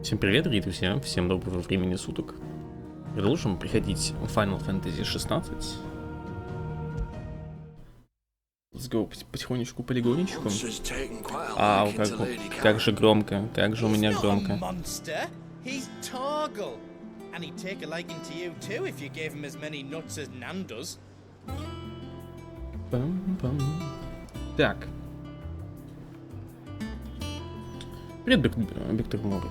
Всем привет, дорогие друзья, всем доброго времени суток. Продолжим приходить в Final Fantasy XVI. Let's go, потихонечку, полигонечку. Как же громко, как же у меня громко. Так. Привет, Виктор Мур.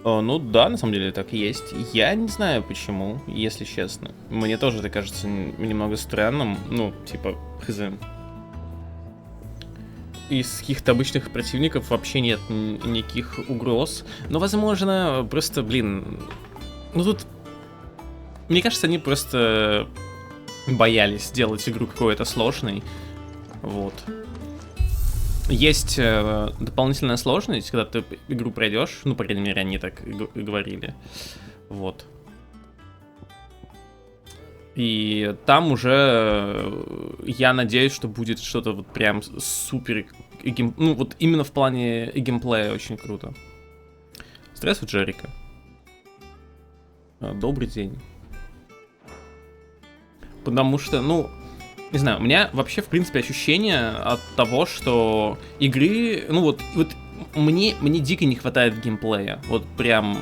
Ну да, на самом деле так и есть. Я не знаю почему, если честно. Мне тоже это кажется немного странным. Ну, типа, хз. Из каких-то обычных противников вообще нет никаких угроз. Но, возможно, просто, ну тут... Мне кажется, они просто боялись сделать игру какой-то сложной. Вот. Есть дополнительная сложность, когда ты игру пройдешь, ну, по крайней мере, они так и говорили, вот. И там уже я надеюсь, что будет что-то вот прям супер, ну, вот именно в плане геймплея очень круто. Здравствуй, Джерика. Добрый день. Потому что, ну... Не знаю, у меня вообще, в принципе, ощущение от того, что игры... Ну вот мне дико не хватает геймплея. Вот прям,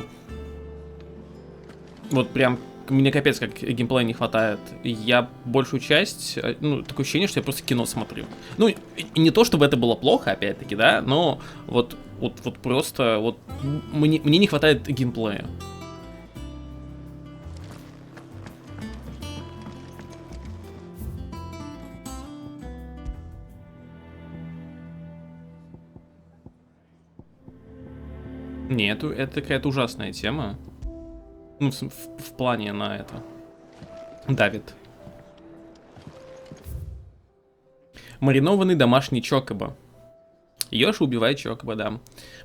мне капец как геймплея не хватает. Я большую часть, ну, такое ощущение, что я просто кино смотрю. Ну, и не то, чтобы это было плохо, опять-таки, да, но вот просто, вот, мне не хватает геймплея. Нет, это какая-то ужасная тема. Ну, в плане на это. Давит. Маринованный домашний чокоба. Ёж убивает чокоба, да.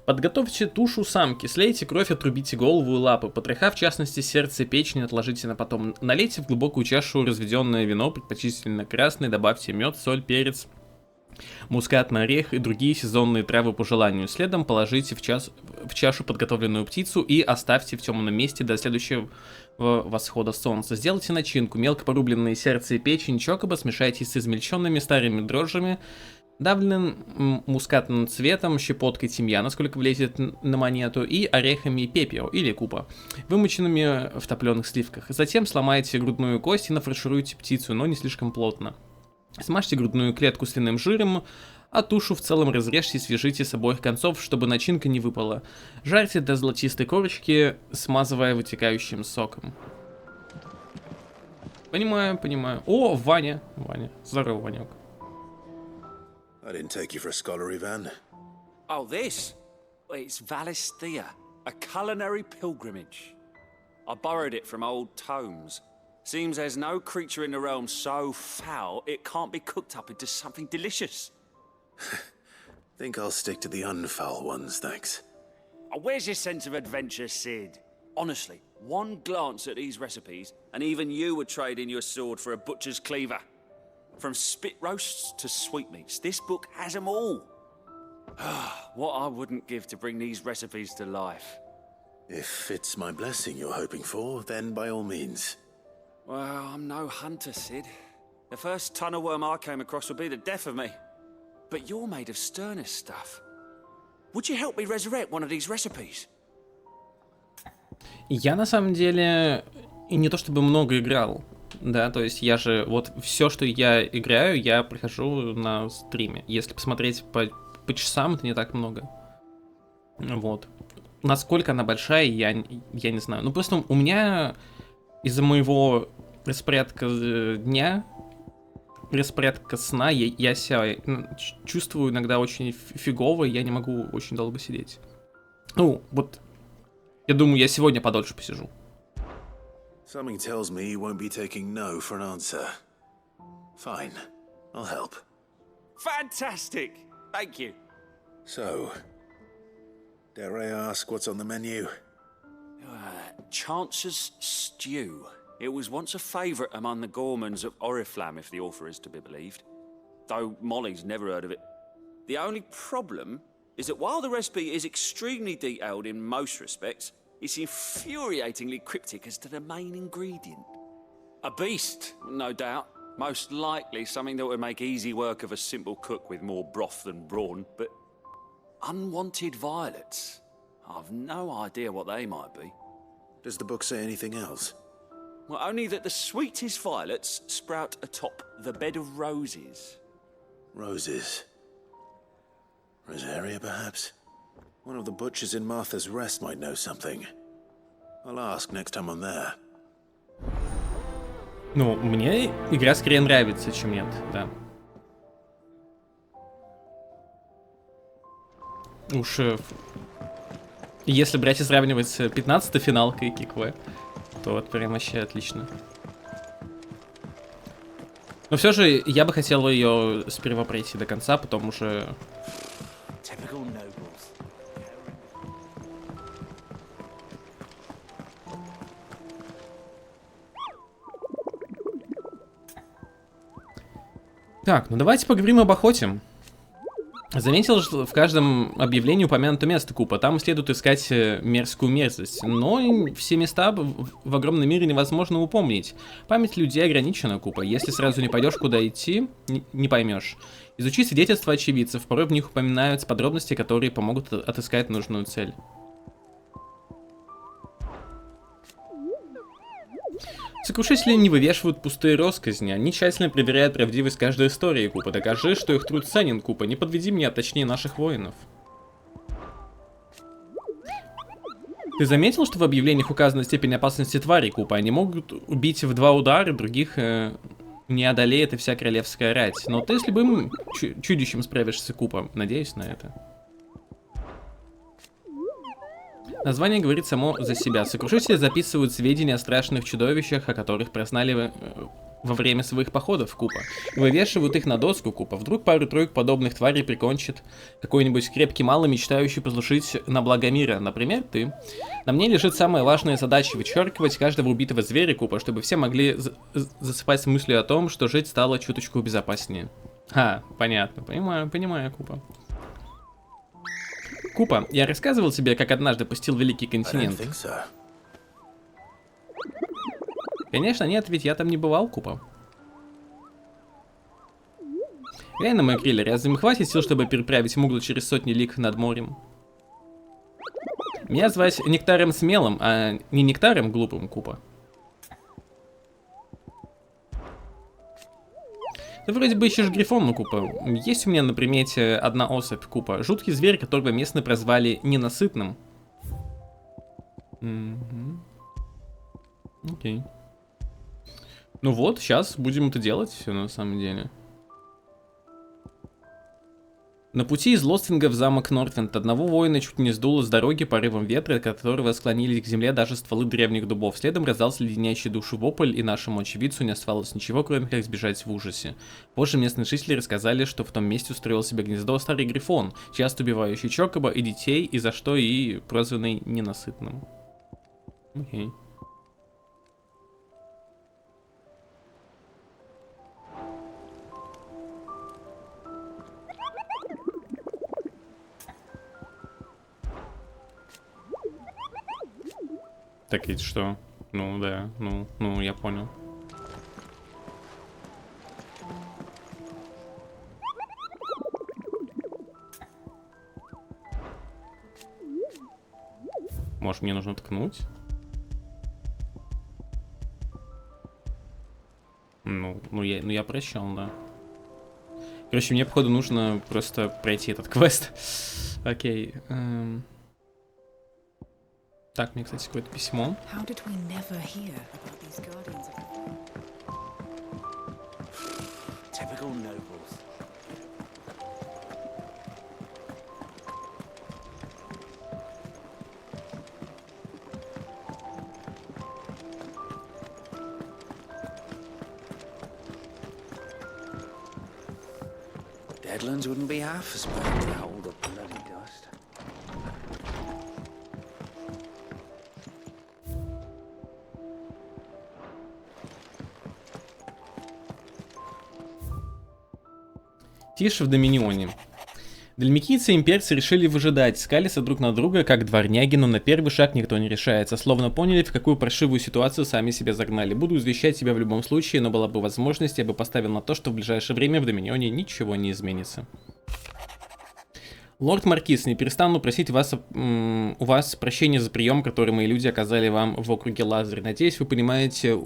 Подготовьте тушу самки, слейте кровь, отрубите голову и лапы. Потроха, в частности, сердце и печень отложите на потом. Налейте в глубокую чашу разведенное вино, предпочтительно красное, добавьте мед, соль, перец, мускатный орех и другие сезонные травы по желанию. Следом положите в чашу подготовленную птицу и оставьте в темном месте до следующего восхода солнца. Сделайте начинку. Мелко порубленные сердце и печень чокоба смешайте с измельченными старыми дрожжами, давленным мускатным цветом, щепоткой тимьяна, сколько влезет на монету, и орехами пепио или купа, вымоченными в топленых сливках. Затем сломайте грудную кость и нафаршируйте птицу, но не слишком плотно. Смажьте грудную клетку свиным жиром, а тушу в целом разрежьте и свяжите с обоих концов, чтобы начинка не выпала. Жарьте до золотистой корочки, смазывая вытекающим соком. Понимаю. О, Ваня. Здорово, Ванек. I didn't take you for a scholar, Ivan. Oh, this? It's Valisthea, a culinary pilgrimage. I borrowed it from old tomes. Seems there's no creature in the realm so foul it can't be cooked up into something delicious. Think I'll stick to the unfoul ones, thanks. Oh, where's your sense of adventure, Sid? Honestly, one glance at these recipes, and even you would trade in your sword for a butcher's cleaver. From spit roasts to sweetmeats, this book has them all. What I wouldn't give to bring these recipes to life. If it's my blessing you're hoping for, then by all means. Well, I'm no hunter, Sid. The first tunnel worm I came across would be the death of me. But you're made of sterner stuff. Would you help me resurrect one of these recipes? Я на самом деле и не то чтобы много играл, да, то есть я же вот все, что я играю, я прохожу на стриме. Если посмотреть по часам, это не так много. Вот. Насколько она большая, я не знаю. Ну просто у меня из-за моего распорядка дня, распорядка сна, я себя чувствую иногда очень фигово, и я не могу очень долго сидеть. Ну, вот, я думаю, я сегодня подольше посижу. Something tells me you won't be taking no for an answer. Fine, I'll help. Fantastic! Thank you. So, dare I ask what's on the menu? Chance's Stew. It was once a favourite among the gourmands of Oriflamme, if the author is to be believed. Though Molly's never heard of it. The only problem is that while the recipe is extremely detailed in most respects, it's infuriatingly cryptic as to the main ingredient. A beast, no doubt. Most likely something that would make easy work of a simple cook with more broth than brawn, but unwanted violets. I've no idea what they might be. Does the book say anything else? Well, only that the sweetest violets sprout atop the bed of roses. Roses. Rosaria, perhaps? One of the butchers in Martha's Rest might know something. I'll ask next time I'm there. Ну, мне игра скорее нравится, чем нет, да. Уж если брать и сравнивать с 15-й финалкой Кикве, то вот прям вообще отлично. Но все же я бы хотел ее сперва пройти до конца, потом уже... Так, ну давайте поговорим об охоте. Заметил, что в каждом объявлении упомянуто место Купа. Там следует искать мерзкую мерзость. Но все места в огромном мире невозможно упомнить. Память людей ограничена, Купа. Если сразу не пойдешь, куда идти, не поймешь. Изучи свидетельства очевидцев. Порой в них упоминаются подробности, которые помогут отыскать нужную цель. Сокрушители не вывешивают пустые россказни, они тщательно проверяют правдивость каждой истории, Купа. Докажи, что их труд ценен, Купа. Не подведи меня, точнее наших воинов. Ты заметил, что в объявлениях указана степень опасности тварей, Купа? Они могут убить в 2 удара, других не одолеет и вся королевская рать. Но ты с любым чудищем справишься, Купа. Надеюсь на это. Название говорит само за себя. Сокрушители записывают сведения о страшных чудовищах, о которых прознали во время своих походов в Купа. И вывешивают их на доску, Купа. Вдруг пару-тройку подобных тварей прикончит какой-нибудь крепкий малый, мечтающий послужить на благо мира. Например, ты. На мне лежит самая важная задача — вычеркивать каждого убитого зверя, Купа, чтобы все могли засыпать с мыслью о том, что жить стало чуточку безопаснее. Понятно. Понимаю, Купа. Купа, я рассказывал тебе, как однажды посетил Великий континент. Конечно, нет, ведь я там не бывал, Купа. Реально, мой криллер, разве им хватит сил, чтобы переправить Мугла через сотни лиг над морем? Меня звать Нектарем Смелым, а не Нектарем Глупым, Купа. Ты вроде бы ищешь грифона, Купа. Есть у меня на примете одна особь, Купа. Жуткий зверь, которого местные прозвали ненасытным. Окей. Ну вот, сейчас будем это делать все на самом деле. На пути из Лостинга в замок Нортвинд одного воина чуть не сдуло с дороги порывом ветра, от которого склонились к земле даже стволы древних дубов. Следом раздался леденящий душу вопль, и нашему очевидцу не оставалось ничего, кроме как сбежать в ужасе. Позже местные жители рассказали, что в том месте устроил себе гнездо старый грифон, часто убивающий Чокоба и детей, и за что и прозванный ненасытным. Окей. Так ведь что? Ну да, ну я понял. Может, мне нужно ткнуть? Ну я прощал, да. Короче, мне, походу, нужно просто пройти этот квест. Окей. Так, мне, кстати, какое-то письмо. Deadlands wouldn't be half as bad to hold up bloody dust. Тише в Доминионе. Дальмикийцы и имперцы решили выжидать, скалиться друг на друга, как дворняги, но на первый шаг никто не решается, словно поняли, в какую паршивую ситуацию сами себя загнали. Буду извещать тебя в любом случае, но была бы возможность, я бы поставил на то, что в ближайшее время в Доминионе ничего не изменится. Лорд Маркиз, не перестану просить у вас прощения за прием, который мои люди оказали вам в округе Лазарь. Надеюсь, вы понимаете,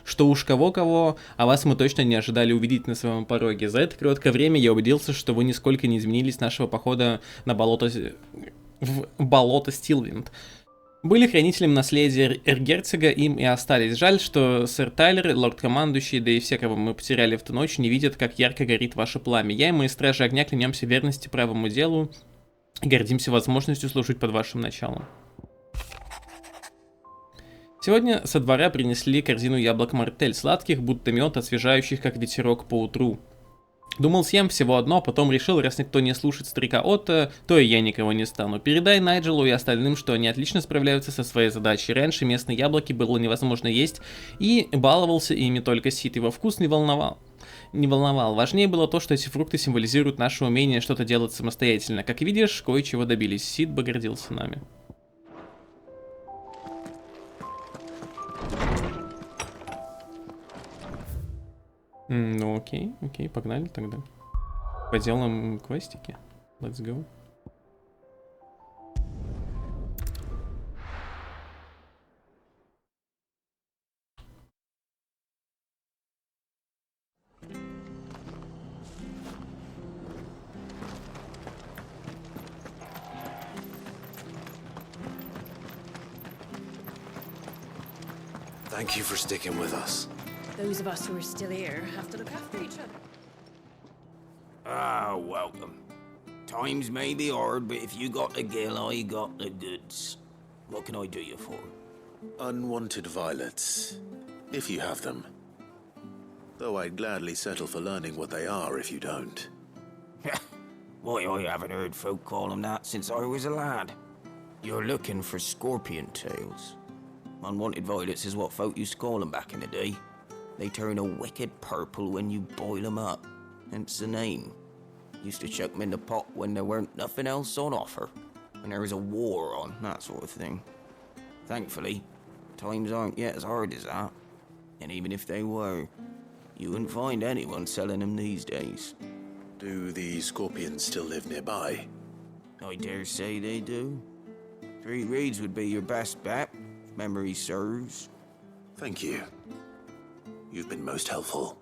что уж кого-кого, а вас мы точно не ожидали увидеть на своем пороге. За это короткое время я убедился, что вы нисколько не изменились с нашего похода на болото Стилвинд. Были хранителем наследия эргерцога, им и остались. Жаль, что сэр Тайлер, лорд-командующий, да и все, кого мы потеряли в ту ночь, не видят, как ярко горит ваше пламя. Я и мои стражи огня клянемся верности правому делу и гордимся возможностью служить под вашим началом. Сегодня со двора принесли корзину яблок мартель, сладких, будто мед, освежающих, как ветерок по утру. Думал, съем всего одно, потом решил, раз никто не слушает старика Отто, то и я никого не стану. Передай Найджелу и остальным, что они отлично справляются со своей задачей. Раньше местные яблоки было невозможно есть, и баловался ими только Сид. Его вкус не волновал. Важнее было то, что эти фрукты символизируют наше умение что-то делать самостоятельно. Как видишь, кое-чего добились. Сид бы гордился нами. Ну окей, погнали тогда. Поделаем квестики. Let's go. Thank you for sticking with us. Those of us who are still here have to look after each other. Ah, welcome. Times may be hard, but if you got the gill, I got the goods. What can I do you for? Unwanted violets, if you have them. Though I'd gladly settle for learning what they are if you don't. Why, I haven't heard folk call them that since I was a lad. You're looking for scorpion tails. Unwanted violets is what folk used to call them back in the day. They turn a wicked purple when you boil them up, hence the name. Used to chuck them in the pot when there weren't nothing else on offer, when there was a war on, that sort of thing. Thankfully, times aren't yet as hard as that, and even if they were, you wouldn't find anyone selling them these days. Do the scorpions still live nearby? I dare say they do. 3 reeds would be your best bet, if memory serves. Thank you. You've been most helpful.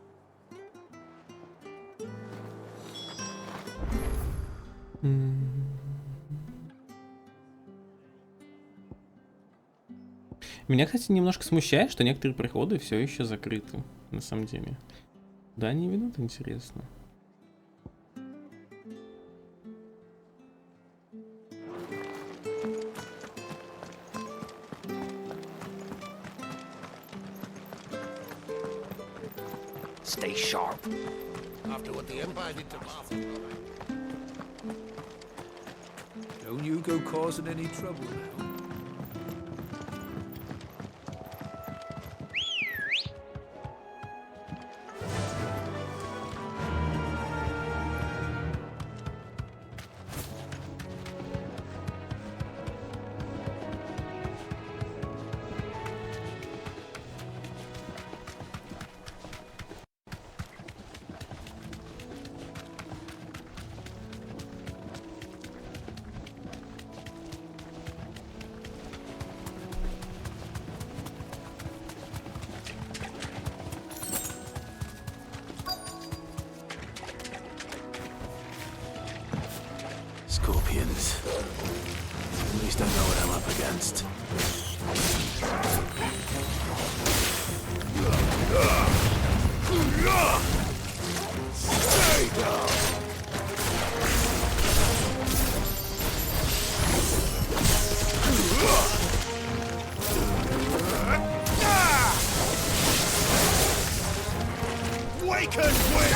Меня, кстати, немножко смущает, что некоторые проходы все еще закрыты, на самом деле. Да, они ведут, интересно. Stay sharp. After what the Empire did to Martha. Don't you go causing any trouble now. Scorpions. At least I know what I'm up against. Stay down! Waken, wake!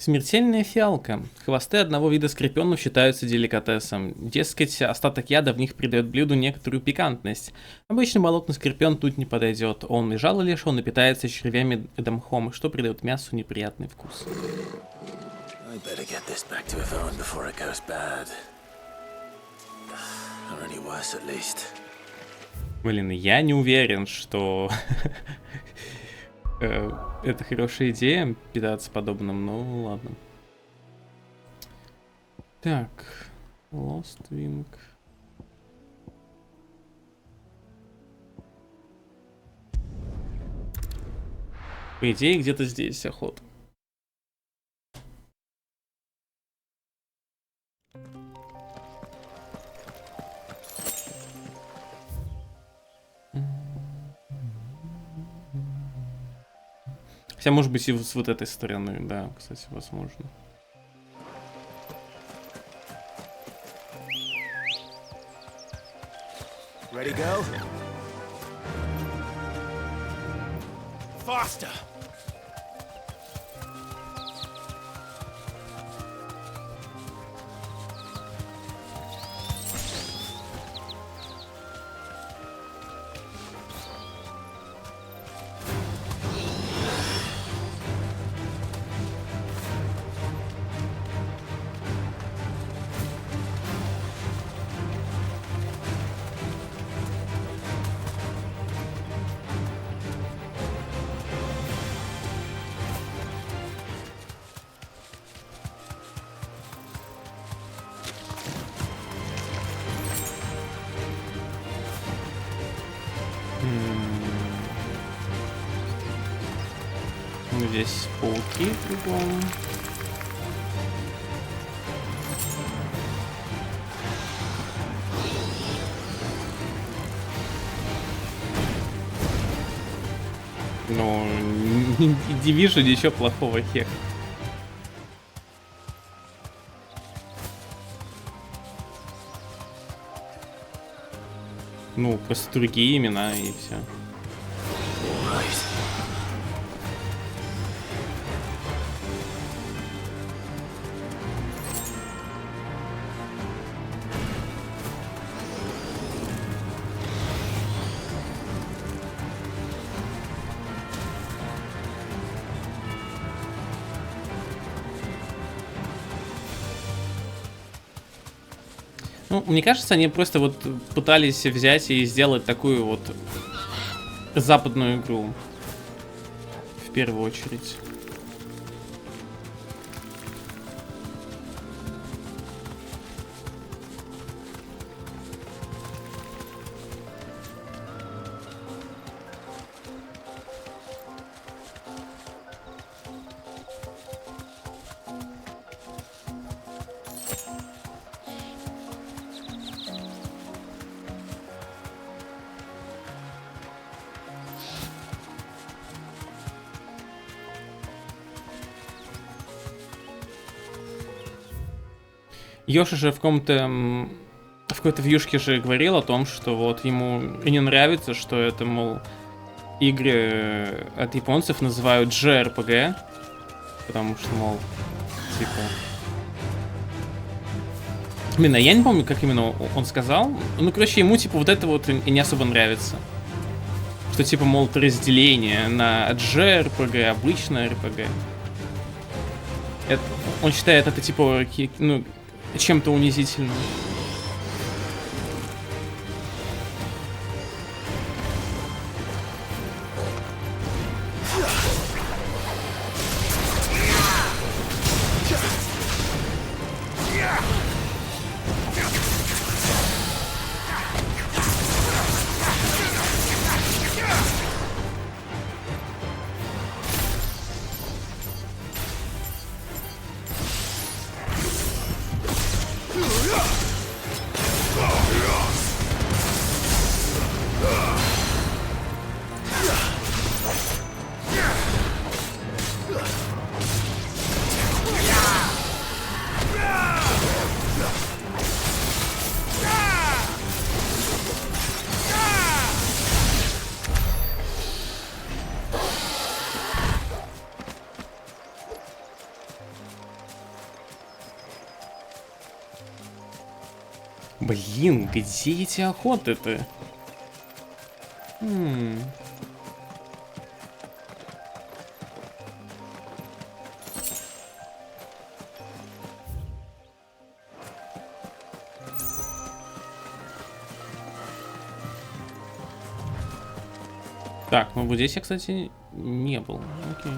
Смертельная фиалка. Хвосты одного вида скорпионов считаются деликатесом. Дескать, остаток яда в них придает блюду некоторую пикантность. Обычный болотный скорпион тут не подойдет. Он и жало лишен, и питается червями и мхом, что придает мясу неприятный вкус. I better get this back to Yvonne before it goes bad. Or any worse, at least. Блин, я не уверен, что это хорошая идея питаться подобным, но ладно. Так, Lost Wing. По идее, где-то здесь охота. Хотя, может быть, и с вот этой стороны, да, кстати, возможно. Ready, go? Faster! Здесь пауки кругом. Ну, не вижу ничего плохого, хех. Ну, просто другие имена и все. Ну, мне кажется, они просто вот пытались взять и сделать такую вот западную игру. В первую очередь. Йоши же в какой-то вьюшке же говорил о том, что вот ему и не нравится, что это, мол, игры от японцев называют JRPG, потому что, мол, типа... Блин, я не помню, как именно он сказал. Ну, короче, ему, типа, вот это вот и не особо нравится. Что, типа, мол, разделение на JRPG, обычное RPG. Это, он считает это, типа, ну, чем-то унизительным. Блин, где эти охоты-то? Так, ну вот здесь я, кстати, не был. Окей.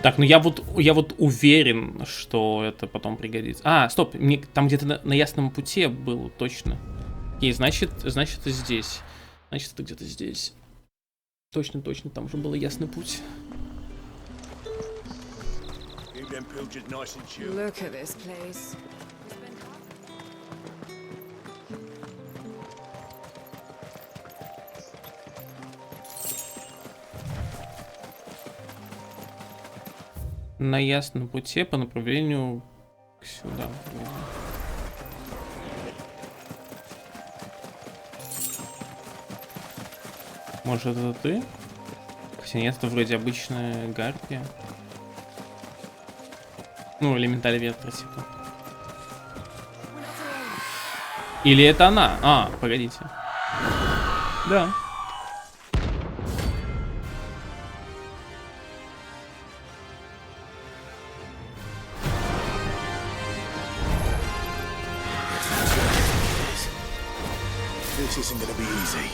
Так, ну я вот уверен, что это потом пригодится. А, стоп, мне там где-то на ясном пути было точно. Окей, значит это здесь. Значит, это где-то здесь. Точно, там уже был ясный путь. Look at this place. На ясном пути по направлению сюда. Может, это ты? Хотя нет, это вроде обычная гарпия. Ну, элементаль ветра, типа. Или это она? А, погодите. Да. This isn't gonna be easy.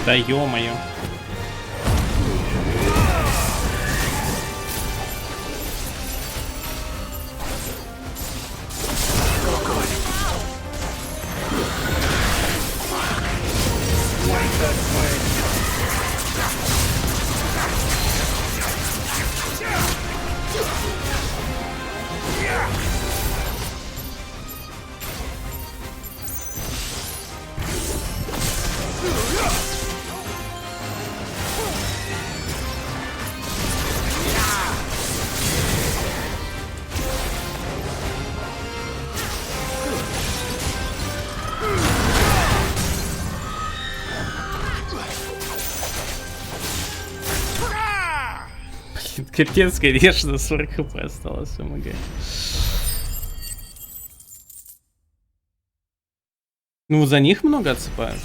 Да ё-моё. Капец, конечно, 40 хп осталось МГ. Ну, за них много отсыпают.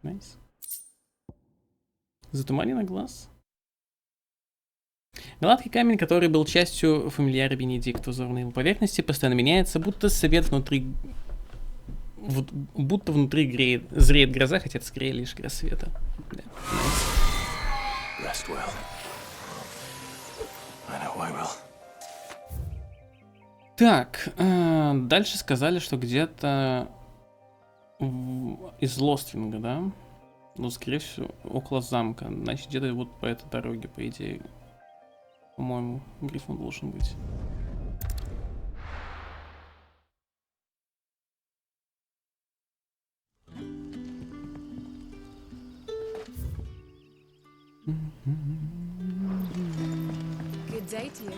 Найс. Затуманенный глаз. Гладкий камень, который был частью фамильяра Бенедикта, узор на его поверхности постоянно меняется, будто свет внутри... будто внутри зреет гроза, хотя это скорее лишь игра света. Да. Rest well. I know I will. Так, дальше сказали, что где-то из Лоствинга, да? Ну, скорее всего, около замка. Значит, где-то вот по этой дороге, по идее. По-моему, Грифон должен быть. Good day to you.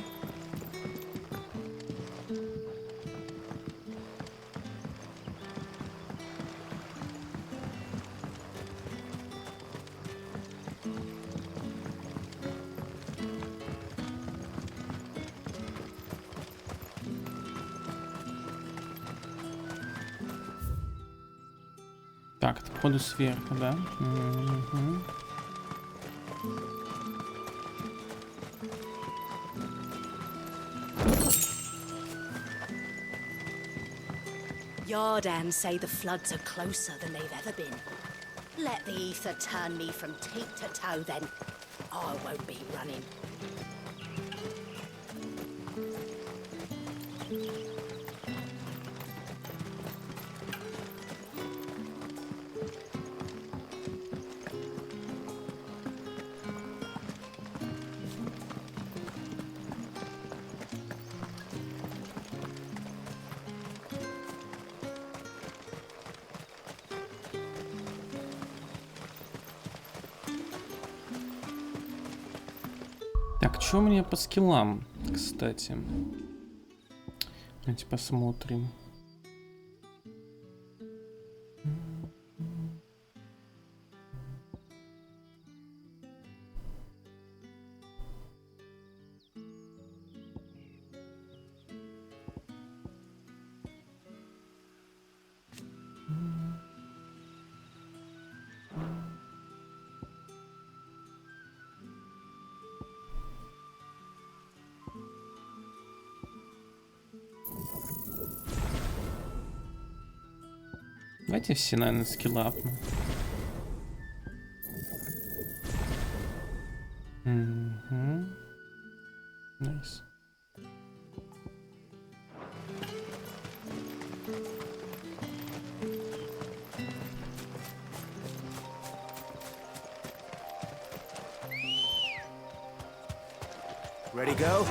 Так, это походу сверху, да? Угу. Yardan say the floods are closer than they've ever been. Let the ether turn me from teat to toe, then I won't be running. Так, что у меня по скиллам, кстати? Давайте посмотрим. Давайте все, наверное, скилла апну. Угу. Найс. Ready, go?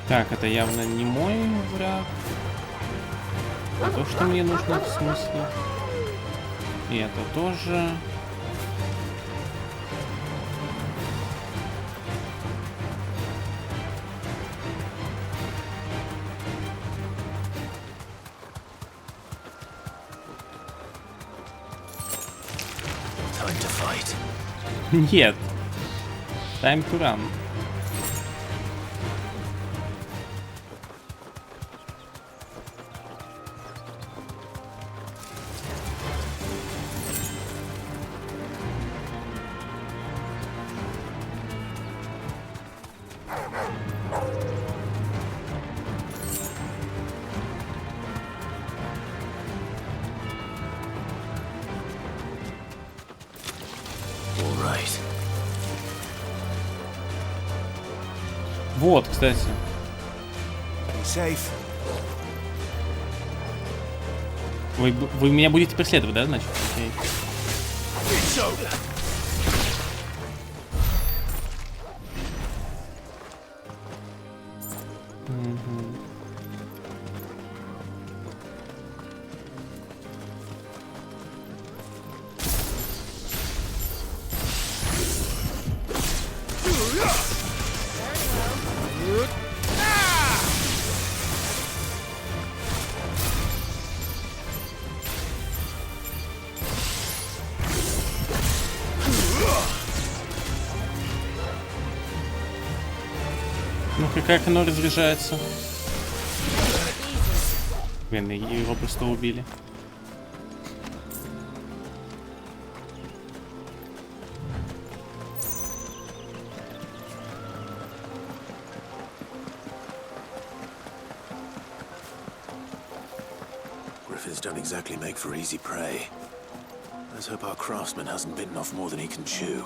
Так, это явно не мой враг. А то, что мне нужно, в смысле. И это тоже. Time to fight. Нет. Time to run. All right. Вот, кстати. Be safe. Вы меня будете преследовать, да, значит? Окей. Ну-ка, как оно разряжается? Блин, его просто убили. Griffins don't exactly make for easy prey. Let's hope our craftsman hasn't bitten off more than he can chew.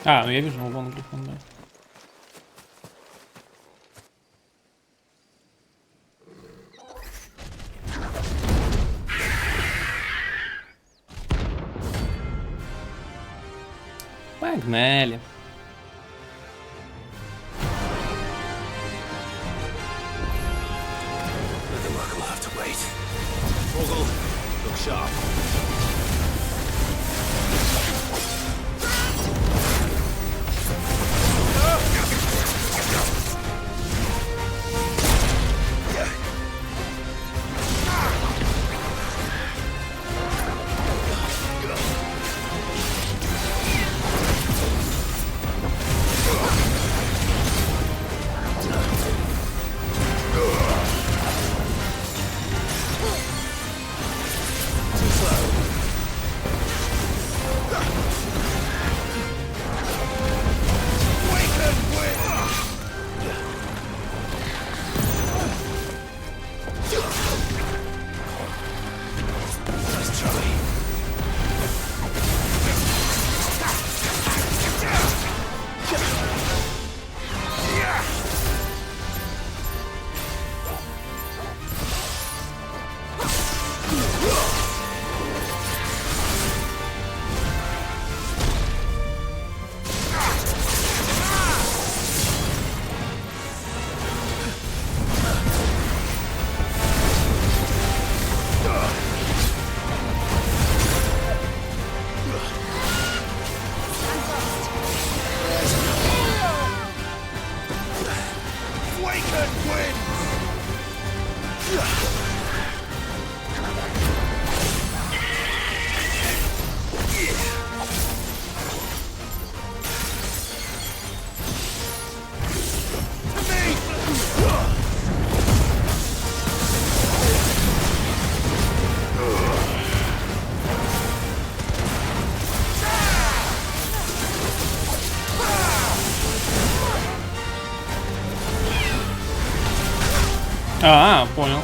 А, ну я вижу, вон Гриффин, да. Погнали. The work will have to wait. Vogel, look sharp. А, понял.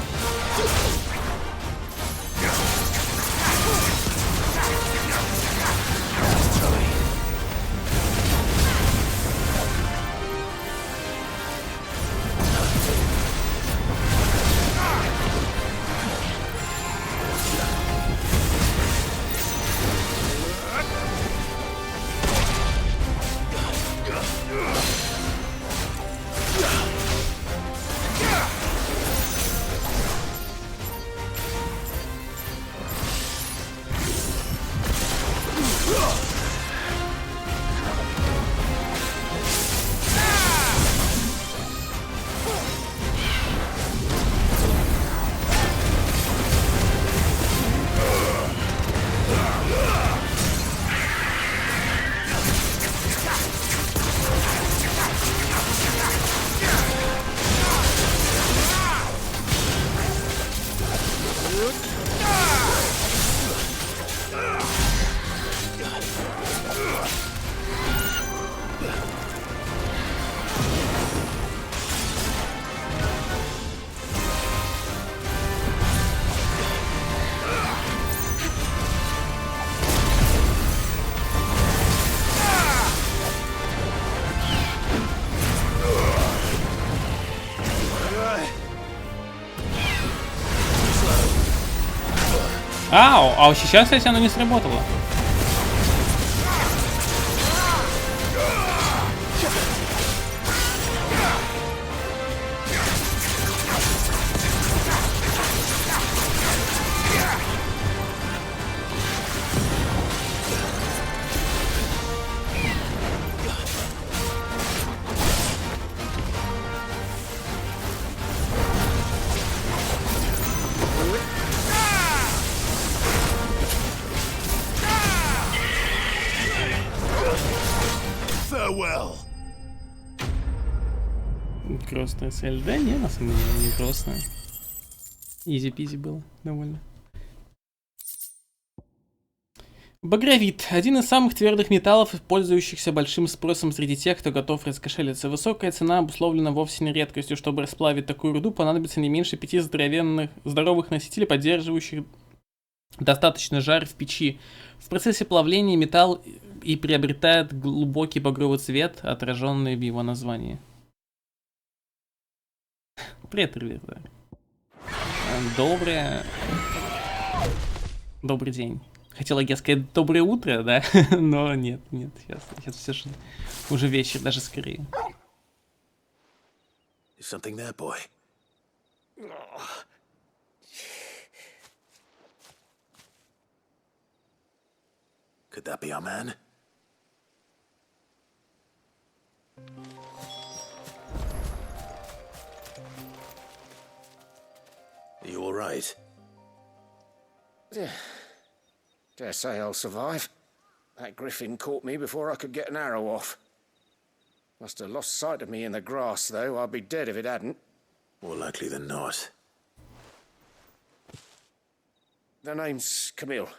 Ау! А сейчас, кстати, оно не сработало. Farewell. Крестная цель. Да не, на самом деле, не крестная. Изи-пизи было довольно. Багровит. Один из самых твердых металлов, пользующихся большим спросом среди тех, кто готов раскошелиться. Высокая цена обусловлена вовсе не редкостью. Чтобы расплавить такую руду, понадобится не меньше 5 здоровых носителей, поддерживающих достаточно жар в печи. В процессе плавления металл и приобретает глубокий багровый цвет, отраженный в его названии. Привет, ребята. Добрый день. Хотела я сказать доброе утро, да? Но нет, сейчас все же уже вечер, даже скорее. Is something there, boy? Could that be our man? Are you all right? Dare say I'll survive. That griffin caught me before I could get an arrow off. Must have lost sight of me in the grass, though. I'd be dead if it hadn't. More likely than not. The name's Camille.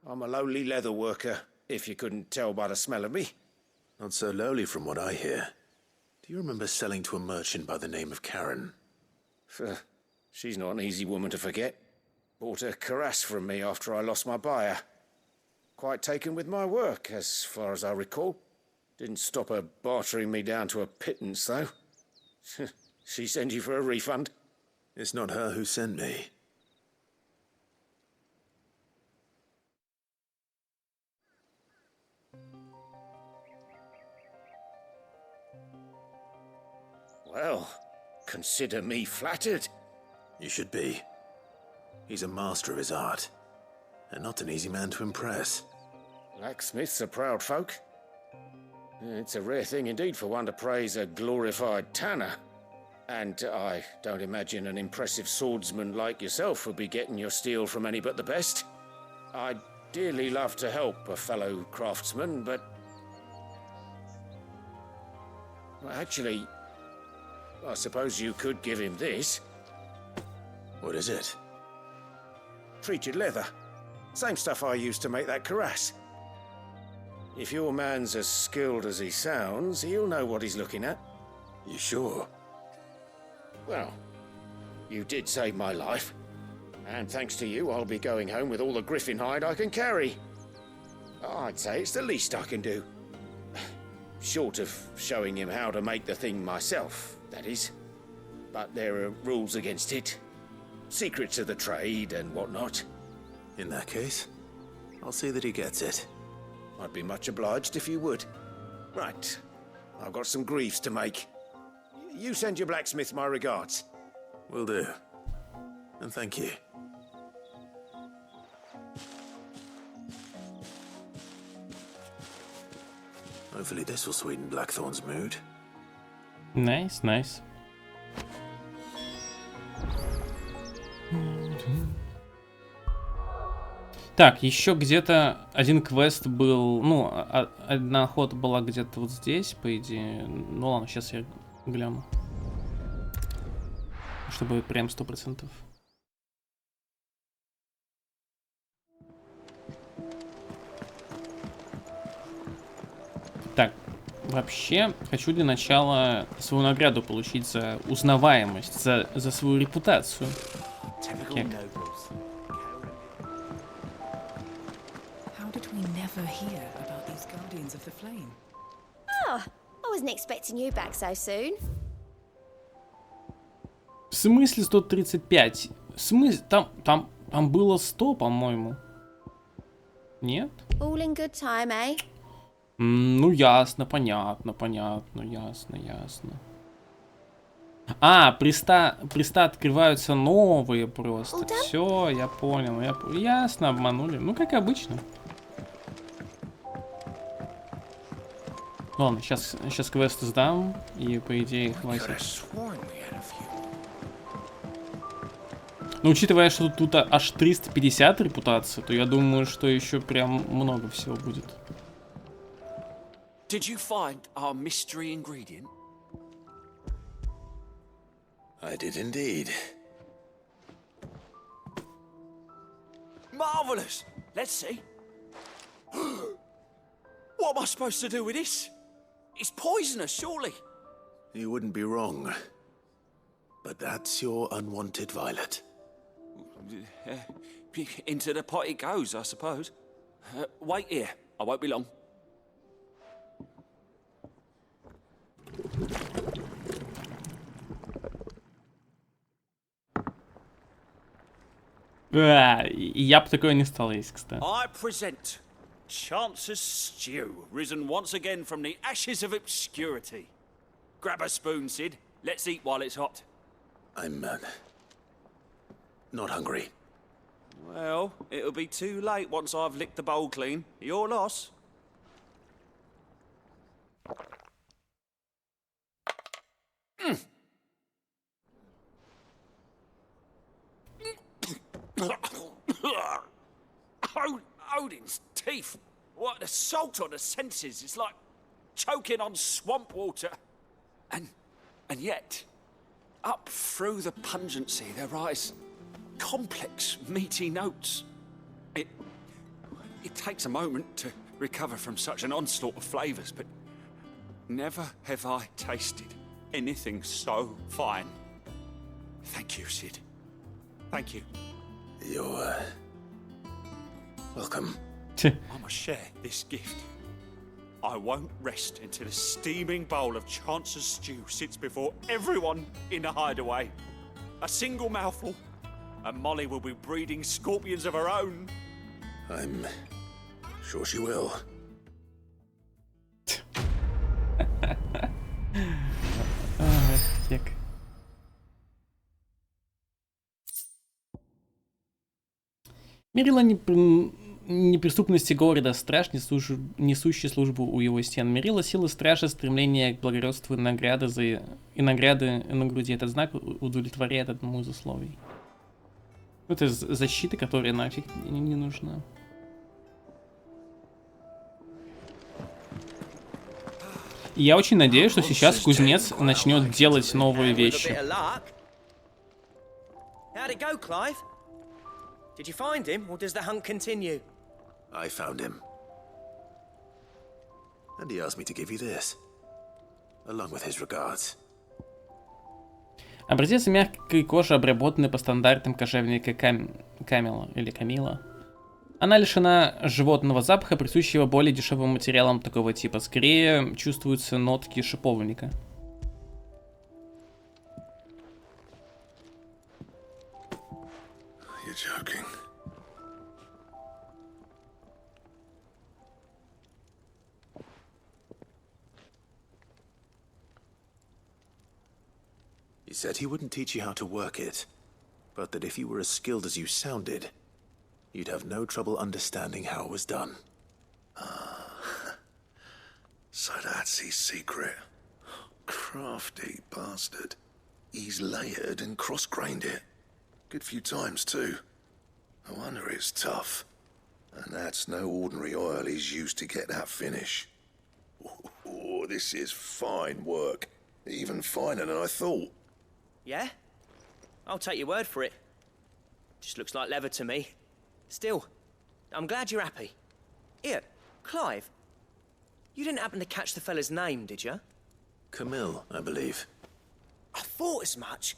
I'm a lowly leather worker, if you couldn't tell by the smell of me. Not so lowly from what I hear. Do you remember selling to a merchant by the name of Karen? She's not an easy woman to forget. Bought a cuirass from me after I lost my buyer. Quite taken with my work, as far as I recall. Didn't stop her bartering me down to a pittance, though. She sent you for a refund? It's not her who sent me. Well, consider me flattered. You should be. He's a master of his art, and not an easy man to impress. Blacksmiths are proud folk. It's a rare thing indeed for one to praise a glorified tanner. And I don't imagine an impressive swordsman like yourself would be getting your steel from any but the best. I'd dearly love to help a fellow craftsman, but... Well, actually, I suppose you could give him this. What is it? Treated leather. Same stuff I used to make that cuirass. If your man's as skilled as he sounds, he'll know what he's looking at. You sure? Well, you did save my life. And thanks to you, I'll be going home with all the griffin hide I can carry. I'd say it's the least I can do. Short of showing him how to make the thing myself, that is. But there are rules against it. Secrets of the trade and whatnot. In that case, I'll see that he gets it. I'd be much obliged if you would. Right. I've got some greaves to make. You send your blacksmith my regards. Will do. And thank you. Hopefully this will sweeten Blackthorn's mood. Nice, nice. Так, еще где-то один квест был, ну, одна охота была где-то вот здесь, по идее. Ну ладно, сейчас я гляну. Чтобы прям 100%. Так, вообще, хочу для начала свою награду получить за узнаваемость, за свою репутацию. Как? How did we never hear about these guardians of the flame? Oh, I wasn't expecting you back so soon. В смысле 135? В смысле? Там Там было 100, по-моему. Нет? All in good time, eh? Ну, ясно, понятно, ясно. А, приста открываются новые просто. Все, я понял. Ясно, обманули. Ну, как обычно. Ладно, сейчас квест сдам, и по идее хватит. Но учитывая, что тут аж 350 репутаций, то я думаю, что еще прям много всего будет. Did you find our mystery ingredient? I did indeed. Marvelous! Let's see. What am I supposed to do with this? It's poisonous, surely. You wouldn't be wrong. But that's your unwanted violet. Into the pot it goes, I suppose. Wait here. I won't be long. Я бы такое не стал есть, кстати. I present Chance's stew, risen once again from the ashes of obscurity. Grab a spoon, Sid. Let's eat while it's hot. I'm not hungry. Well, it'll be too late once I've licked the bowl clean. Your loss. Odin's teeth. What, the salt on the senses? It's like choking on swamp water. And yet, up through the pungency there rise complex, meaty notes. It takes a moment to recover from such an onslaught of flavours, but never have I tasted anything so fine. Thank you, Sid. Thank you. You're welcome. I must share this gift. I won't rest until a steaming bowl of Chance's stew sits before everyone in the hideaway. A single mouthful, and Molly will be breeding scorpions of her own. I'm sure she will. Мерила неприступности города, страж, несущий службу у его стен. Мерила силы стража, стремление к благородству и награды на груди. Этот знак удовлетворяет одному из условий. Это защита, которая нафиг не нужна. И я очень надеюсь, что сейчас кузнец начнет делать новые вещи. Did you find him, or does the hunt continue? I found him. And he asked me to give you this, along with his regards. Образец мягкой кожи, обработанный по стандартам кожевника Камила или Камила. Она лишена животного запаха, присущего более дешевым материалам такого типа. Скорее чувствуются нотки шиповника. You're joking. He said he wouldn't teach you how to work it, but that if you were as skilled as you sounded, you'd have no trouble understanding how it was done. So that's his secret. Crafty bastard. He's layered and cross-grained it. Good few times, too. No wonder it's tough. And that's no ordinary oil he's used to get that finish. Oh, this is fine work. Even finer than I thought. Yeah? I'll take your word for it. Just looks like leather to me. Still, I'm glad you're happy. Here, Clive. You didn't happen to catch the fella's name, did you? Camille, I believe. I thought as much.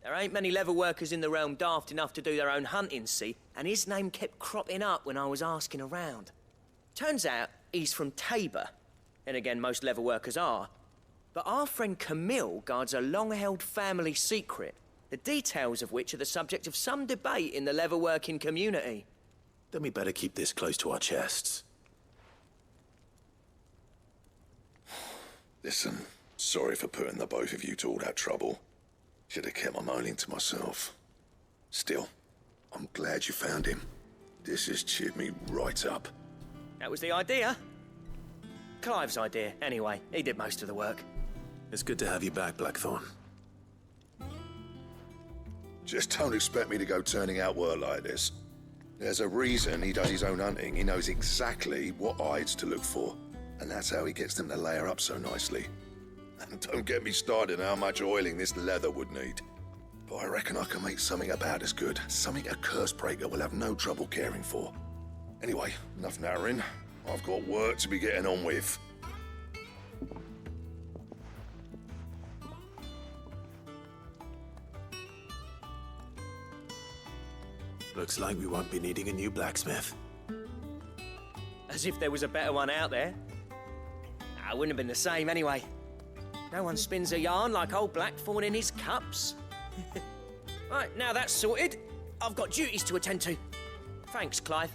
There ain't many leather workers in the realm daft enough to do their own hunting, see? And his name kept cropping up when I was asking around. Turns out he's from Tabor. And again, most leather workers are. But our friend Camille guards a long-held family secret. the details of which are the subject of some debate in the leatherworking community. Then we better keep this close to our chests. Listen, sorry for putting the both of you to all that trouble. Should have kept my moaning to myself. Still, I'm glad you found him. This has cheered me right up. That was the idea. Clive's idea, anyway. He did most of the work. It's good to have you back, Blackthorn. Just don't expect me to go turning out work like this. There's a reason he does his own hunting. He knows exactly what hides to look for. And that's how he gets them to layer up so nicely. And don't get me started on how much oiling this leather would need. But I reckon I can make something about as good. Something a Cursebreaker will have no trouble caring for. Anyway, enough narrowing. I've got work to be getting on with. Looks like we won't be needing a new blacksmith. As if there was a better one out there. Nah, it wouldn't have been the same anyway. No one spins a yarn like old Blackthorn in his cups. Right, now that's sorted, I've got duties to attend to. Thanks, Clive.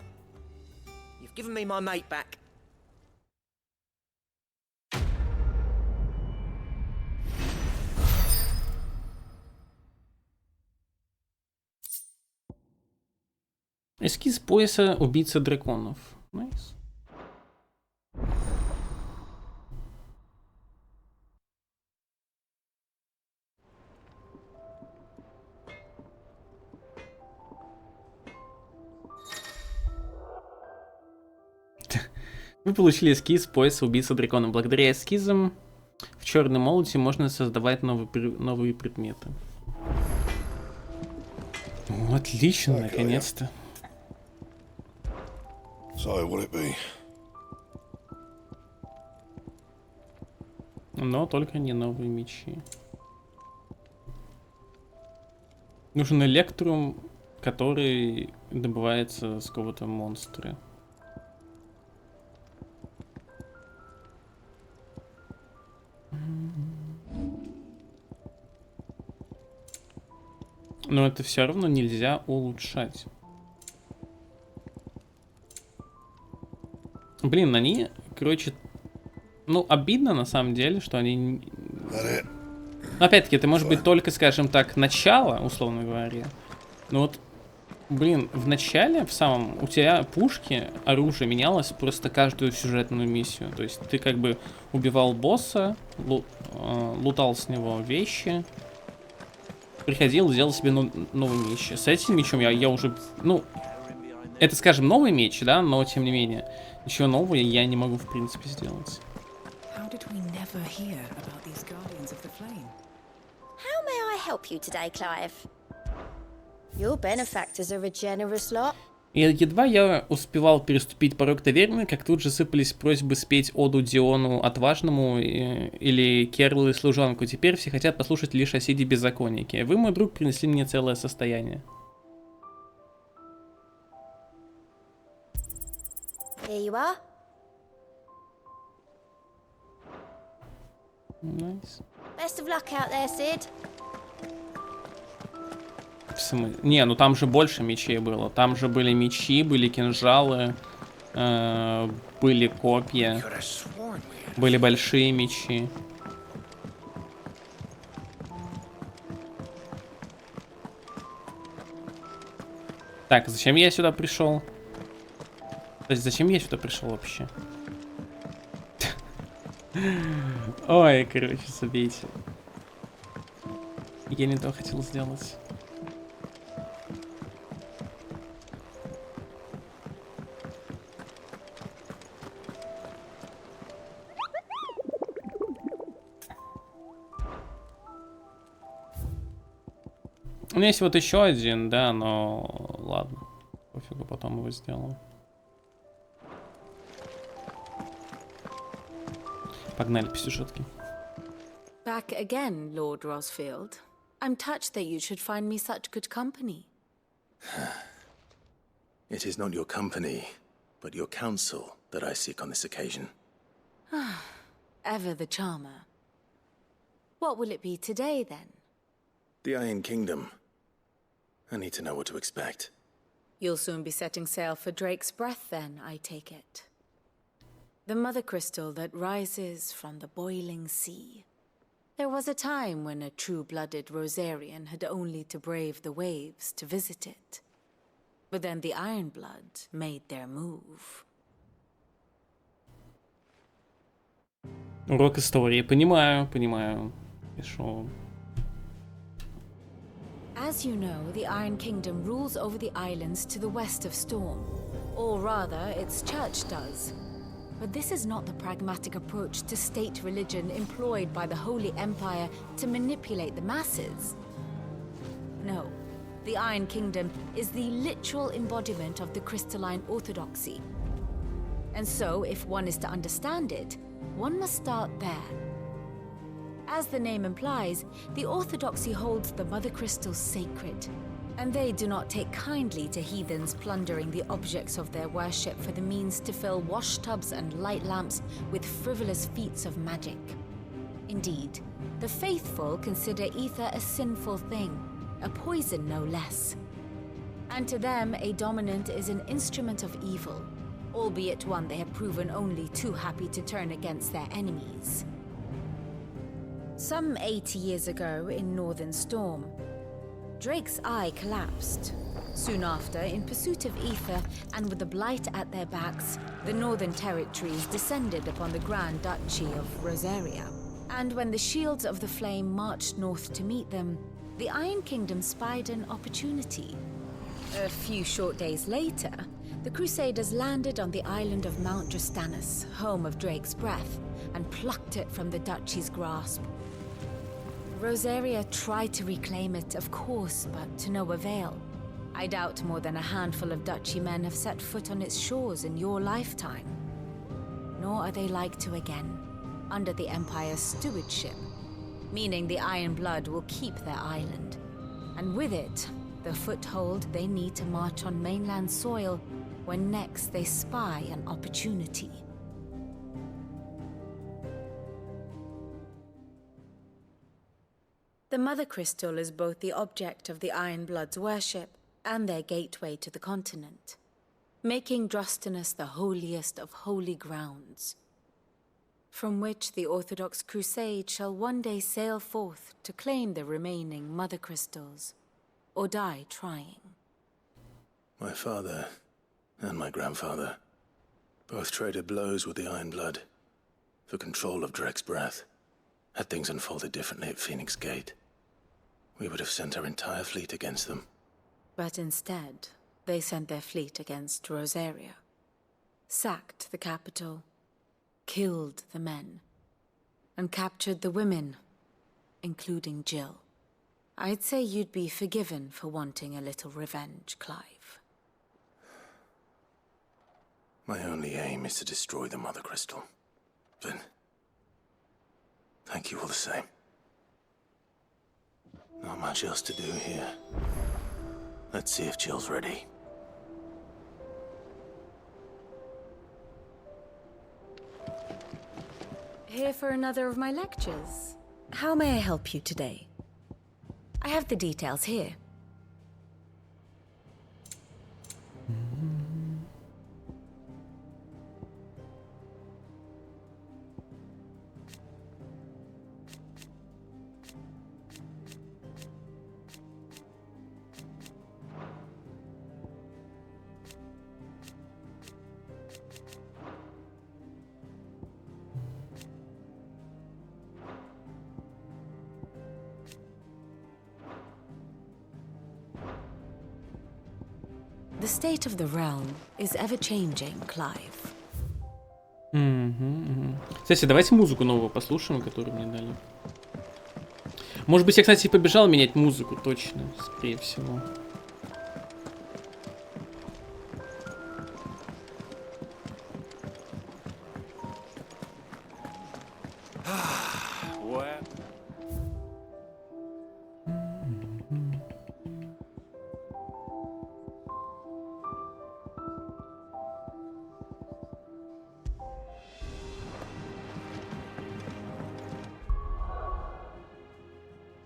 You've given me my mate back. Эскиз пояса убийца драконов. Найс. Вы получили эскиз пояса убийца дракона. Благодаря эскизам в черном молоте можно создавать новые предметы. О, отлично, наконец-то. So, will it be? Но только не новые мечи. Нужен электрум, который добывается с какого-то монстра. Но это все равно нельзя улучшать. Блин, они, короче, ну, обидно на самом деле, что они... Опять-таки, это может быть только, скажем так, начало, условно говоря. Но вот, блин, в начале, в самом, у тебя пушки, оружие менялось просто каждую сюжетную миссию. То есть ты как бы убивал босса, лутал с него вещи, приходил, делал себе новый меч. С этим мечом я уже, ну, это, скажем, новый меч, да, но тем не менее, ничего нового я не могу, в принципе, сделать. How did we never hear about these guardians of the flame? How may I help you today, Clive? Your benefactors are a generous lot. И едва я успевал переступить порог таверны, как тут же сыпались просьбы спеть оду Диону Отважному или Керлу и Служанку. Теперь все хотят послушать лишь о Сиде Беззаконнике. Вы, мой друг, принесли мне целое состояние. Here you are. Nice. Best of luck out there, Sid. В смысле? Не, ну там же больше мечей было. Там же были мечи, были кинжалы, были копья, были большие мечи. Так, зачем я сюда пришел? То есть зачем я сюда пришел вообще? Ой, короче, забейте. Я не то хотел сделать. У меня есть вот еще один, да, но ладно. Пофигу, потом его сделаю. Погнали по сюжетке. Back again, Lord Rosfield. I'm touched that you should find me such good company. It is not your company, but your counsel that I seek on this occasion. Ever the charmer. What will it be today, then? The Iron Kingdom. I need to know what to expect. You'll soon be setting sail for Drake's Breath then, I take it. The mother crystal that rises from the boiling sea. There was a time when a true-blooded Rosarian had only to brave the waves to visit it. But then the Ironblood made their move. Урок истории. Понимаю. Пишу. As you know, the Iron Kingdom rules over the islands to the west of Storm. Or rather, its church does. But this is not the pragmatic approach to state religion employed by the Holy Empire to manipulate the masses. No, the Iron Kingdom is the literal embodiment of the crystalline orthodoxy. And so, if one is to understand it, one must start there. As the name implies, the orthodoxy holds the mother crystals sacred, and they do not take kindly to heathens plundering the objects of their worship for the means to fill washtubs and light lamps with frivolous feats of magic. Indeed, the faithful consider ether a sinful thing, a poison no less. And to them, a dominant is an instrument of evil, albeit one they have proven only too happy to turn against their enemies. Some 80 years ago in Northern Storm, Drake's eye collapsed. Soon after, in pursuit of ether and with the blight at their backs, the Northern Territories descended upon the Grand Duchy of Rosaria. And when the Shields of the Flame marched north to meet them, the Iron Kingdom spied an opportunity. A few short days later, the Crusaders landed on the island of Mount Drastanus, home of Drake's Breath, and plucked it from the Duchy's grasp. Rosaria tried to reclaim it, of course, but to no avail. I doubt more than a handful of Duchy men have set foot on its shores in your lifetime. Nor are they like to again, under the Empire's stewardship, meaning the Iron Blood will keep their island, and with it, the foothold they need to march on mainland soil when next they spy an opportunity. The Mother Crystal is both the object of the Iron Blood's worship and their gateway to the continent, making Drastanus the holiest of holy grounds, from which the Orthodox Crusade shall one day sail forth to claim the remaining Mother Crystals, or die trying. My father and my grandfather both traded blows with the Iron Blood for control of Drake's Breath. Had things unfolded differently at Phoenix Gate, we would have sent our entire fleet against them. But instead, they sent their fleet against Rosaria, sacked the capital, killed the men, and captured the women, including Jill. I'd say you'd be forgiven for wanting a little revenge, Clive. My only aim is to destroy the Mother Crystal. But thank you all the same. Not much else to do here. Let's see if Jill's ready. Here for another of my lectures. How may I help you today? I have the details here. The state of the realm is ever-changing, Clive. Кстати, давайте музыку новую послушаем, которую мне дали. Может быть, я, кстати, побежал менять музыку, точно, скорее всего.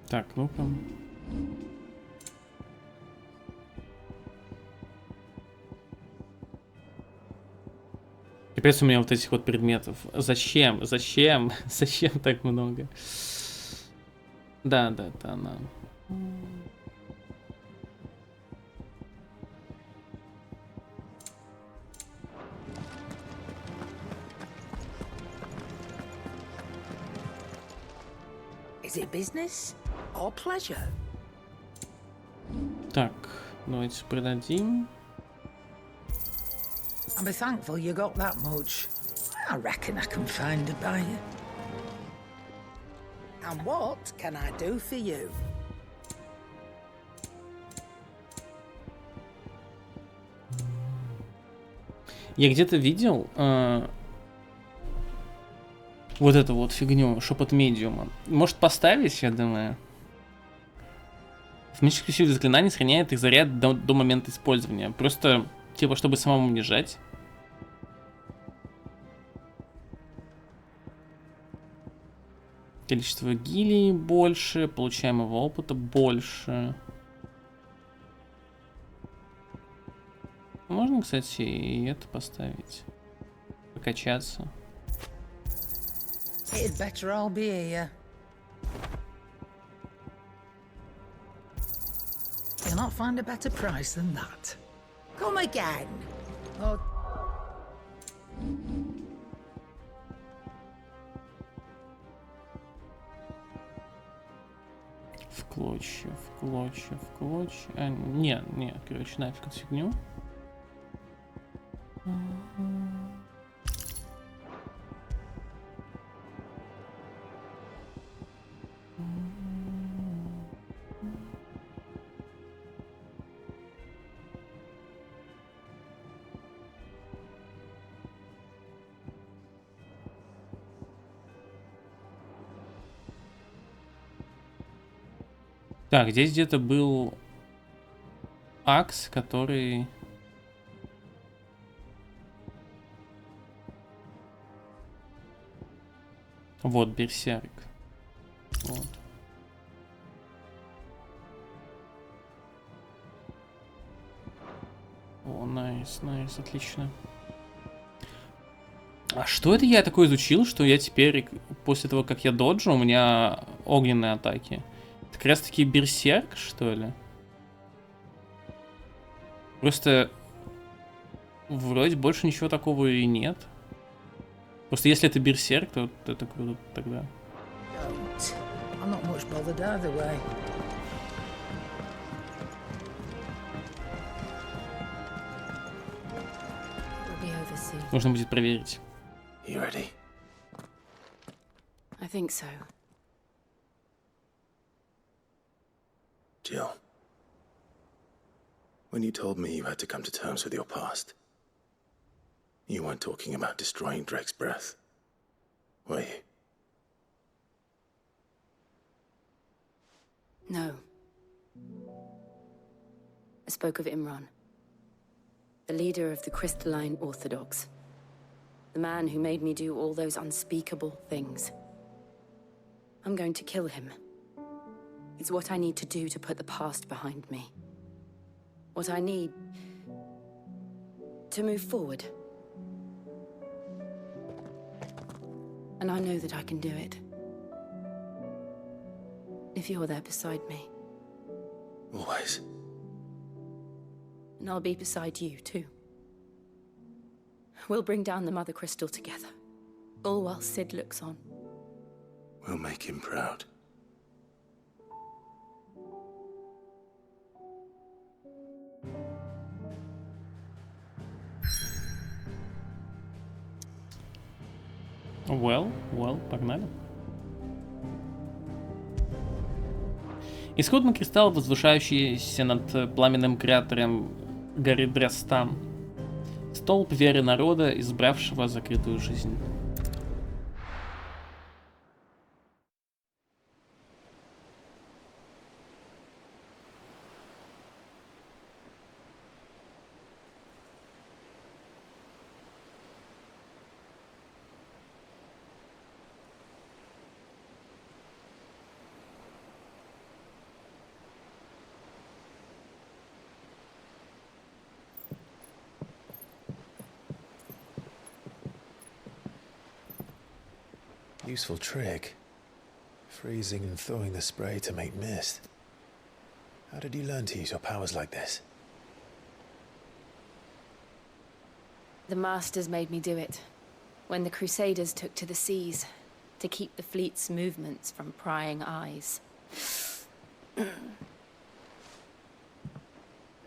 Так, ну-ка. Капец, у меня вот этих вот предметов. Зачем? Зачем? Зачем так много? Да, это она. Is it business or pleasure? Так, давайте продадим. I'll be thankful you got that much. I reckon I can find a buyer. And what can I do for you? Я где-то видел вот эту вот фигню, шепот медиума. Может поставить, я думаю. Автоматическую силу заклинаний сохраняет их заряд до момента использования. Просто, типа, чтобы самому не жать. Количество гилей больше, получаемого опыта больше. Можно, кстати, и это поставить. Покачаться. It'd better all be here. You'll not find a better price than that. Come again. Oh, В клочья, в клочья, в клочья. А, не, короче, нафиг эту фигню. Так, здесь где-то был акс, который... Вот, берсерк. Вот. О, найс, отлично. А что это я такое изучил, что я теперь, после того, как я доджу, у меня огненные атаки? Это как раз таки берсерк, что ли? Просто вроде больше ничего такого и нет. Просто если это берсерк, то это круто тогда. don't. I'm not much bothered either way. We'll be over soon. Нужно будет проверить. You ready? I think so. Jill, when you told me you had to come to terms with your past, you weren't talking about destroying Drake's breath, were you? No. I spoke of Imran, the leader of the Crystalline Orthodox. The man who made me do all those unspeakable things. I'm going to kill him. It's what I need to do to put the past behind me. What I need to move forward. And I know that I can do it. If you're there beside me. Always. And I'll be beside you, too. We'll bring down the Mother Crystal together. All while Sid looks on. We'll make him proud. Well, погнали. Исходный кристалл, возвышающийся над пламенным кратером горы Драстан. Столб веры народа, избравшего закрытую жизнь. Useful trick. Freezing and thawing the spray to make mist. How did you learn to use your powers like this? The Masters made me do it. When the Crusaders took to the seas, to keep the fleet's movements from prying eyes.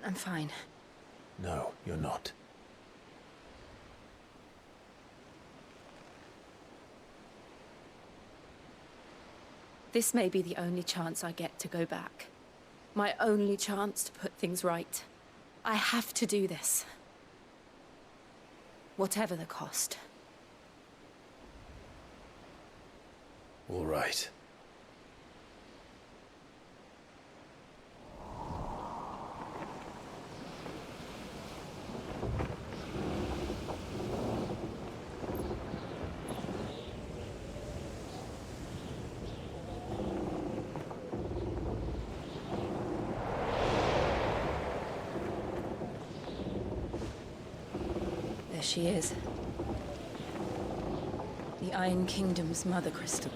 I'm fine. No, you're not. This may be the only chance I get to go back. My only chance to put things right. I have to do this. Whatever the cost. All right. There she is. The Iron Kingdom's mother crystal.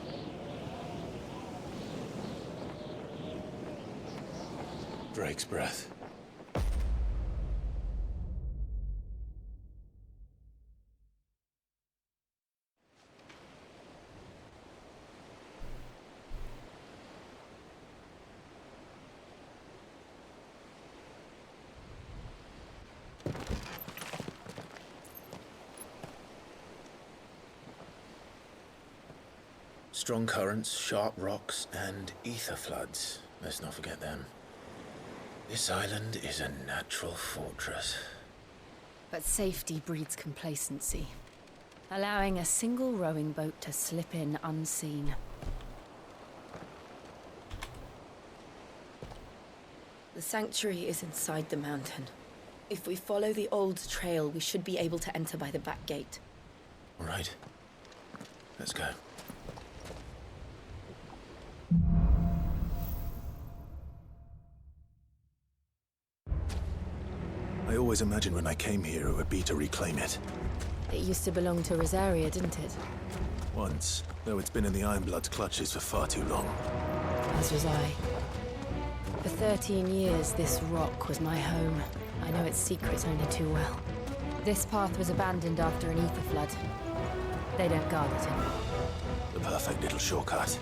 Drake's breath. Strong currents, sharp rocks, and ether floods. Let's not forget them. This island is a natural fortress. But safety breeds complacency, allowing a single rowing boat to slip in unseen. The sanctuary is inside the mountain. If we follow the old trail, we should be able to enter by the back gate. All right. Let's go. I always imagined when I came here it would be to reclaim it. It used to belong to Rosaria, didn't it? Once, though it's been in the Ironblood's clutches for far too long. As was I. For 13 years, this rock was my home. I know its secrets only too well. This path was abandoned after an ether flood. They don't guard it anymore. The perfect little shortcut.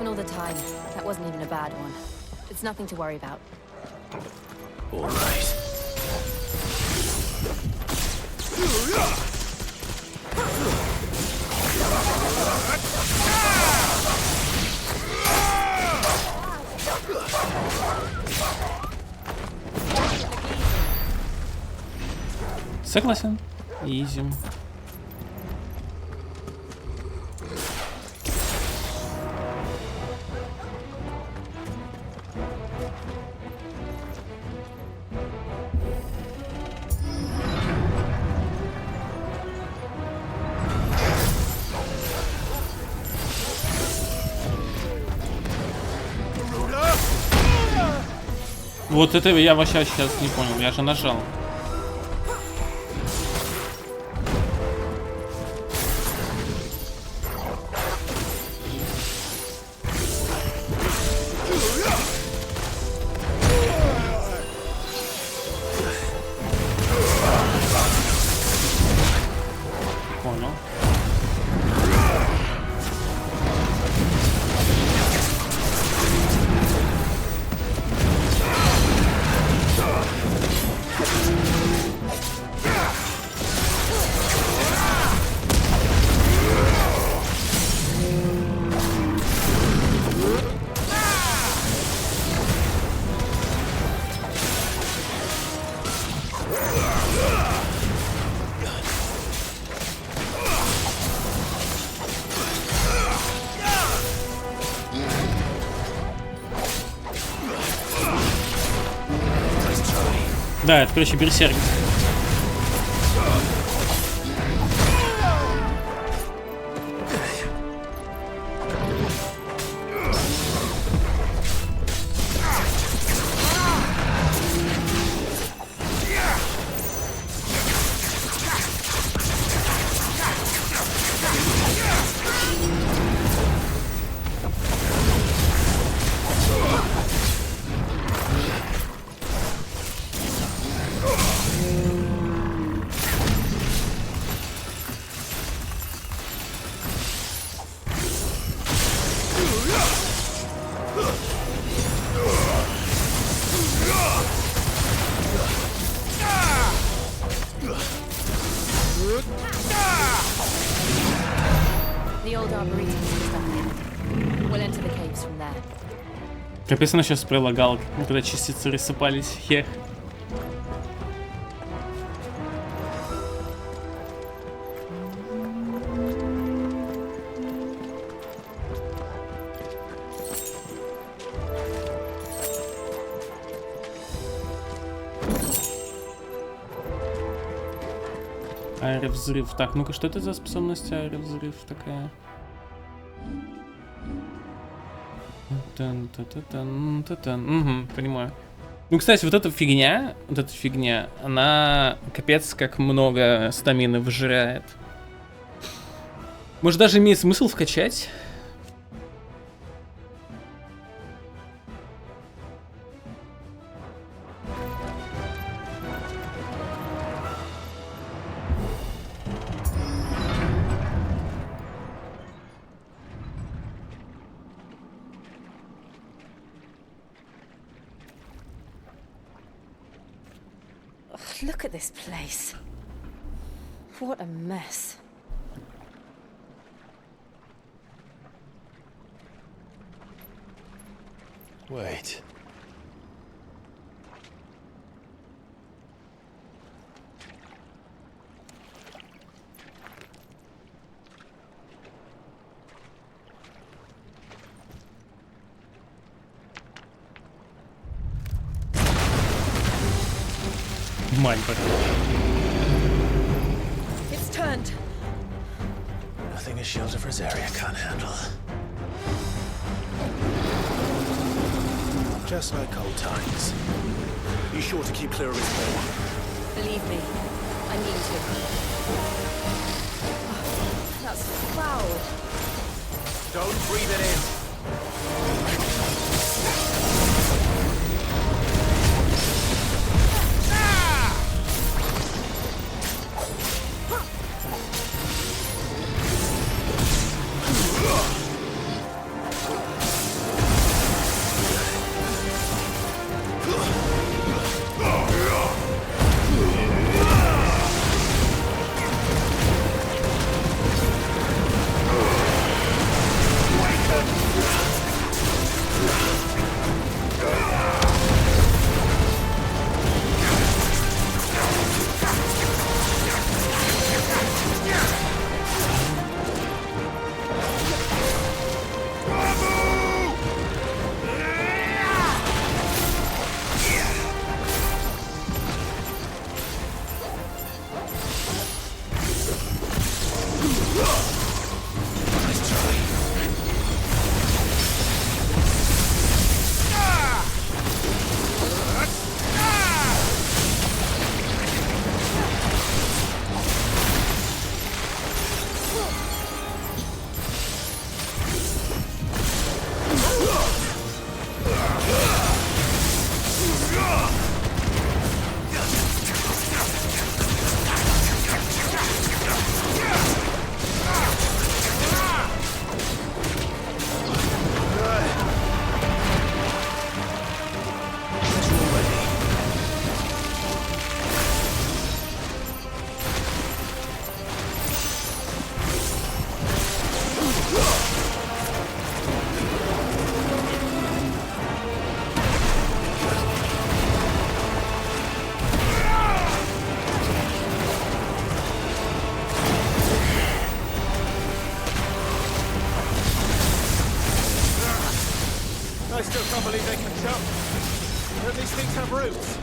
All the time. That wasn't even a bad one. It's nothing to worry about. All right. Согласен. Изи. Вот это я вообще сейчас не понял, я же нажал. Да, это, короче, берсерк. Капец, она сейчас прилагала, когда частицы рассыпались. Хех. Аэровзрыв. Так, ну-ка, что это за способность аэровзрыв такая? Угу, понимаю. Ну, кстати, вот эта фигня, она капец как много стамины выжирает. Может, даже имеет смысл вкачать? Look at this place. What a mess. Wait. It's turned. Nothing a shield of Rosaria can't handle. Just like old times. Be sure to keep clear of his ball. Believe me, I mean to. Oh, that's foul. Don't breathe it in. I still can't believe they can jump. Don't these things have roots?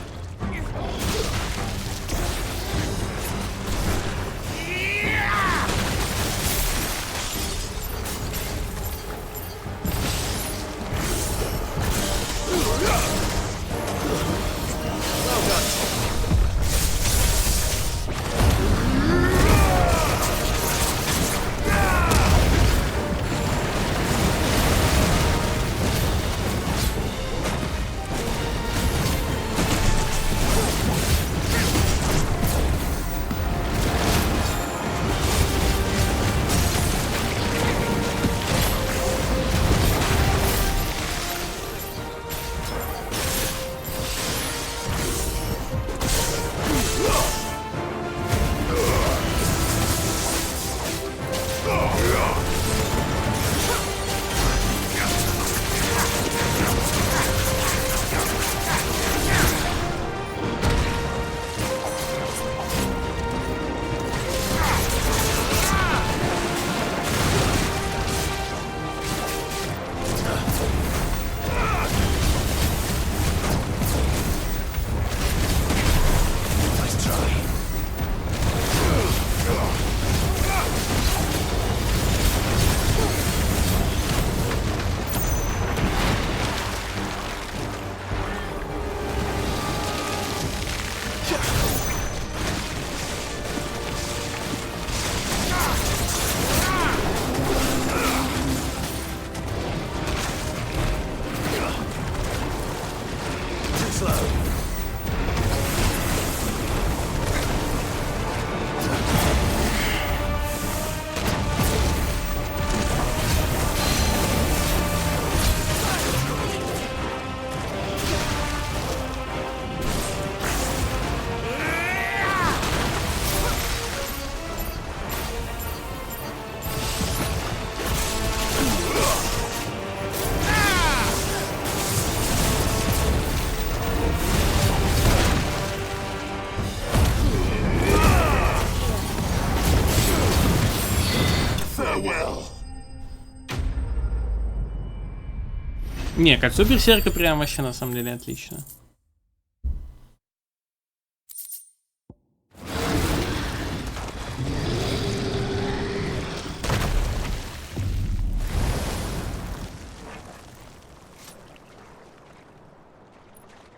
Не, кольцо берсерка прям вообще на самом деле отлично.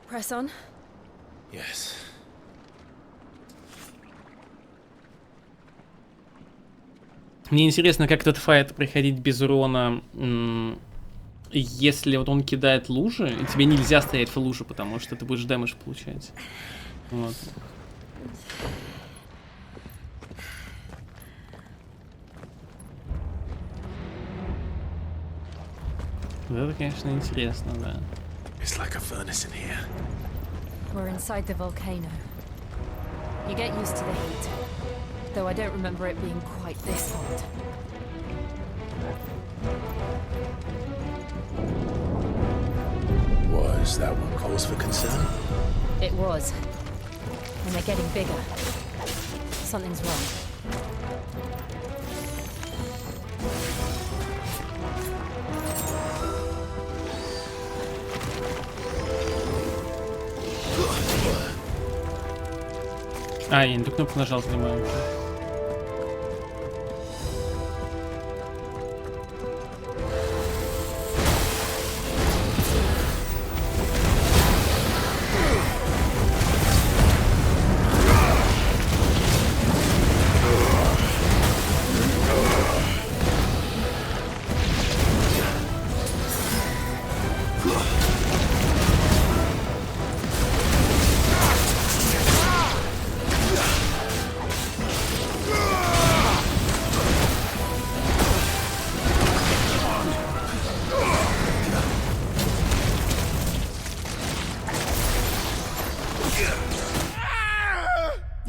Press on. Yes. Мне интересно, как этот файт проходить без урона, если вот он кидает лужи, и тебе нельзя стоять в луже, потому что ты будешь дэмэдж получать. Вот. Это, конечно, интересно, да. It's like a furnace in here. We're inside the volcano. You get used to the heat, though I don't remember it being quite this hot. Was that what calls for concern? It was. And they're getting bigger. Something's wrong. А, я не ту кнопку нажал, понимаю.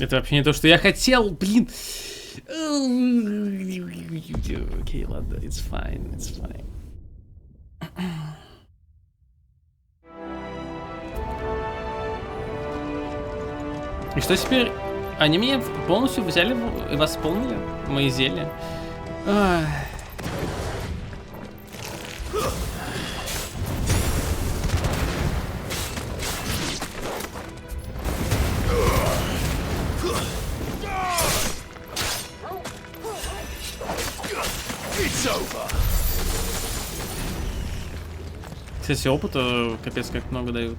Это вообще не то, что я хотел, блин. Окей, ладно, it's fine, it's fine. И что теперь? Они меня полностью взяли и восполнили мои зелья. Ах. Кстати, опыта капец как много дают.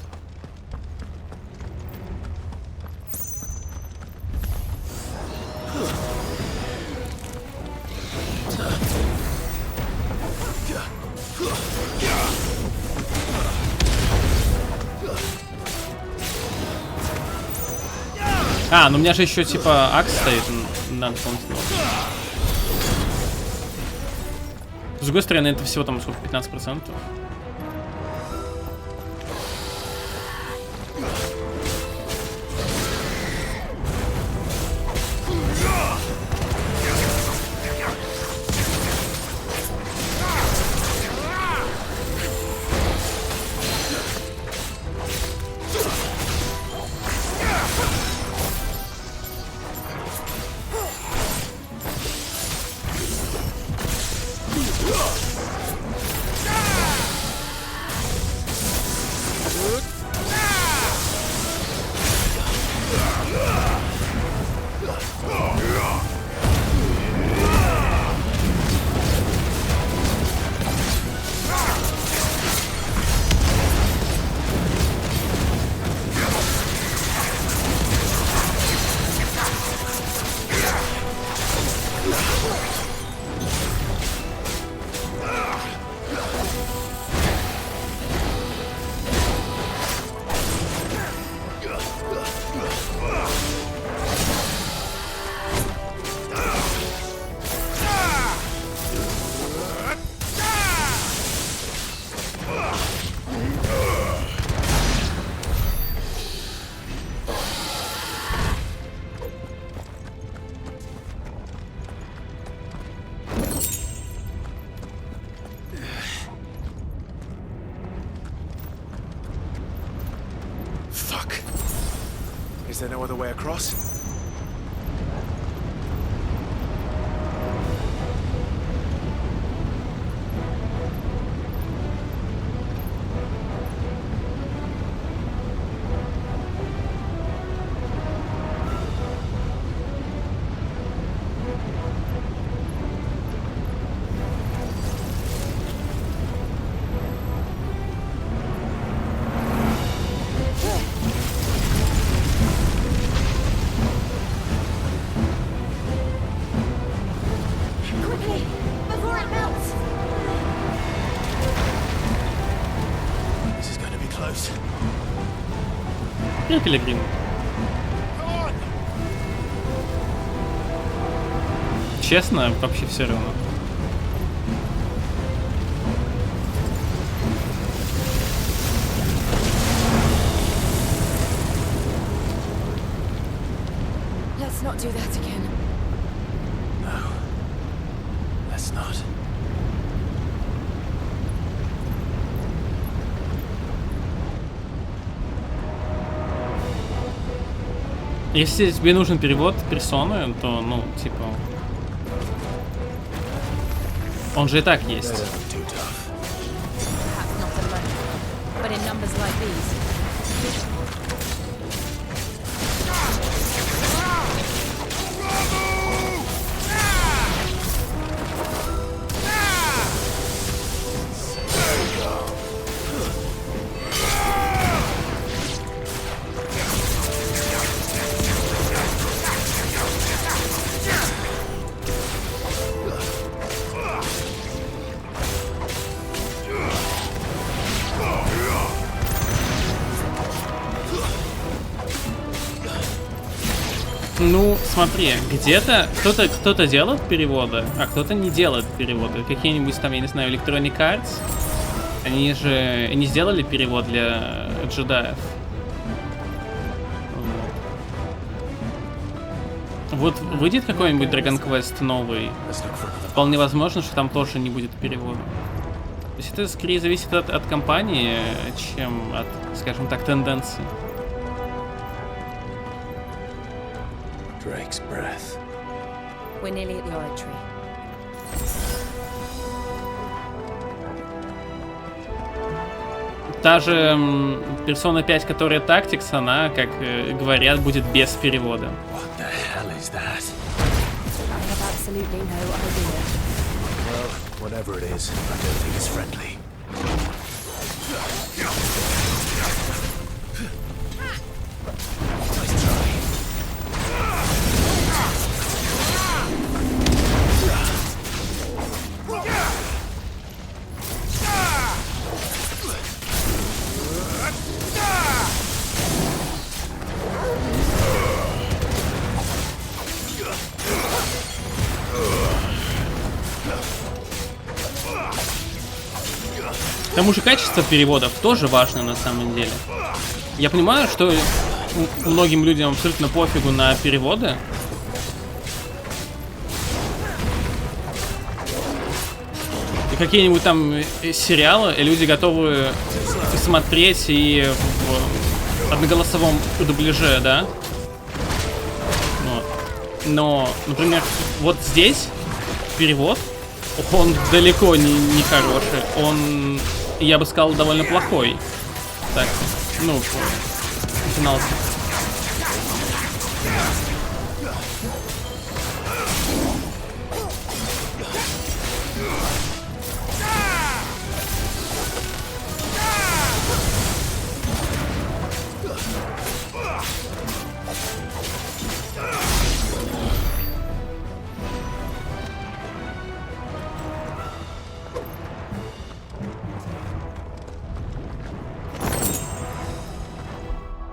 А, ну у меня же еще типа акс стоит, надо дополнительно. С другой стороны, это всего там сколько, 15%. Is there no other way across? Okay, before it melts. This is going to be close. Пилигрим. Честно, вообще все равно. Let's not do that again. No. Let's not. Если тебе нужен перевод персоны, то, ну, типа... Он же и так есть. Perhaps not alone, but in numbers like these. Ну, смотри, где-то кто-то делает переводы, а кто-то не делает переводы. Какие-нибудь там, я не знаю, Electronic Arts, они же не сделали перевод для джедаев. Вот выйдет какой-нибудь Dragon Quest новый, вполне возможно, что там тоже не будет перевода. То есть это скорее зависит от компании, чем от, скажем так, тенденций. Drake's breath. We're nearly at the oratory. Та же Persona 5, которая Tactics, она, как говорят, будет без перевода. What the hell is that? I have absolutely no idea. Well, whatever it is, I don't think it's friendly. Nice try. К тому же качество переводов тоже важно на самом деле. Я понимаю, что многим людям абсолютно пофигу на переводы. И какие-нибудь там сериалы, и люди готовы смотреть и в одноголосовом дубляже, да? Вот. Но, например, вот здесь перевод, он далеко не хороший. Он, я бы сказал, довольно плохой. Так, ну, финалс.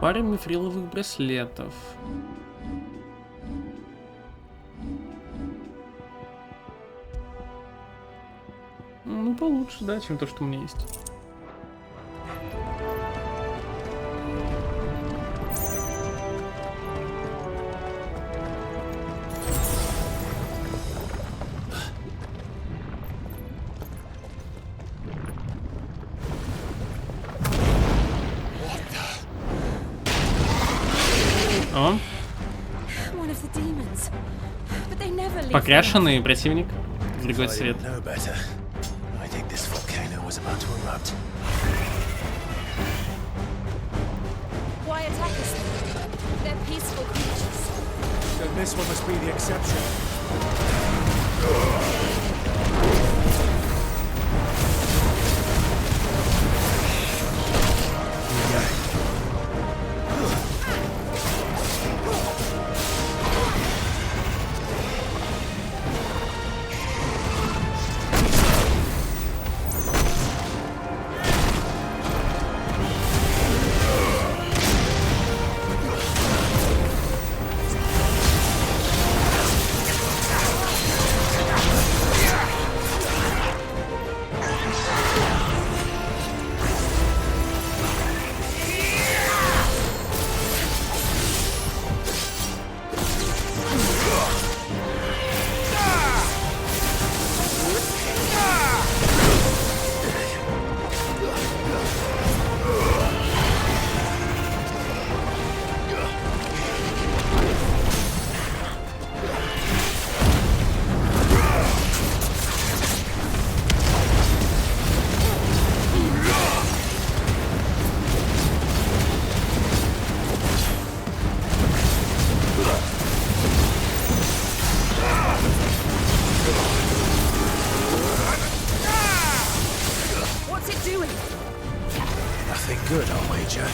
Пара мифриловых браслетов. Ну, получше, да, чем то, что у меня есть. Покрашенный противник, другой цвет. good, I'll wager.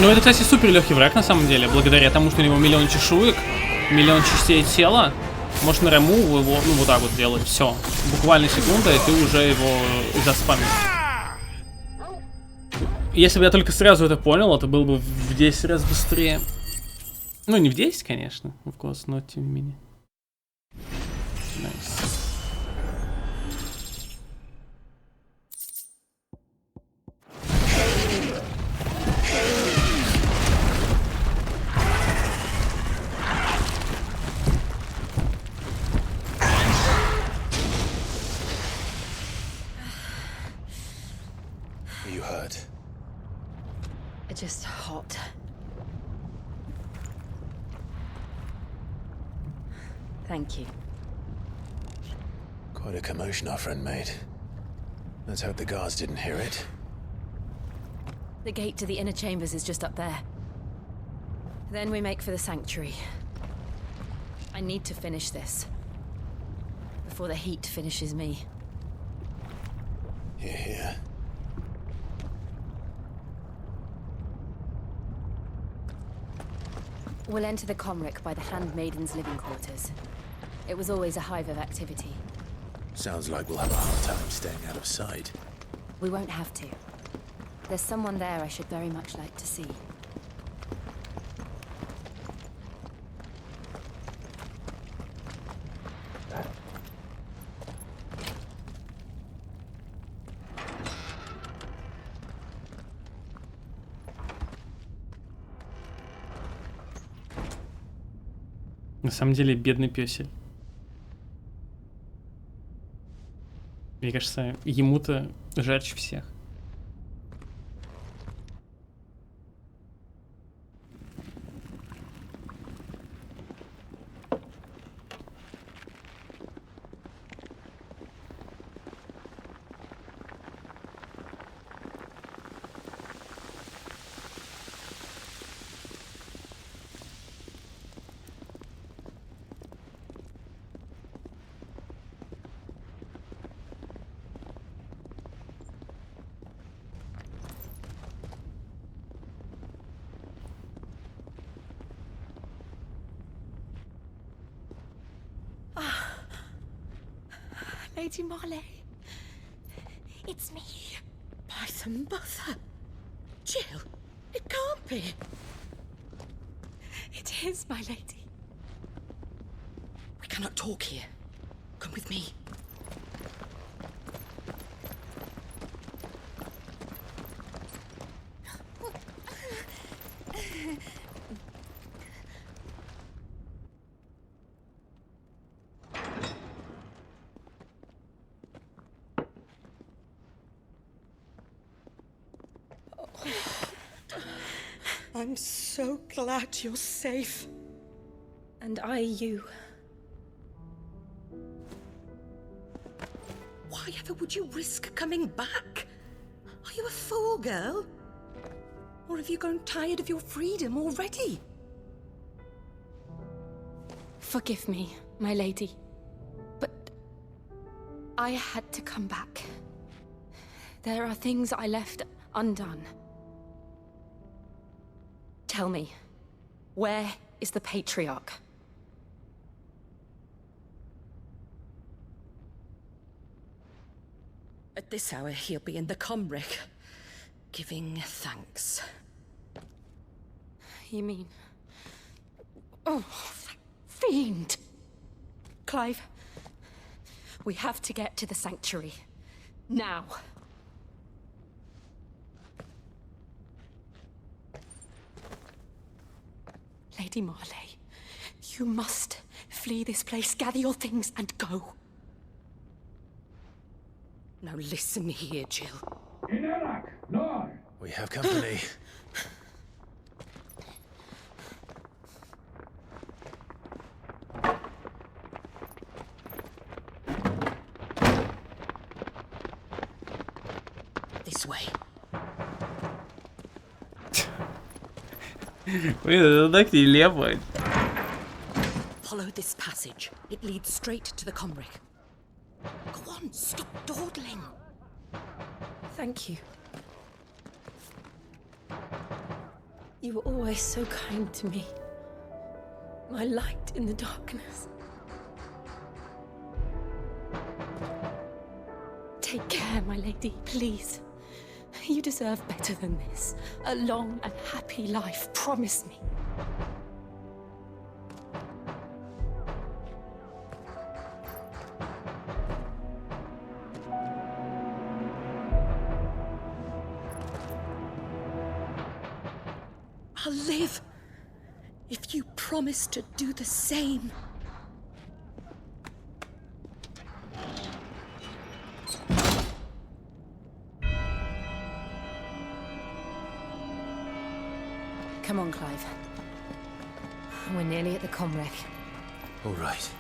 Ну, это, кстати, супер легкий враг, на самом деле, благодаря тому, что у него миллион чешуек, миллион частей тела. Можно ремув его, ну, вот так вот делать, все. Буквально секунда, и ты уже его заспамишь. Если бы я только сразу это понял, это было бы в 10 раз быстрее. Ну, не в 10, конечно, в course, но тем не менее. Nice. Are you hurt? Just hot. Thank you. Quite a commotion our friend made. Let's hope the guards didn't hear it. The gate to the inner chambers is just up there. Then we make for the sanctuary. I need to finish this before the heat finishes me. Hear, hear. We'll enter the Comric by the Handmaiden's living quarters. It was always a hive of activity. Sounds like we'll have a hard time staying out of sight. We won't have to. There's someone there I should very much like to see. На самом деле, бедный пёсель. Мне кажется, ему-то жарче всех. Lady Marley, it's me, Python Mother. Jill, it can't be. It is, my lady. We cannot talk here. Come with me. I'm so glad you're safe. And I you. Why ever would you risk coming back? Are you a fool, girl? Or have you grown tired of your freedom already? Forgive me, my lady. But I had to come back. There are things I left undone. Tell me, where is the Patriarch? At this hour, he'll be in the Comric, giving thanks. You mean... Oh, that fiend! Clive, we have to get to the sanctuary. Now. Lady Marley, you must flee this place, gather your things, and go. Now listen here, Jill. We have company. This way. Блин, это так нелепо. Follow this passage. It leads straight to the Comric. Go on, stop dawdling. Thank you. You were always so kind to me. My light in the darkness. Take care, my lady, please. You deserve better than this. A long and happy life, promise me. I'll live if you promise to do the same. Come on, Clive. We're nearly at the Comrec. All right.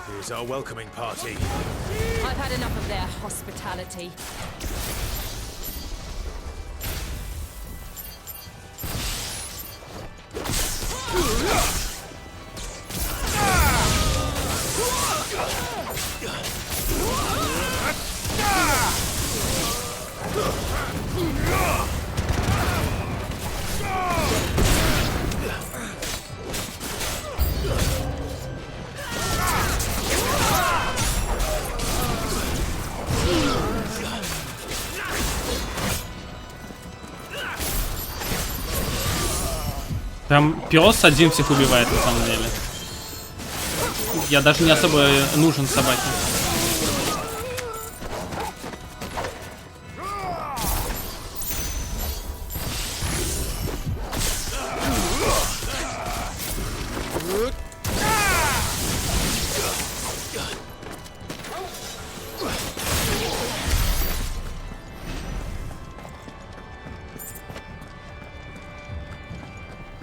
Here's our welcoming party. I've had enough of their hospitality. Там пес один всех убивает на самом деле. Я даже не особо нужен собаке.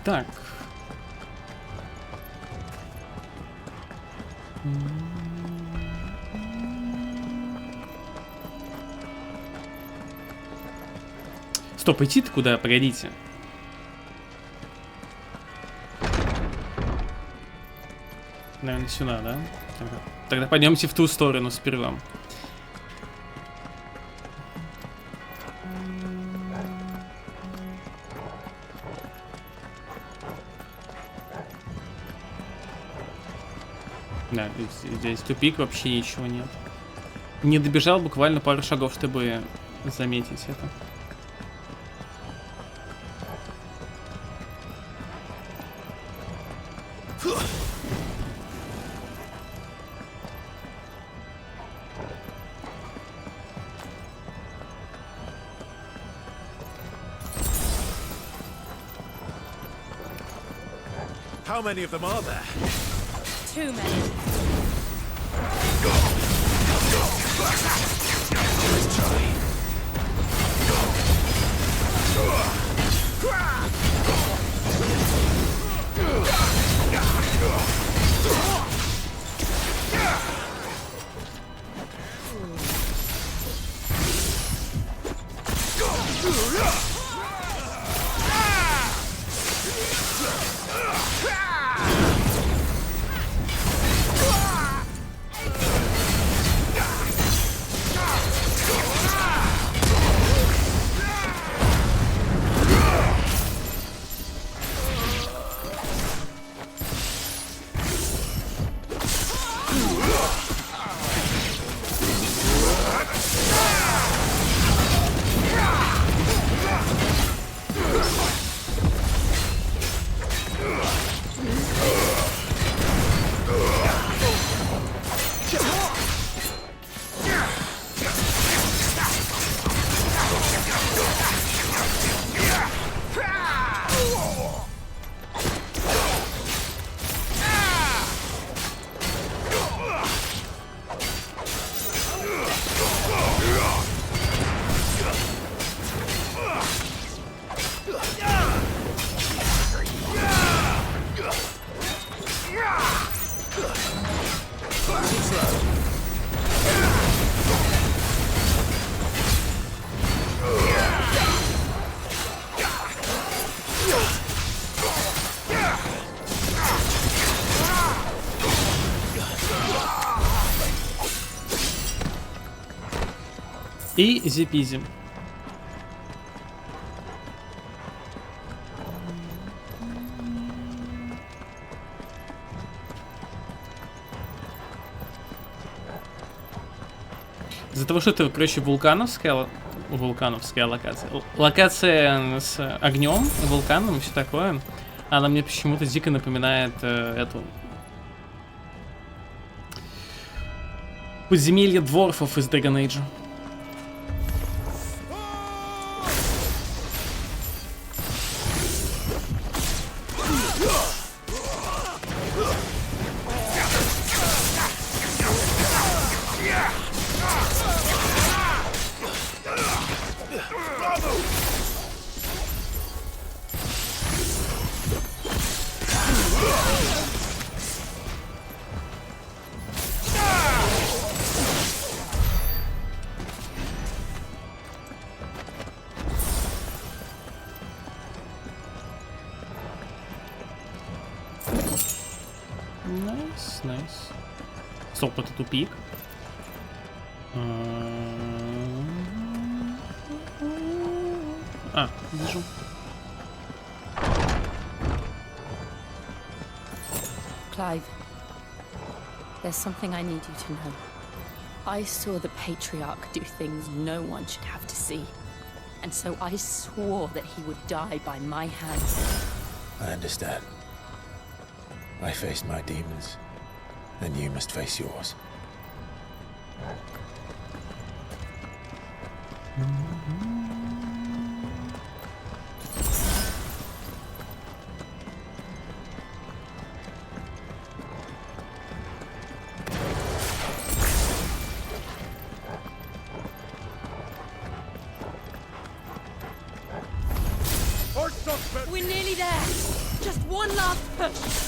Так. Стоп, идти-то куда? Погодите. Наверное, сюда, да? Тогда пойдемте в ту сторону сперва. Да, здесь тупик, вообще ничего нет. Не добежал буквально пару шагов, чтобы заметить это. How many of them are there? Too many. Let's try. И зипизи. Из-за того, что это, короче, вулкановская локация. Локация с огнем, вулканом и все такое. Она мне почему-то дико напоминает эту подземелье дворфов из Dragon Age. Найс. Стоп, это тупик. Вижу. Clive, there's something I need you to know. I saw the Patriarch do things no one should have to see. And so I swore that he would die by my hands. I understand. I faced my demons, and you must face yours. We're nearly there. Just one last push.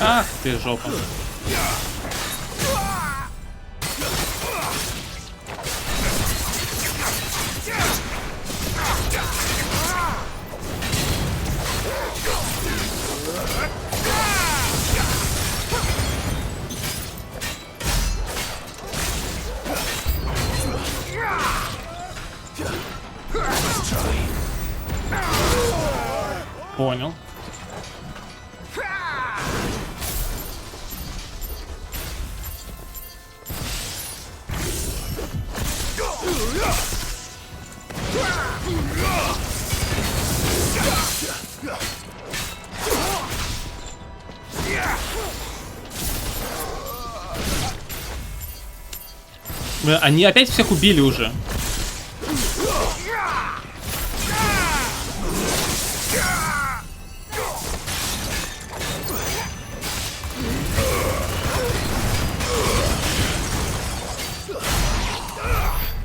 Ах ты жопа. Понял. Они опять всех убили уже.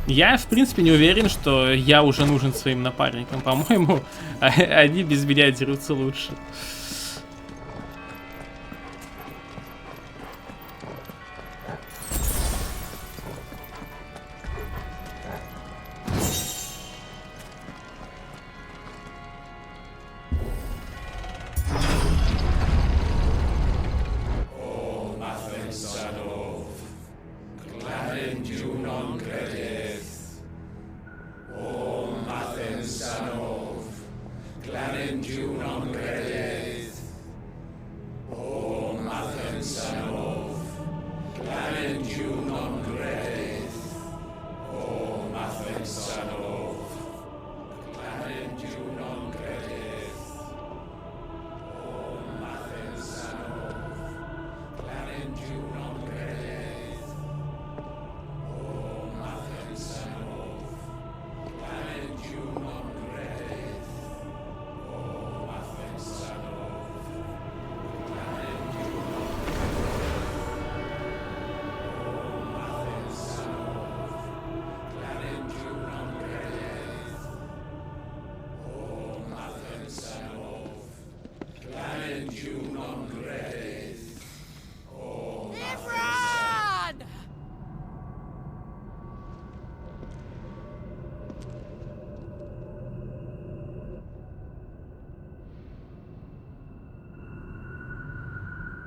Я, в принципе, не уверен, что я уже нужен своим напарникам. По-моему, они без меня дерутся лучше.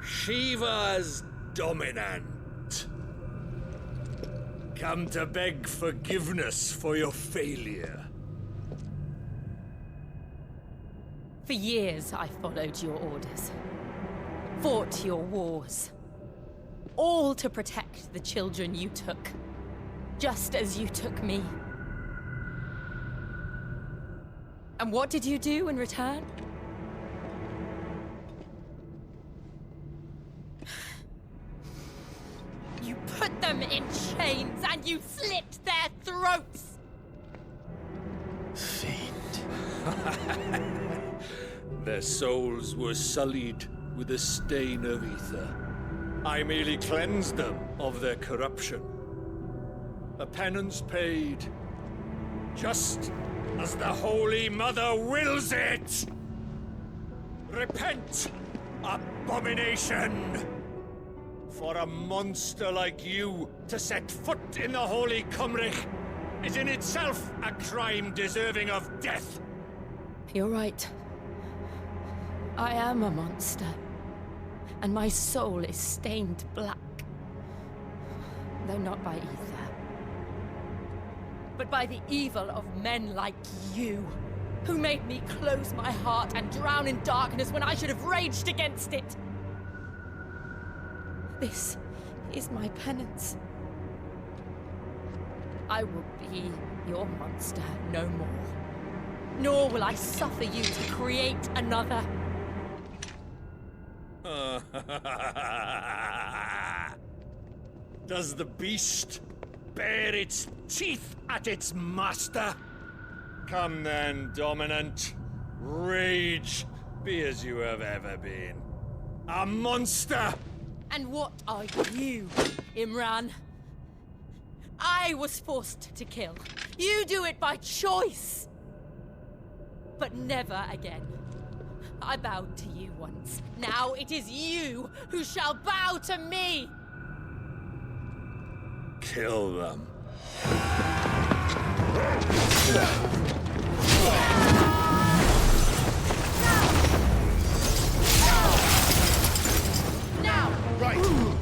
Shiva's dominant. Come to beg forgiveness for your failure. For years, I followed your orders. Fought your wars. All to protect the children you took. Just as you took me. And what did you do in return? You put them in chains and you slit their throats! Fiend. Their souls were sullied with the stain of ether. I merely cleansed them of their corruption. A penance paid, just as the Holy Mother wills it! Repent, abomination! For a monster like you to set foot in the Holy Cymric is in itself a crime deserving of death! You're right. I am a monster. And my soul is stained black. Though not by ether. But by the evil of men like you, who made me close my heart and drown in darkness when I should have raged against it. This is my penance. I will be your monster no more. Nor will I suffer you to create another. Does the beast bare its teeth at its master? Come then, dominant. Rage, be as you have ever been. A monster! And what are you, Imran? I was forced to kill. You do it by choice. But never again. I bowed to you once. Now it is you who shall bow to me! Kill them. Now! Right!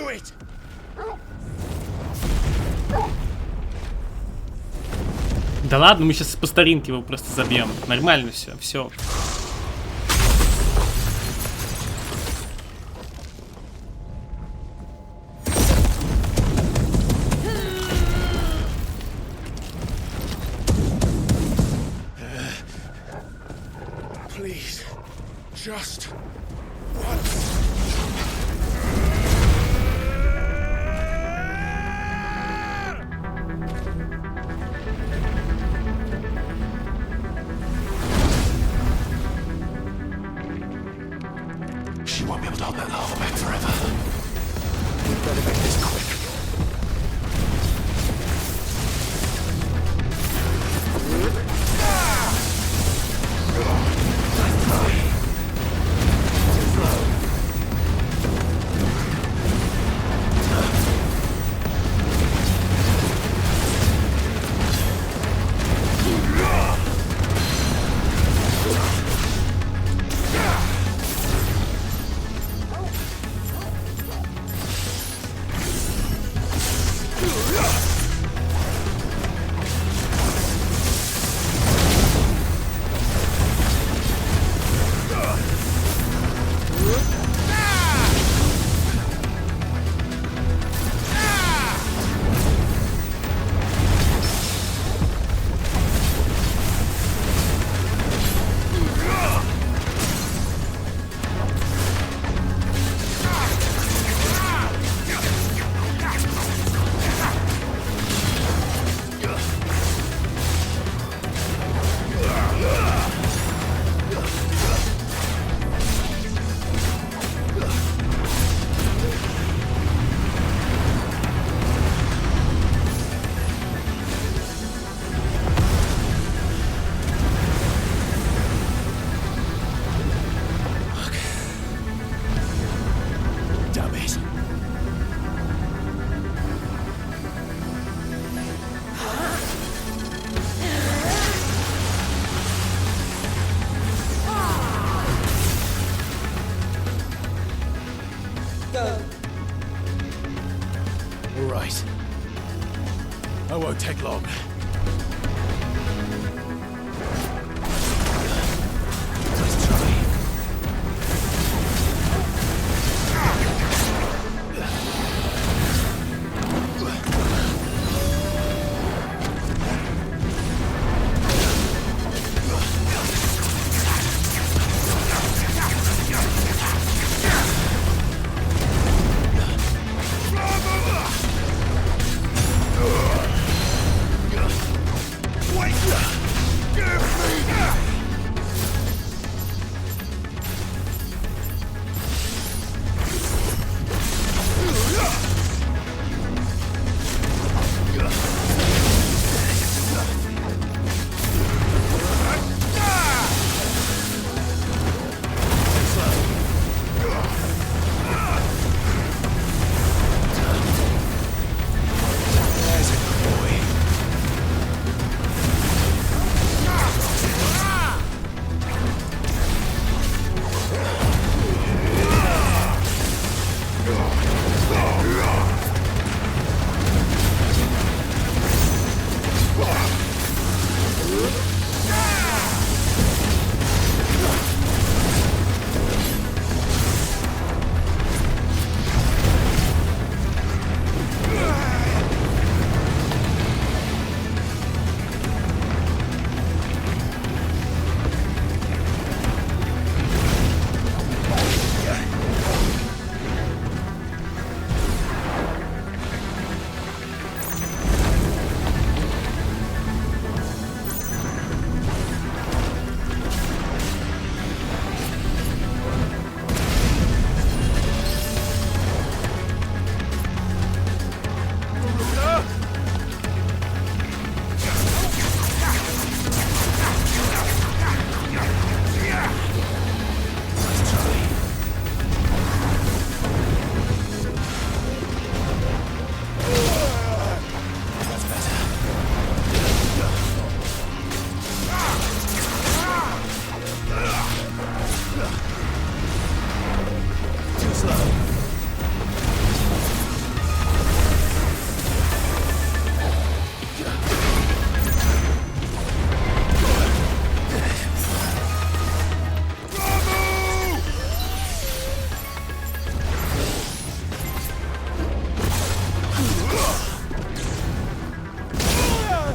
do it! Да ладно, мы сейчас по старинке его просто забьем. Нормально все, все. Please, just once. She won't be able to hold that lava back forever. We better make this quick. All right. I won't take long. Let's try.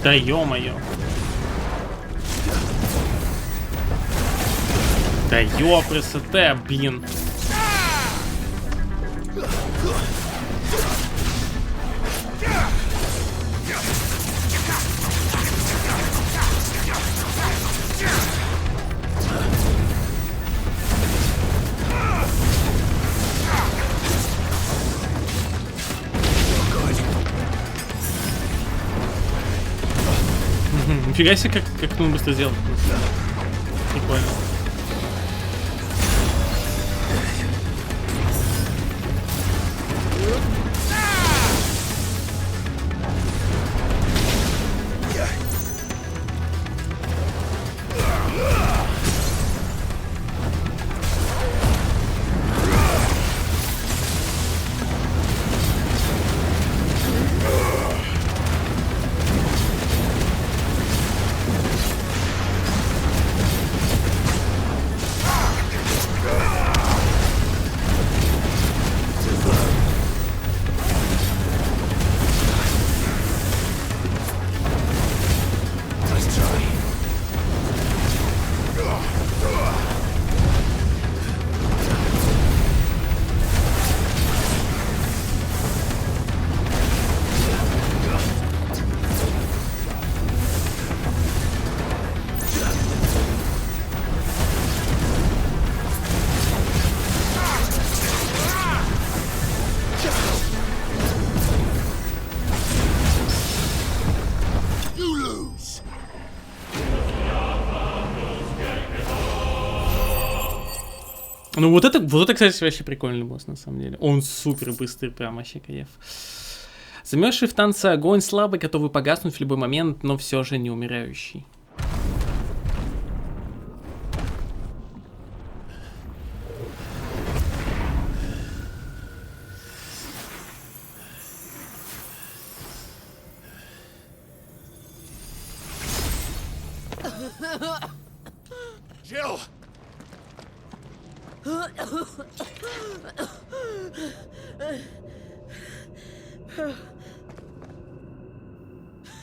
Да ё-моё. Да ёпресоте, блин. Нифига себе, как он быстро сделал. Прикольно. Ну вот это, кстати, вообще прикольный босс, на самом деле. Он супер быстрый, прям вообще кайф. Замерзший в танце огонь, слабый, готовый погаснуть в любой момент, но все же не умирающий. Jill!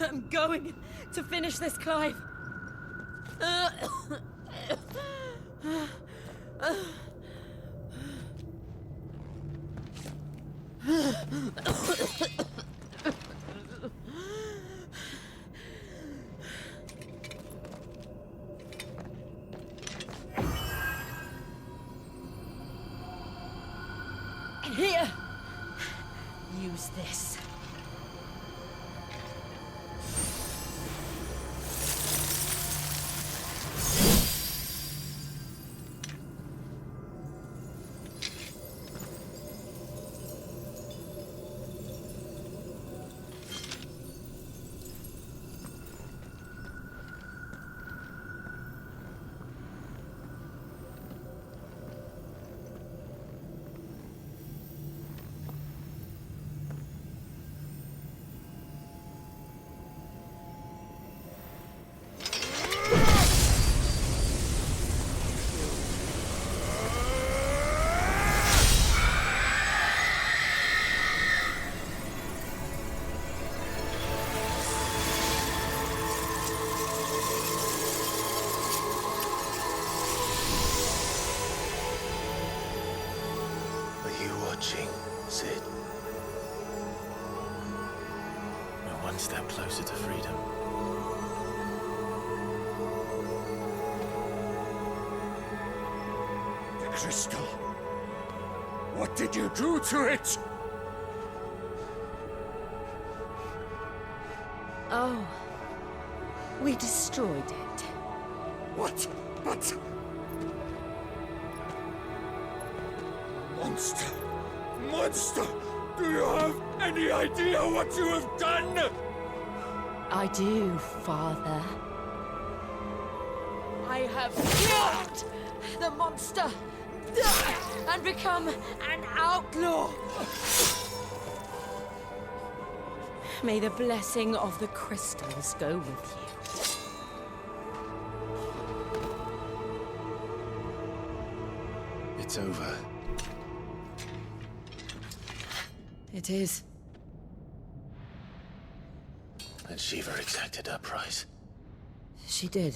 I'm going to finish this, Clive. Here, use this. Sid. We're one step closer to freedom. The crystal. What did you do to it? Oh, we destroyed it. What? But... Monster! Monster! Do you have any idea what you have done? I do, Father. I have killed the monster and become an outlaw. May the blessing of the crystals go with you. It's over. It is. And Shiva exacted her price. She did.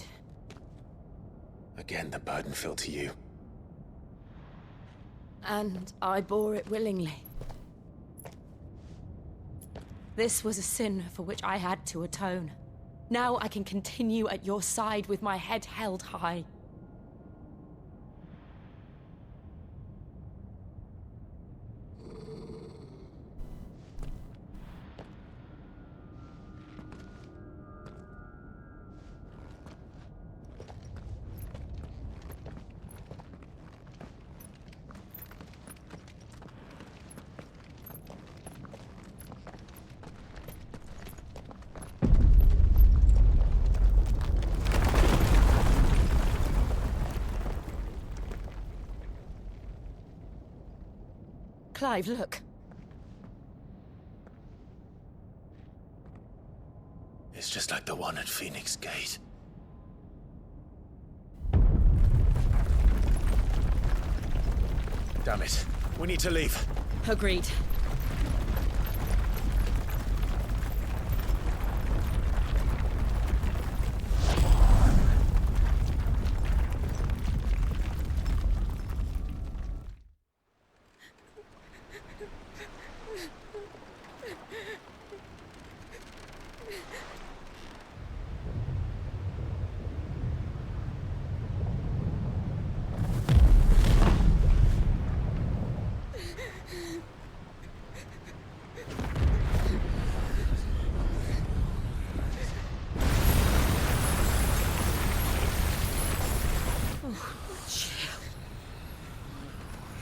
Again, the burden fell to you. And I bore it willingly. This was a sin for which I had to atone. Now I can continue at your side with my head held high. Clive, look. It's just like the one at Phoenix Gate. Damn it. We need to leave. Agreed.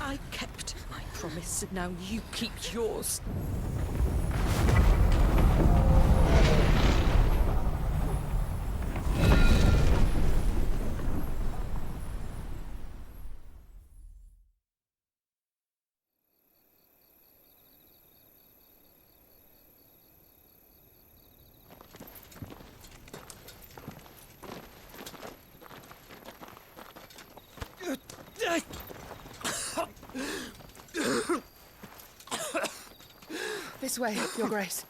I kept my promise, and now you keep yours. This way, Your Grace.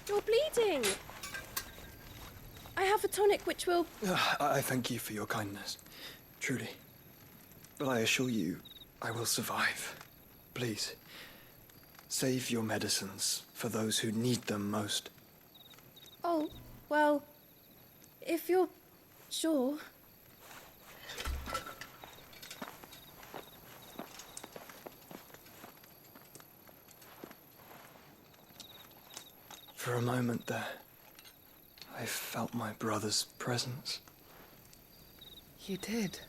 You're bleeding. I have a tonic which will... I thank you for your kindness, truly. But I assure you, I will survive. Please, save your medicines for those who need them most. Oh, well, if you're sure. For a moment there, I felt my brother's presence. You did?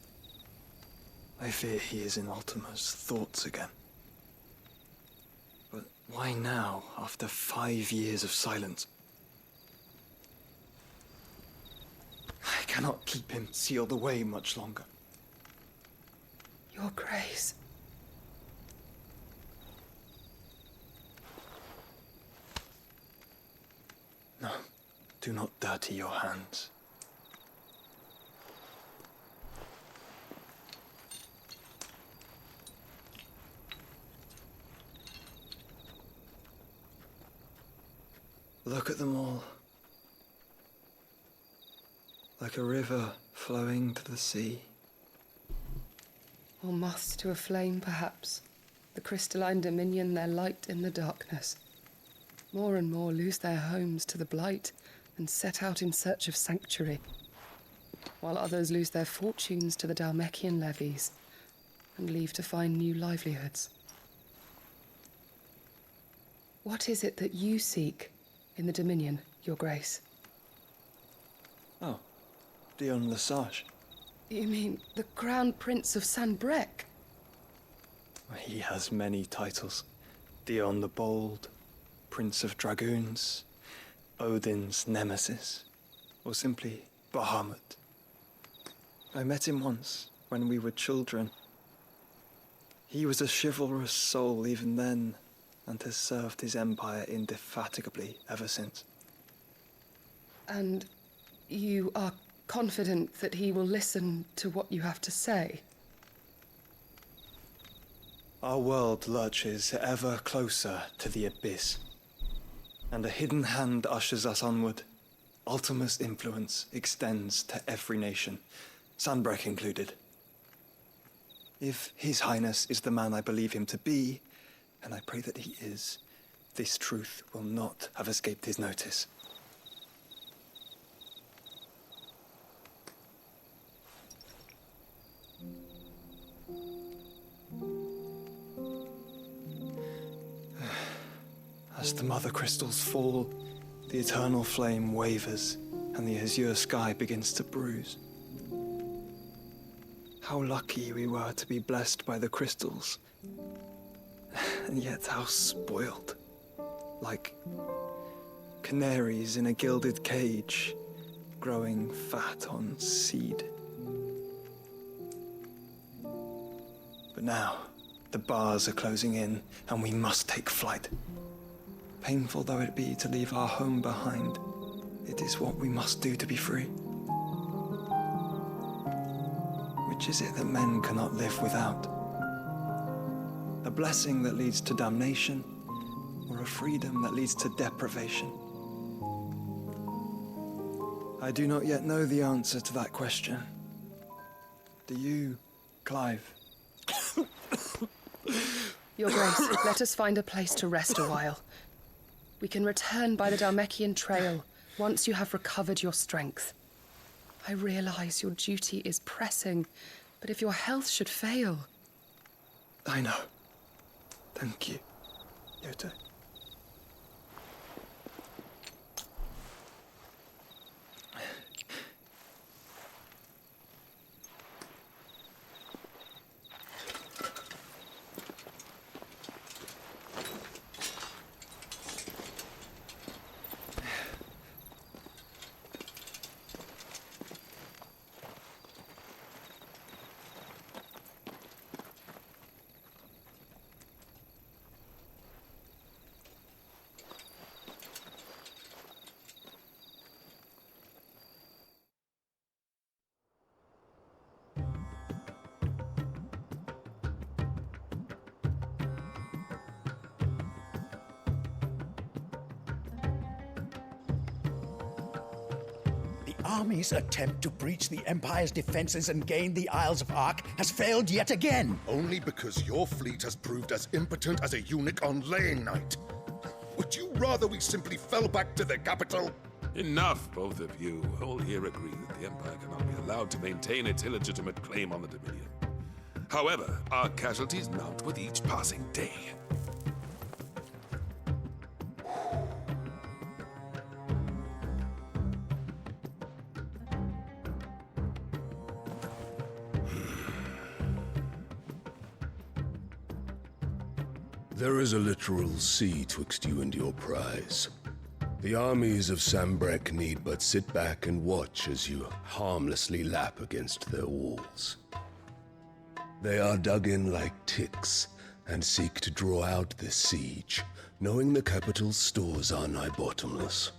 I fear he is in Ultima's thoughts again. But why now, after 5 years of silence? I cannot keep him sealed away much longer. Your Grace. No, do not dirty your hands. Look at them all. Like a river flowing to the sea. Or moths to a flame, perhaps. The crystalline dominion their light in the darkness. More and more lose their homes to the blight and set out in search of sanctuary, while others lose their fortunes to the Dalmekian levies and leave to find new livelihoods. What is it that you seek in the Dominion, Your Grace? Oh, Dion Lesage. You mean the Crown Prince of Sanbreque? He has many titles. Dion the Bold, Prince of Dragoons, Odin's Nemesis, or simply Bahamut. I met him once, when we were children. He was a chivalrous soul even then, and has served his empire indefatigably ever since. And you are confident that he will listen to what you have to say? Our world lurches ever closer to the abyss, and a hidden hand ushers us onward. Ultima's influence extends to every nation, Sanbreque included. If His Highness is the man I believe him to be, and I pray that he is, this truth will not have escaped his notice. As the mother crystals fall, the eternal flame wavers, and the azure sky begins to bruise. How lucky we were to be blessed by the crystals, and yet how spoiled. Like canaries in a gilded cage, growing fat on seed. But now, the bars are closing in, and we must take flight. Painful though it be to leave our home behind, it is what we must do to be free. Which is it that men cannot live without? A blessing that leads to damnation, or a freedom that leads to deprivation? I do not yet know the answer to that question. Do you, Clive? Your Grace, let us find a place to rest a while. We can return by the Dalmekian trail once you have recovered your strength. I realize your duty is pressing, but if your health should fail... I know. Thank you, Yote. Army's attempt to breach the Empire's defenses and gain the Isles of Ark has failed yet again. Only because your fleet has proved as impotent as a eunuch on laying night. Would you rather we simply fell back to the capital? Enough, both of you. All here agree that the Empire cannot be allowed to maintain its illegitimate claim on the Dominion. However, our casualties mount with each passing day. There is a literal sea twixt you and your prize. The armies of Sanbreque need but sit back and watch as you harmlessly lap against their walls. They are dug in like ticks and seek to draw out this siege, knowing the capital's stores are nigh bottomless.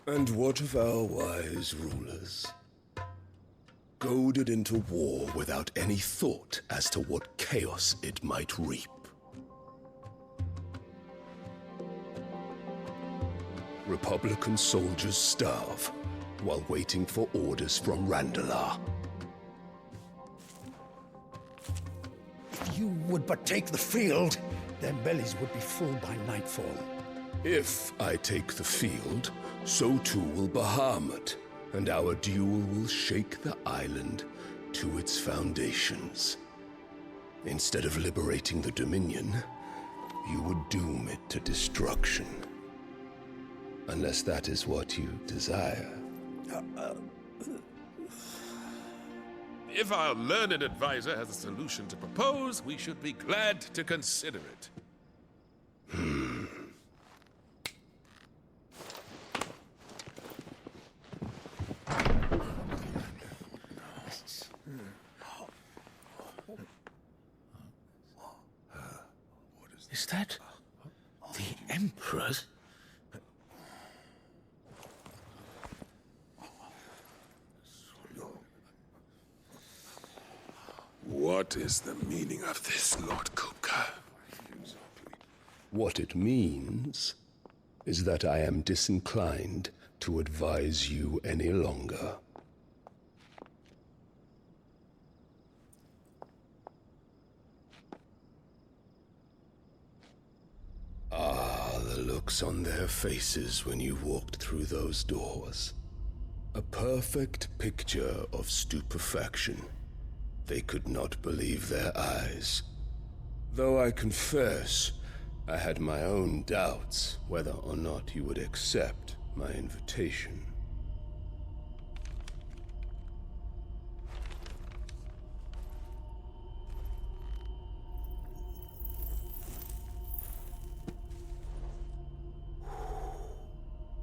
And what of our wise rulers? Goaded into war without any thought as to what chaos it might reap. Republican soldiers starve while waiting for orders from Randalar. If you would but take the field, their bellies would be full by nightfall. If I take the field, so too will Bahamut, and our duel will shake the island to its foundations. Instead of liberating the Dominion, you would doom it to destruction. Unless that is what you desire. If our learned advisor has a solution to propose, we should be glad to consider it. Is that the Emperor's? What is the meaning of this, Lord Kupka? What it means is that I am disinclined to advise you any longer. Ah, the looks on their faces when you walked through those doors. A perfect picture of stupefaction. They could not believe their eyes. Though I confess, I had my own doubts whether or not you would accept my invitation.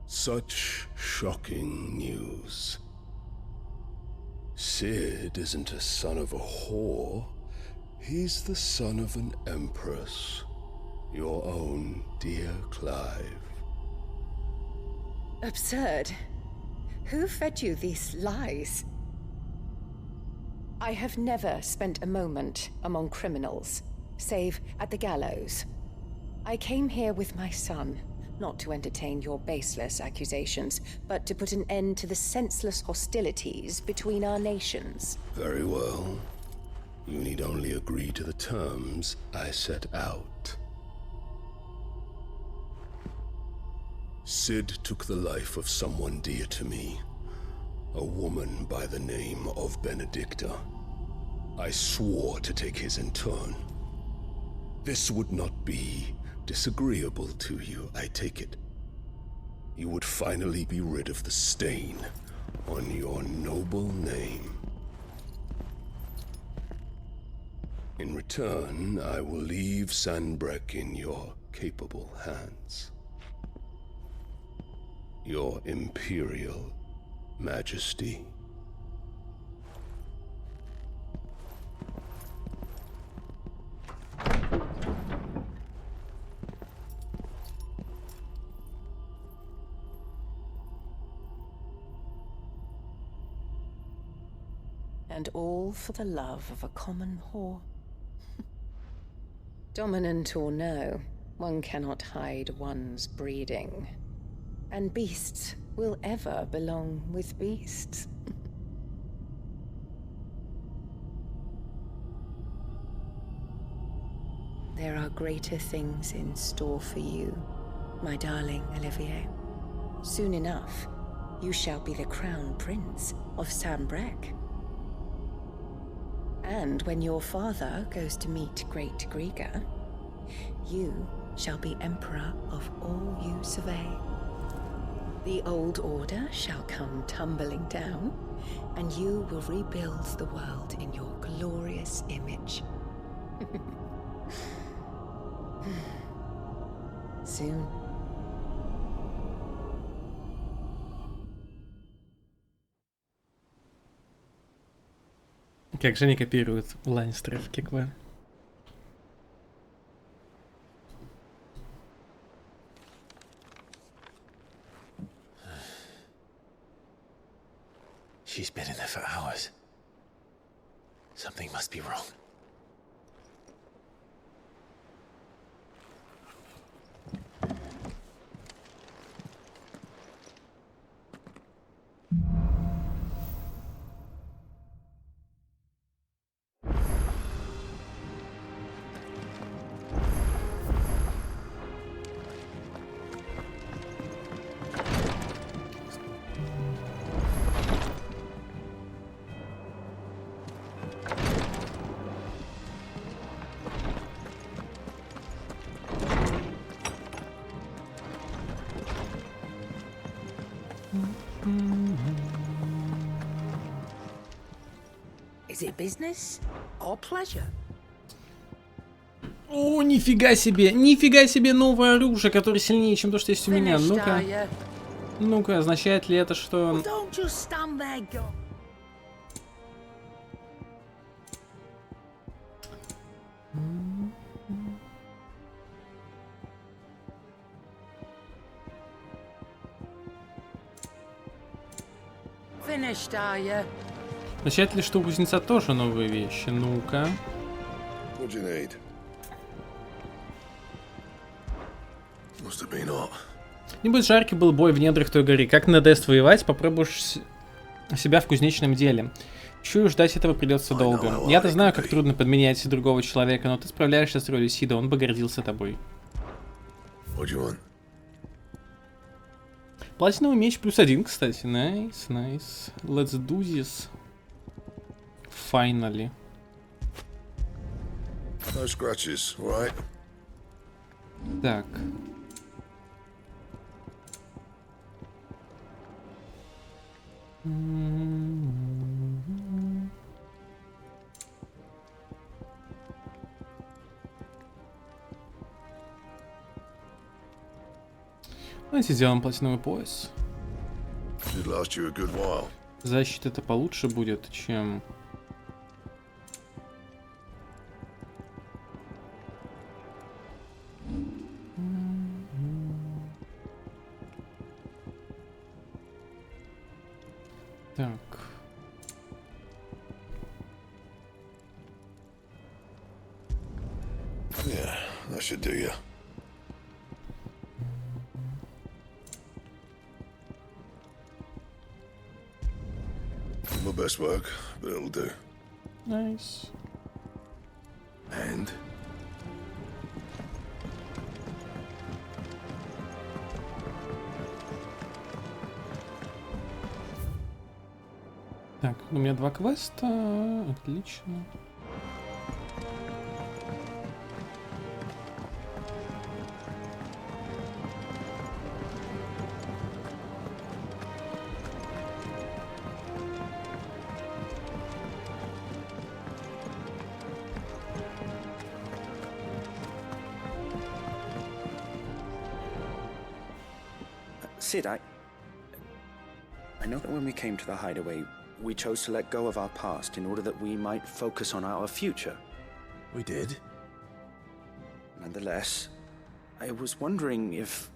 Such shocking news. Sid isn't a son of a whore. He's the son of an empress. Your own dear Clive. Absurd. Who fed you these lies? I have never spent a moment among criminals, save at the gallows. I came here with my son, not to entertain your baseless accusations, but to put an end to the senseless hostilities between our nations. Very well. You need only agree to the terms I set out. Sid took the life of someone dear to me, a woman by the name of Benedicta. I swore to take his in turn. This would not be disagreeable to you, I take it. You would finally be rid of the stain on your noble name. In return, I will leave Sanbreque in your capable hands. Your Imperial Majesty. And all for the love of a common whore. Dominant or no, one cannot hide one's breeding. And beasts will ever belong with beasts. There are greater things in store for you, my darling Olivier. Soon enough, you shall be the crown prince of Sanbreque. And when your father goes to meet Great Griga, you shall be emperor of all you survey. The old order shall come tumbling down, and you will rebuild the world in your glorious image. Soon. Как же они копируют Ланнистеров, как вы. She's been in there for hours. Something must be wrong. Is it business or pleasure? О, нифига себе новое оружие, которое сильнее, чем то, что есть у меня. Ну-ка. Ну-ка, означает ли это, что... finished, are you? Означает ли, что у кузнеца тоже новые вещи? Ну-ка. What do you need? Must have been hot. Небось жаркий был бой в недрах той горы. Как на Дест воевать, попробуешь себя в кузнечном деле. Чую, ждать этого придется долго. Я-то знаю, как трудно подменять другого человека, но ты справляешься с ролью Сида, он бы гордился тобой. Платиновый меч +1, кстати. Nice, nice. Let's do this. Finally. No scratches, right? Так. Давайте сделаем платиновый пояс. Защита-то получше будет, чем... Так. Yeah, that should do you. My best work, but it'll do. Nice. And? Так, у меня 2 квеста. Отлично. Sid, I know that when we came to the hideaway, we chose to let go of our past in order that we might focus on our future. We did? Nonetheless, I was wondering if...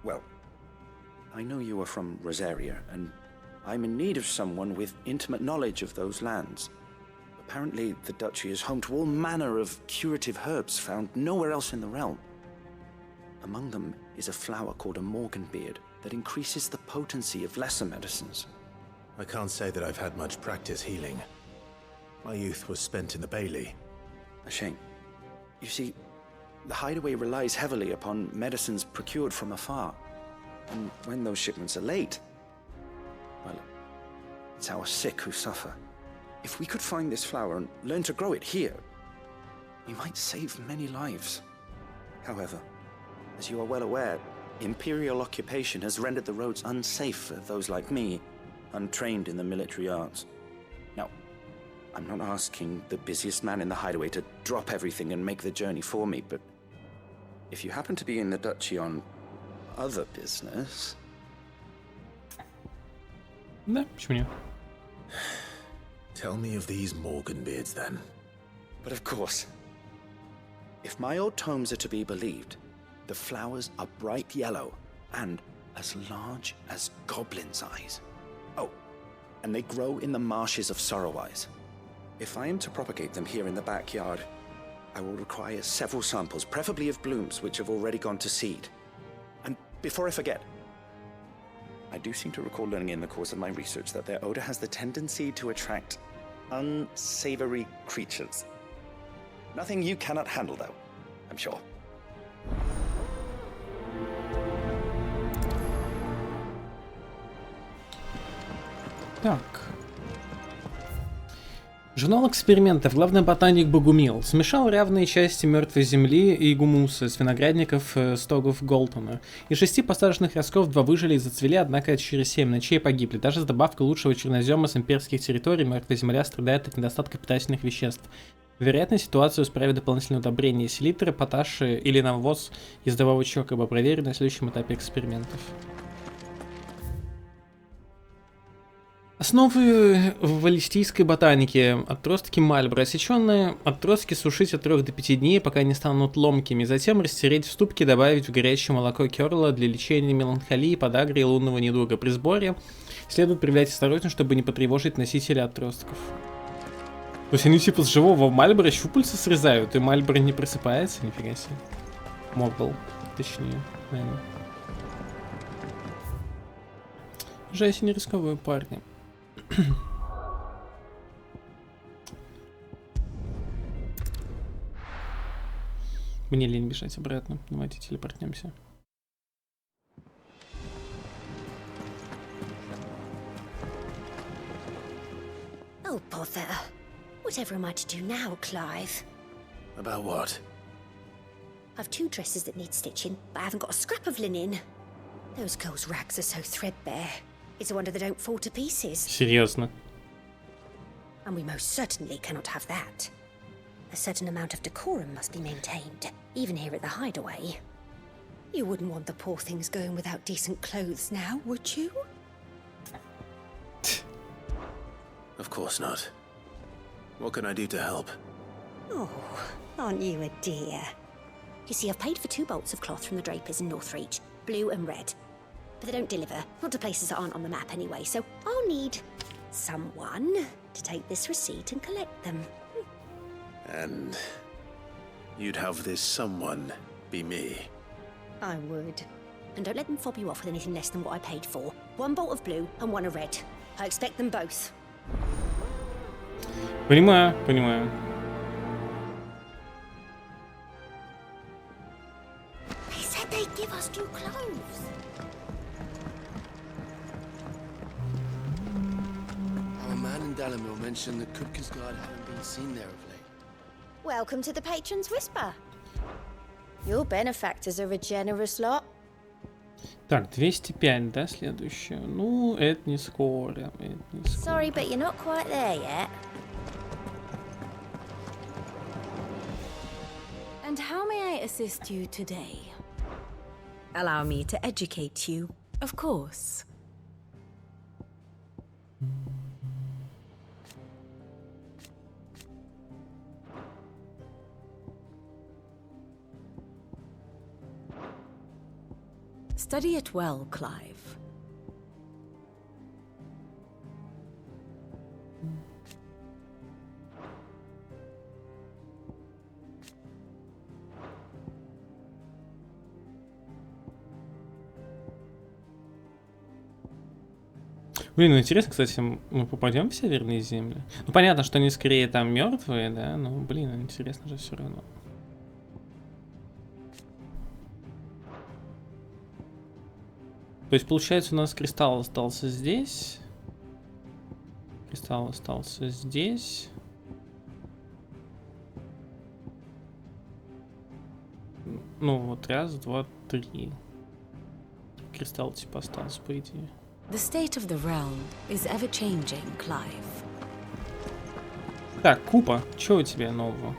Well, I know you are from Rosaria, and I'm in need of someone with intimate knowledge of those lands. Apparently, the duchy is home to all manner of curative herbs found nowhere else in the realm. Among them is a flower called a morganbeard that increases the potency of lesser medicines. I can't say that I've had much practice healing. My youth was spent in the Bailey. A shame. You see, the hideaway relies heavily upon medicines procured from afar. And when those shipments are late, well, it's our sick who suffer. If we could find this flower and learn to grow it here, we might save many lives. However, as you are well aware, Imperial occupation has rendered the roads unsafe for those like me, untrained in the military arts. Now, I'm not asking the busiest man in the hideaway to drop everything and make the journey for me, but if you happen to be in the duchy on other business... Да, почему нет? Tell me of these Morganbeards, then. But of course. If my old tomes are to be believed, the flowers are bright yellow and as large as goblins' eyes. Oh, and they grow in the marshes of Sorrowwise. If I am to propagate them here in the backyard, I will require several samples, preferably of blooms which have already gone to seed. And before I forget, I do seem to recall learning in the course of my research that their odor has the tendency to attract unsavory creatures. Nothing you cannot handle, though, I'm sure. Так. Журнал экспериментов. Главный ботаник Богумил смешал равные части мертвой земли и гумуса с виноградников стогов Голтона. Из 6 посаженных ростков 2 выжили и зацвели, однако через 7 ночей погибли. Даже с добавкой лучшего чернозема с имперских территорий мертвая земля страдает от недостатка питательных веществ. Вероятно, ситуацию исправит дополнительное удобрение селитры, поташи или навоз ездового чокоба, проверен на следующем этапе экспериментов. Основы валлистийской ботаники. Отростки мальборо. Осеченные отростки сушить от 3 до 5 дней, пока не станут ломкими. Затем растереть в ступке, добавить в горячее молоко керла для лечения меланхолии, подагры и лунного недуга. При сборе следует проявлять осторожность, чтобы не потревожить носителя отростков. То есть они типа с живого мальборо щупальца срезают, и мальборо не просыпается? Нифига себе. Мог был. Точнее, наверное. Жесть, не рисковые парни. Мне лень бежать обратно. Давайте телепортнемся. Oh, bother. Whatever am I to do now, Clive? About what? I've 2 dresses that need stitching, but I haven't got a scrap of linen. Those girls' rags are so threadbare. It's a wonder they don't fall to pieces. Серьезно. And we most certainly cannot have that. A certain amount of decorum must be maintained, even here at the hideaway. You wouldn't want the poor things going without decent clothes now, would you? Of course not. What can I do to help? Oh, aren't you a dear? You see, I've paid for 2 bolts of cloth from the drapers in Northreach, blue and red. But they don't deliver, not to places that aren't on the map anyway, so I'll need someone to take this receipt and collect them. And you'd have this someone be me? I would. And don't let them fob you off with anything less than what I paid for. 1 bolt of blue and 1 of red. I expect them both. Понимаю, понимаю. They said they'd give us 2 clothes. Our man in Dalamil mentioned that Kupka's guard hadn't been seen there of late. Welcome to the Patron's Whisper. Your benefactors are a generous lot. Так, 205, да, следующее. Ну, это не скоро. Sorry, but you're not quite there yet. And how may I assist you today? Allow me to educate you, of course. Study it well, Clive. Блин, ну интересно, кстати, мы попадем в северные земли? Ну понятно, что они скорее там мертвые, да, но блин, интересно же все равно. То есть, получается, у нас кристалл остался здесь. Кристалл остался здесь. Ну, вот раз, два, три. Кристалл типа остался, по идее. The state of the realm is ever changing, Clive. Так, Купа, что у тебя нового?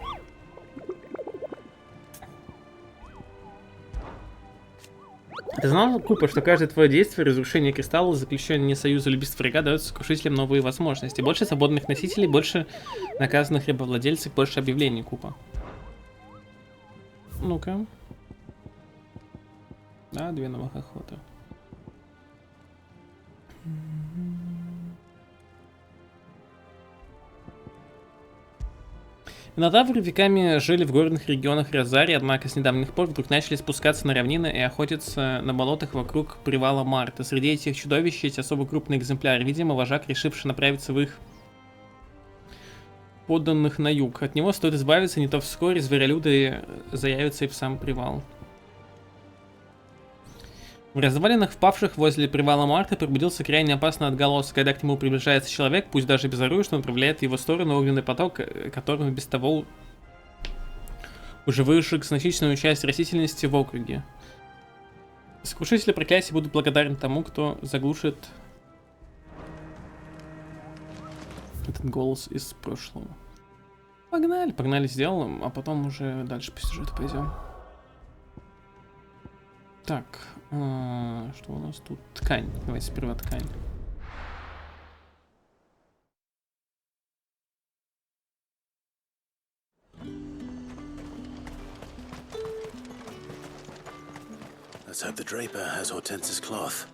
Ты знал, Купа, что каждое твое действие, разрушение кристалла, заключение союза или убийство врага дает сокрушителям новые возможности? Больше свободных носителей, больше наказанных рабовладельцев, больше объявлений, Купа. Ну-ка. Да, 2 новых охоты. Минотавры веками жили в горных регионах Розарии, однако с недавних пор вдруг начали спускаться на равнины и охотиться на болотах вокруг привала Марта. Среди этих чудовищ есть особо крупный экземпляр. Видимо, вожак, решивший направиться в их подданных на юг. От него стоит избавиться, не то вскоре зверолюды заявятся и в сам привал. В развалинах, впавших возле привала Марта, пробудился крайне опасный отголосок. Когда к нему приближается человек, пусть даже безоружный, направляет в его сторону огненный поток, которым без того уже выжег значительную часть растительности в округе. Сокрушители проклятий будут благодарны тому, кто заглушит этот голос из прошлого. Погнали, погнали, сделаем, а потом уже дальше по сюжету пойдем. Так, что у нас тут? Ткань. Давайте сперва ткань. draper has Hortense's cloth.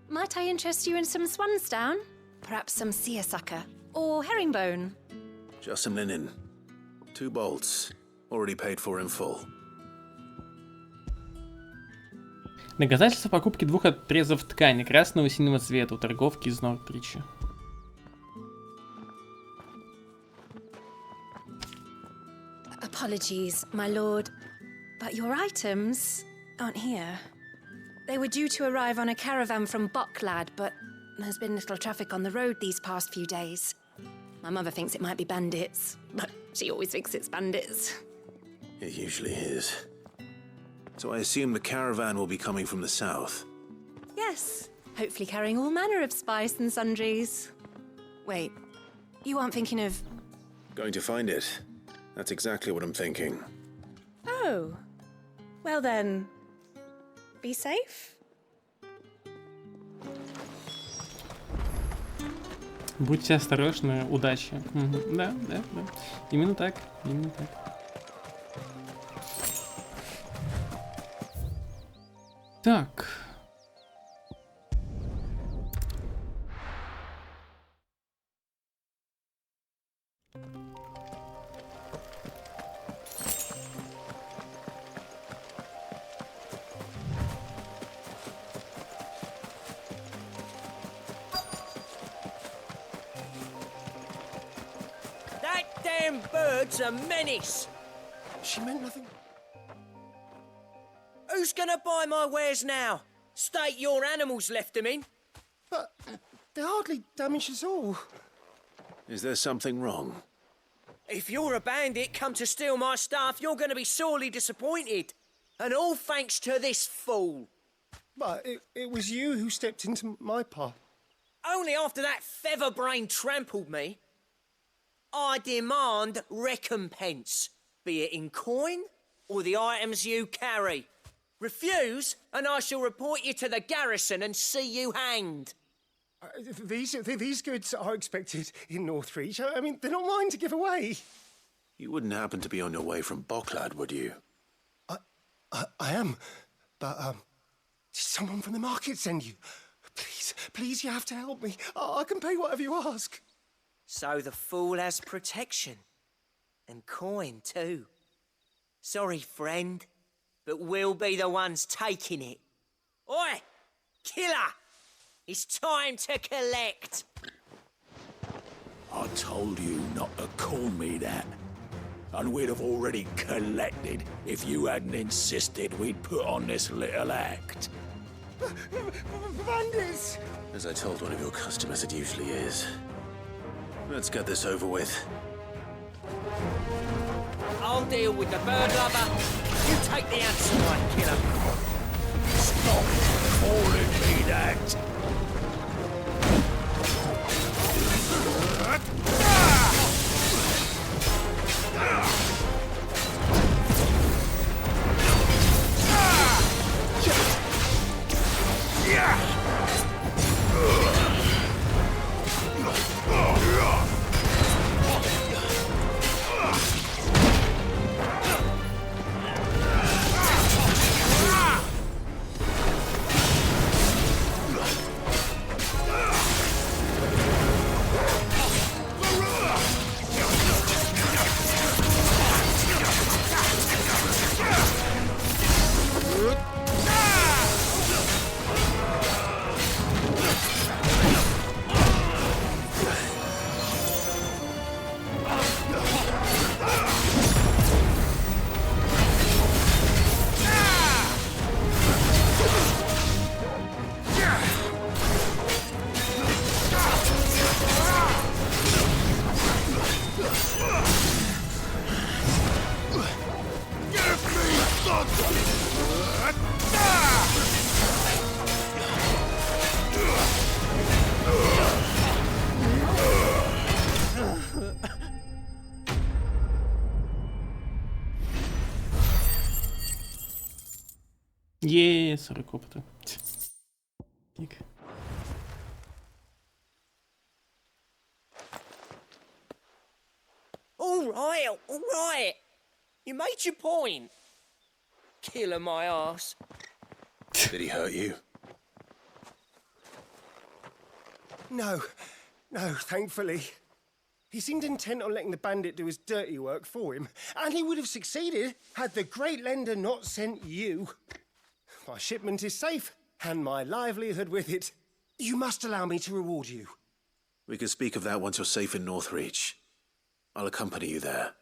Might I interest you in some swansdown? Perhaps some seersucker or herringbone? Just some linen. 2 bolts. Already paid for in full. Доказательство покупки 2 отрезов ткани красного и синего цвета у торговки из Нортрича. Apologies, my lord, but your items aren't here. They were due to arrive on a caravan from Bocklad, but there's been little traffic on the road these past few days. My mother thinks it might be bandits, but she always thinks it's bandits. It usually is. So I assume the caravan will be coming from the south. Yes, hopefully carrying all manner of spice and sundries. Wait, you aren't thinking of... Going to find it. That's exactly what I'm thinking. Oh, well then, be safe. Будьте осторожны, удачи. Да. Именно так. Так. That damn bird's a menace. She meant nothing. Who's gonna buy my wares now? State your animals left them in. But they're hardly damaged at all. Is there something wrong? If you're a bandit come to steal my stuff, you're gonna be sorely disappointed. And all thanks to this fool. But it was you who stepped into my path. Only after that featherbrain trampled me. I demand recompense, be it in coin or the items you carry. Refuse, and I shall report you to the garrison and see you hanged. These goods are expected in Northreach. I mean, they're not mine to give away. You wouldn't happen to be on your way from Bocklad, would you? I am, but did someone from the market send you? Please, you have to help me. I can pay whatever you ask. So the fool has protection. And coin, too. Sorry, friend, but we'll be the ones taking it. Oi! Killer! It's time to collect! I told you not to call me that. And we'd have already collected if you hadn't insisted we'd put on this little act. Bandits! As I told one of your customers, it usually is. Let's get this over with. I'll deal with the bird lover. You take the answer, right, killer. Stop calling me that! Еее, 40 опыта. All right. You made your point. Killer my ass. Did he hurt you? No, thankfully. He seemed intent on letting the bandit do his dirty work for him, and he would have succeeded had the Great Lender not sent you. My shipment is safe, and my livelihood with it. You must allow me to reward you. We can speak of that once you're safe in Northreach. I'll accompany you there.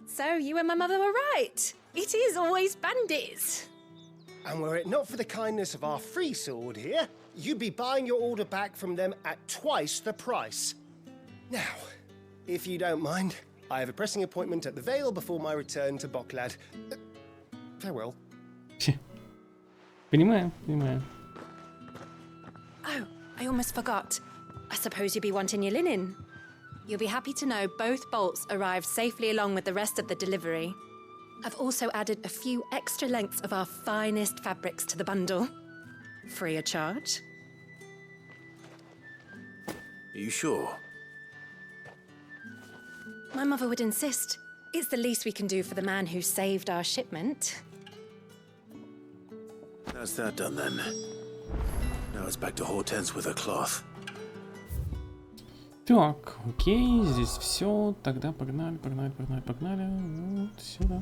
So you and my mother were right. It is always bandits. And were it not for the kindness of our free sword here, you'd be buying your order back from them at twice the price. Now, if you don't mind, I have a pressing appointment at the Vale before my return to Boklad. Farewell. Понимаю. Oh, I almost forgot. I suppose you'll be wanting your linen. You'll be happy to know both bolts arrived safely along with the rest of the delivery. I've also added a few extra lengths of our finest fabrics to the bundle. Free of charge. Are you sure? My mother would insist. It's the least we can do for the man who saved our shipment. That's that done then. Now it's back to Hortense with her cloth. Так, окей, здесь все. Тогда погнали. Вот сюда.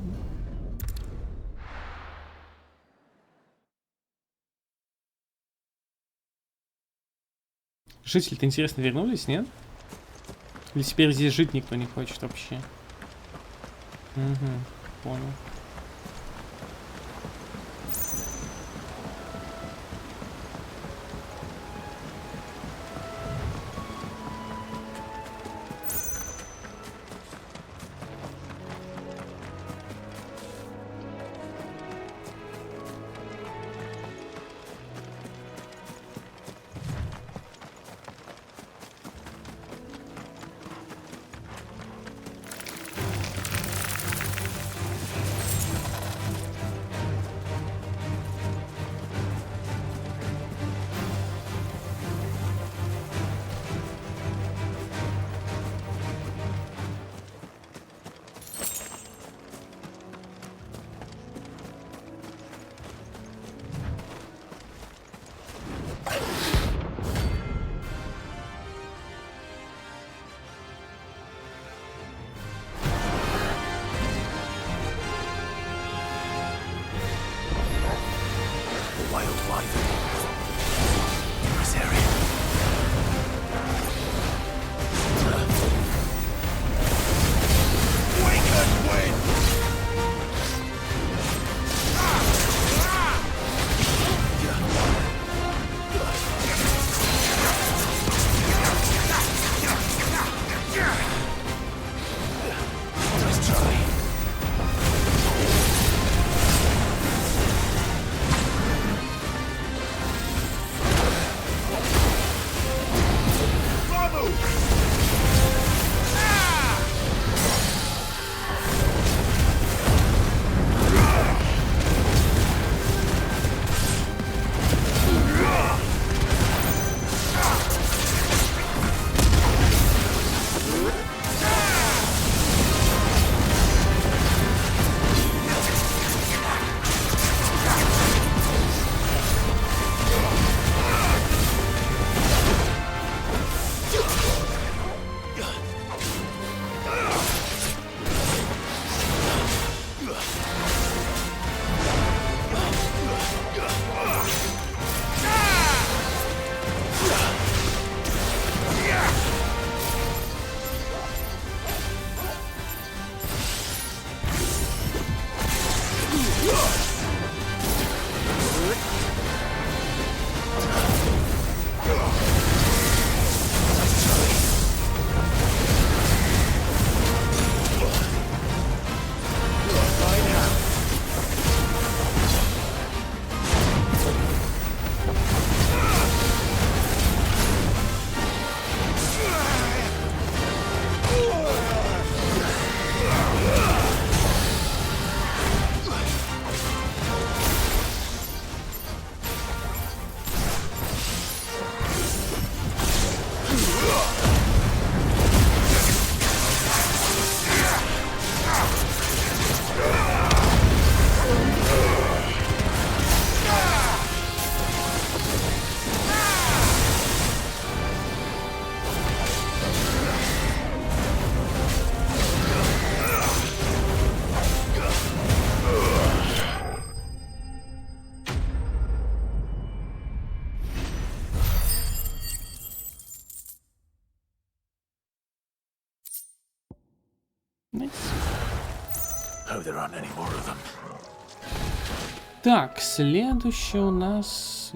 Жители-то, интересно, вернулись, нет? Или теперь здесь жить никто не хочет вообще? Угу, понял. Hope there aren't any more of them. Так, следующий у нас...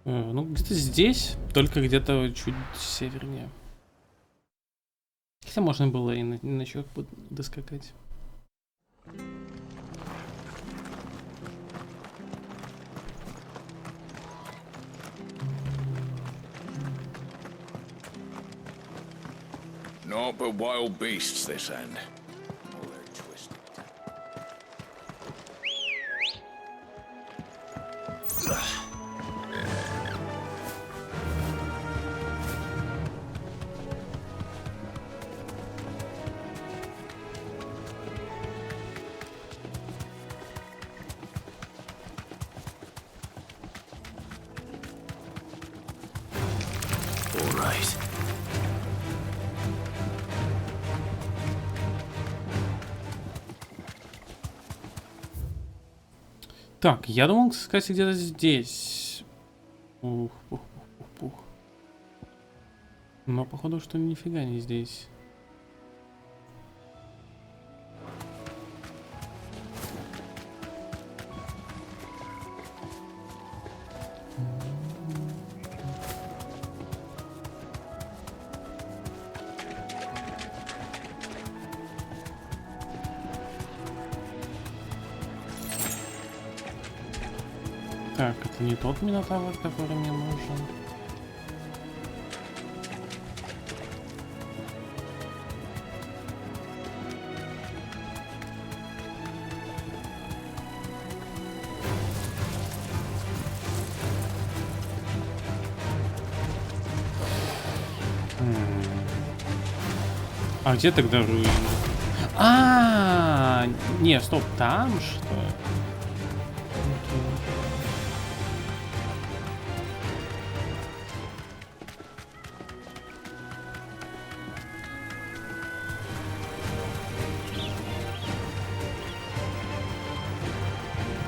ну, где-то здесь, только где-то чуть севернее. Хотя можно было и на чёк доскакать. Naught but wild beasts this end. Oh, they're twisted. All right. Так, я думал, кстати, где-то здесь. Ух. Но походу, что нифига не здесь. Так, это не тот минотавр, который мне нужен. А где тогда руины? Не, стоп, там что ли?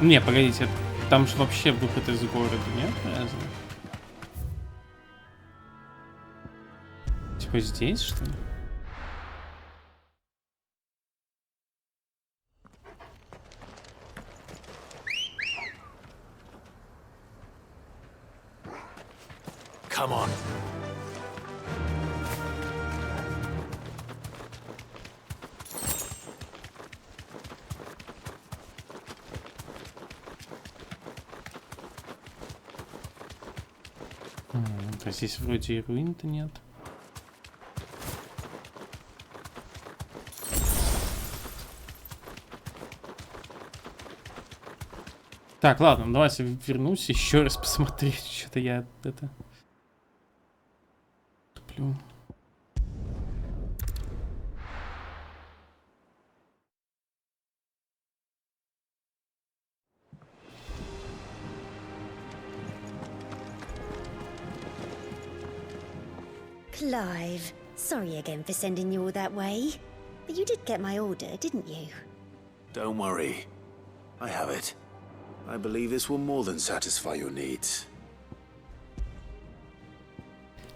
Не, погодите, там же вообще выход из города, нет? Разве? Типа здесь, что ли? Come on. А здесь вроде и руин-то нет. Так, ладно, давайте вернусь еще раз посмотреть. Что-то я это туплю. Clive, sorry again for sending you all that way. But you did get my order, didn't you? Don't worry. I have it. I believe this will more than satisfy your needs.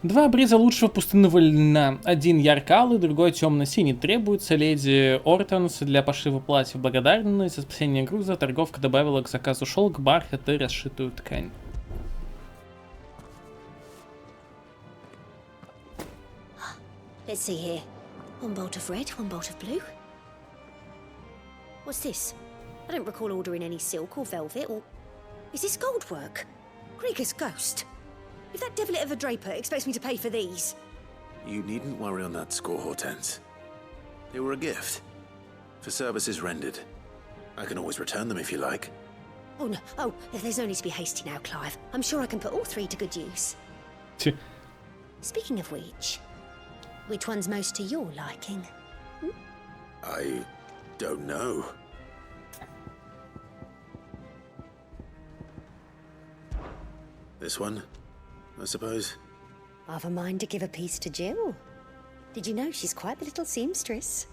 Два обреза лучшего пустынного льна. Один ярко-алый, другой темно-синий. Требуется леди Ортонс для пошива платья. Благодарность за спасение груза. Торговка добавила к заказу шелк, бархат и расшитую ткань. Let's see here. One bolt of red, one bolt of blue. What's this? I don't recall ordering any silk or velvet or... Is this gold work? Krieger's ghost. If that devilit of a draper expects me to pay for these... You needn't worry on that score, Hortense. They were a gift. For services rendered. I can always return them if you like. Oh, no. Oh, there's no need to be hasty now, Clive. I'm sure I can put all three to good use. Speaking of which one's most to your liking? I don't know. This one, I suppose. I've a mind to give a piece to Jill. Did you know she's quite the little seamstress?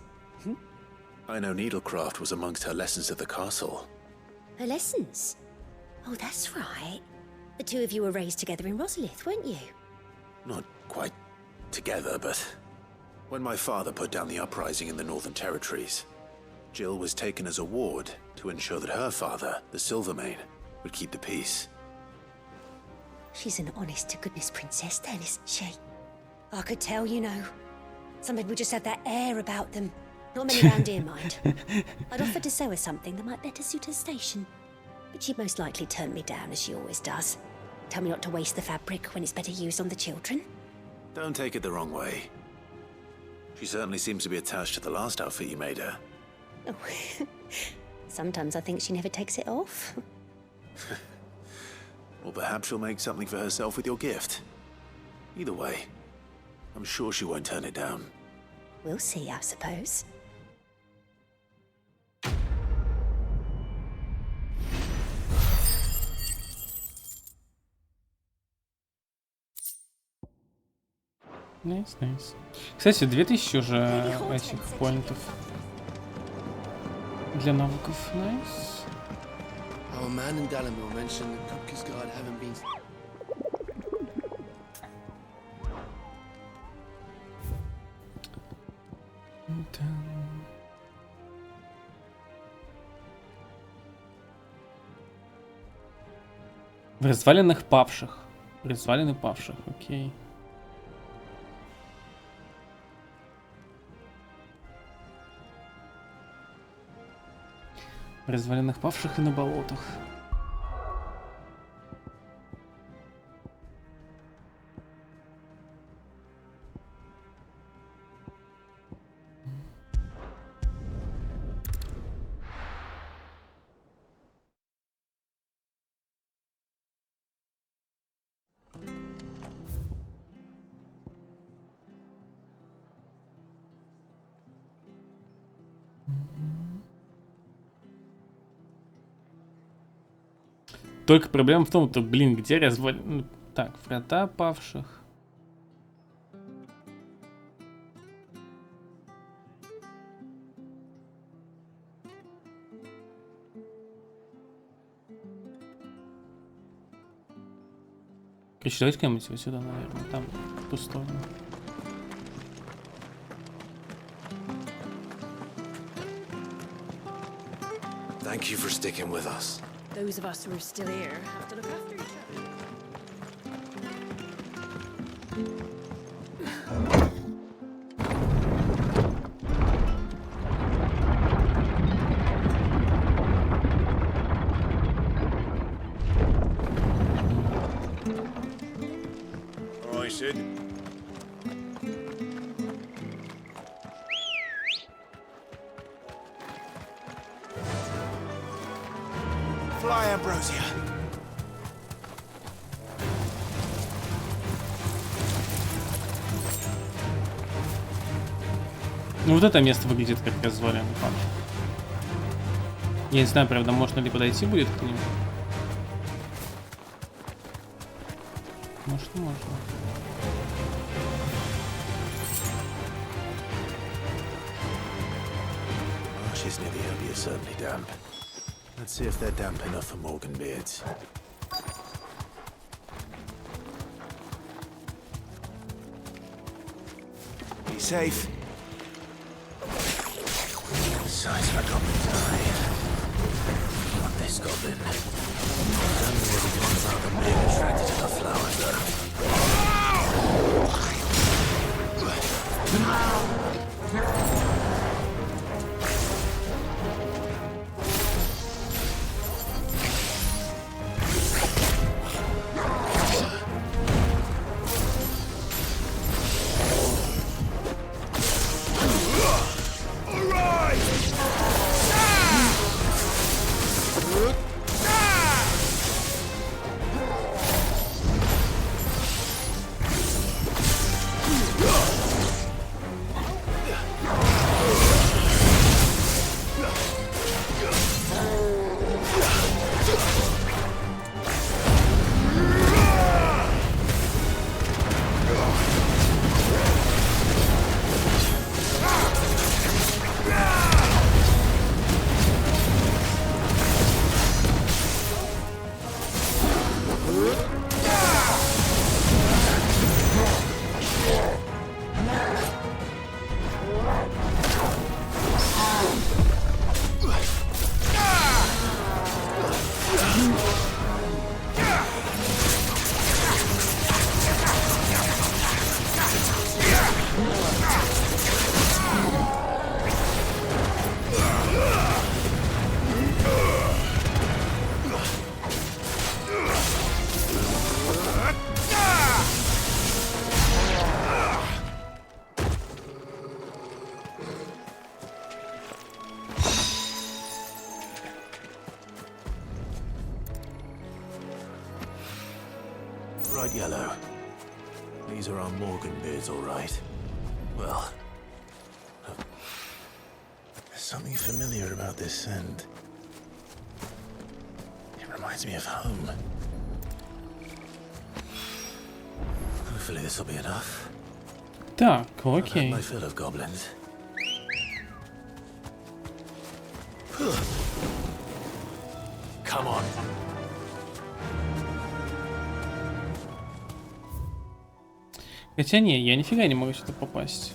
I know needlecraft was amongst her lessons at the castle. Her lessons? Oh, that's right. The two of you were raised together in Rosalith, weren't you? Not quite together, but... When my father put down the uprising in the Northern Territories, Jill was taken as a ward to ensure that her father, the Silvermane, would keep the peace. She's an honest-to-goodness princess then, isn't she? I could tell, you know. Some people just have that air about them. Not many round here, mind. I'd offered to sew her something that might better suit her station. But she'd most likely turn me down, as she always does. Tell me not to waste the fabric when it's better used on the children. Don't take it the wrong way. She certainly seems to be attached to the last outfit you made her. Oh. Sometimes I think she never takes it off. Or perhaps she'll make something for herself with your gift. Either way, I'm sure she won't turn it down. We'll see, I suppose. Nice, nice. Кстати, 2000 уже этих поинтов для навыков. Nice. Our man in Dalamore mentioned the Cookies Guard haven't been... В развалинах павших. Развалины павших, окей. В развалинах павших и на болотах. Только проблема в том, что, блин, где развалины... Так, врата павших. Короче, давайте куда-нибудь вот сюда, наверное, там, в ту сторону. Thank you for sticking with us. Those of us who are still here have to look after each other. All right, Sid. Fly, Ambrosia. Ну вот это место выглядит как развалины павших. Я не знаю, правда, можно ли подойти будет к ним. Может, можно. Marshes near the Abbey are certainly damp. Let's see if they're damp enough for Morgan beards. Be safe. Size of a goblin's eye. Not this goblin. I don't know what he can about them being attracted to the flowers, though. bright yellow. These are our Morgan beards, all right. Well, there's something familiar about this scent. It reminds me of home. Hopefully this will be enough. Так, I've окей. had my fill of goblins. Come on. Хотя не, я нифига не могу сюда попасть.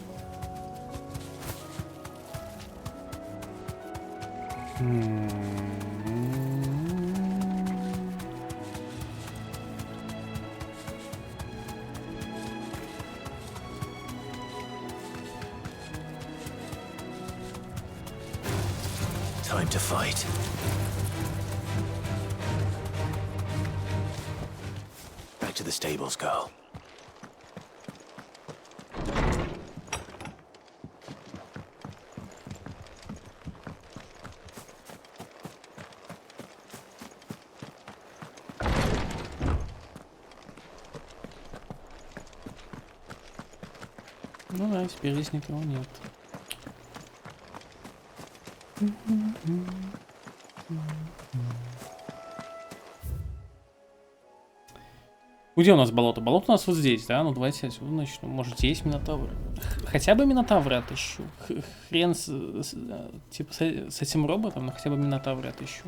Time to fight. Back to the stables, girl. Ну да, теперь здесь никого нет. Где у нас болото? Болото у нас вот здесь, да? Ну давайте отсюда начну. Может, есть минотавры? Хотя бы минотавры отыщу. Хрен типа с этим роботом, но хотя бы минотавры отыщу.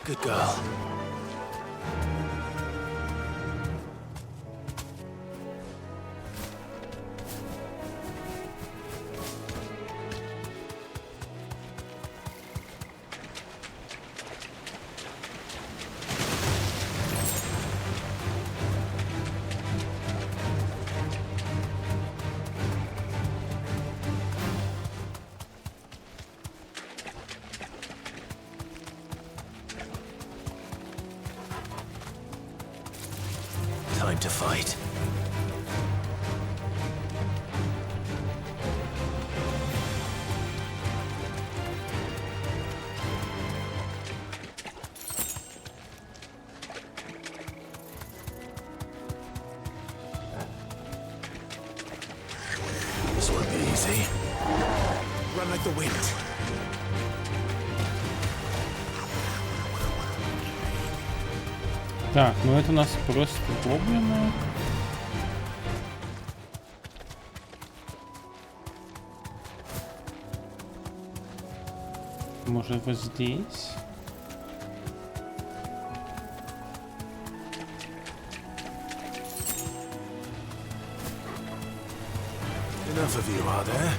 Good girl. Time to fight. This won't be easy. Run like the wind. Так, ну это у нас просто гоблины. Может, вот здесь? Enough of you, are there?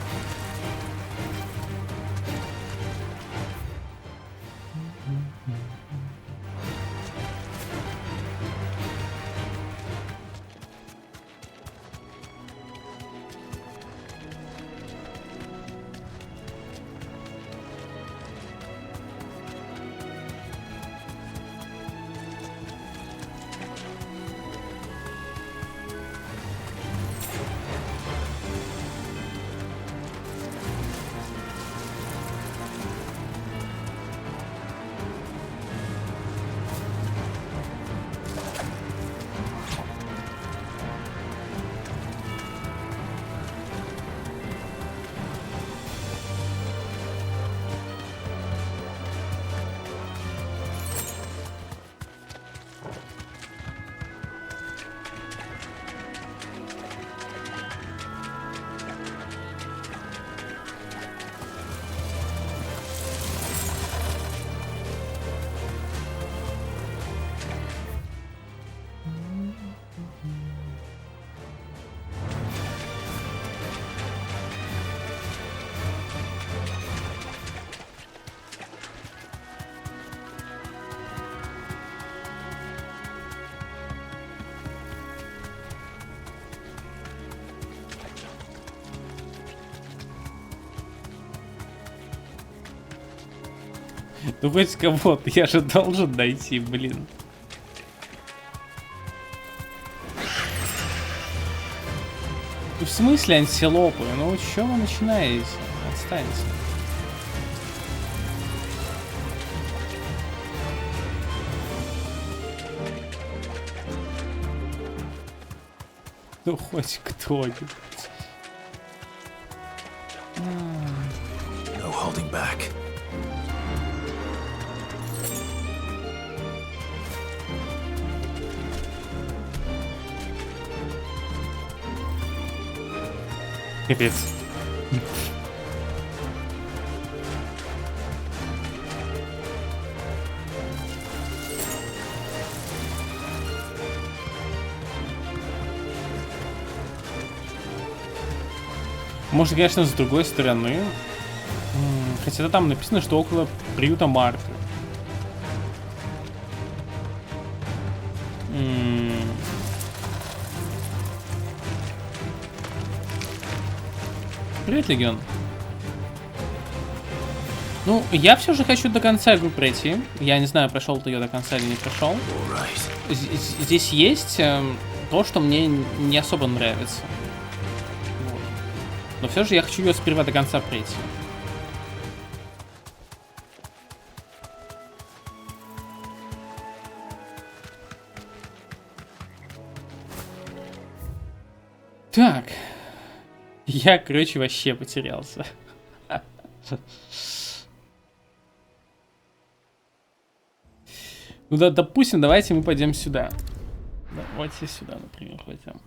Ну хоть кого-то, я же должен найти, блин. Ну, в смысле антилопы? Ну что вы начинаете? Отстаньте. Ну хоть кто-нибудь. No holding back. Капец. Может, конечно, с другой стороны. Хотя там написано, что около приюта Марты. Привет, Легион. Ну, я все же хочу до конца игру пройти. Я не знаю, прошел ты ее до конца или не прошел. Здесь есть то, что мне не особо нравится. Вот. Но все же я хочу ее сперва до конца пройти. Так. Я, короче, вообще потерялся. Ну да, допустим, давайте мы пойдем сюда. Давайте сюда, например, пойдем.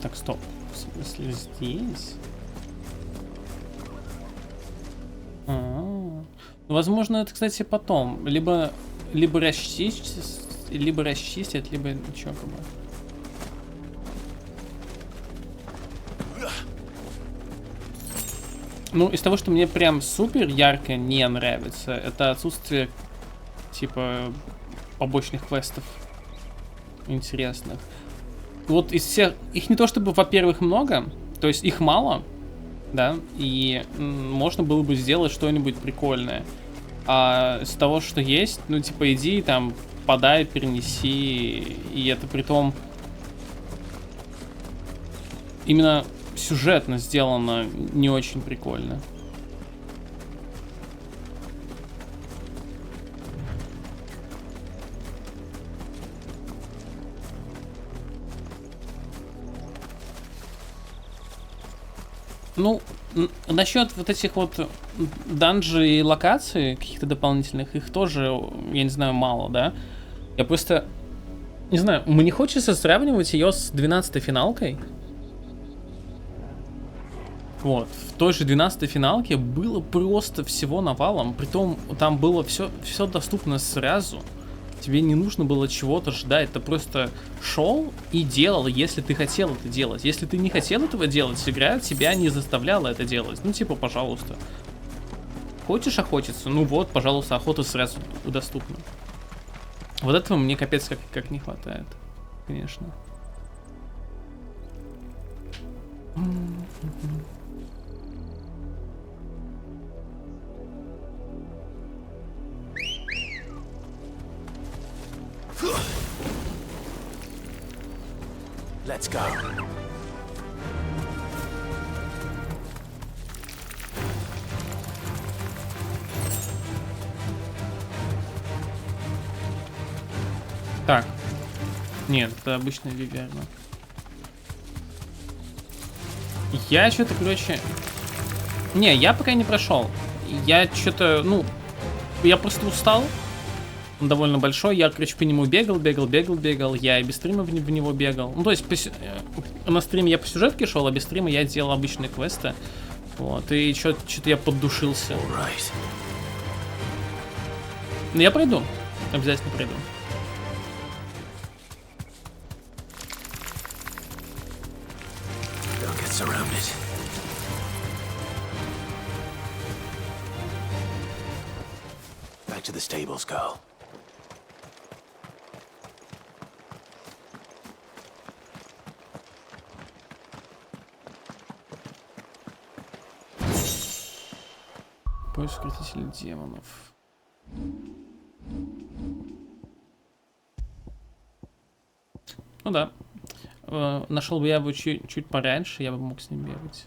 Так, стоп. В смысле здесь? Ну, возможно, это, кстати, потом. Либо расчистить, либо ничего как бы. Ну, из того, что мне прям супер ярко не нравится, это отсутствие, типа, побочных квестов интересных. Вот из всех... Их не то чтобы, во-первых, много, то есть их мало, да, и можно было бы сделать что-нибудь прикольное. А из того, что есть, ну, типа, иди, там, подай, перенеси, и это притом именно сюжетно сделано не очень прикольно. Ну, насчет вот этих вот данжей и локаций, каких-то дополнительных, их тоже, я не знаю, мало, да? Я просто, не знаю, мне хочется сравнивать ее с 12-й финалкой. Вот, в той же 12-й финалке было просто всего навалом, притом там было все доступно сразу. Тебе не нужно было чего-то ждать, ты просто шел и делал, если ты хотел это делать. Если ты не хотел этого делать, игра тебя не заставляла это делать. Ну, типа, пожалуйста. Хочешь охотиться? Ну вот, пожалуйста, охота сразу доступна. Вот этого мне капец как не хватает, конечно. Let's go. Так. Нет, это обычная виверна. Я что-то, короче... Не, я пока не прошел. Я что-то, ну... Я просто устал. Он довольно большой. Я, короче, по нему бегал. Я и без стрима в него бегал. Ну, то есть, на стриме я по сюжетке шел, а без стрима я делал обычные квесты. Вот, и что-то я поддушился. Но я пройду. Обязательно пройду. Don't get surrounded. Back to the stables, girl. Поиск укротителя демонов. Ну да. нашел бы я его чуть пораньше, я бы мог с ним бегать.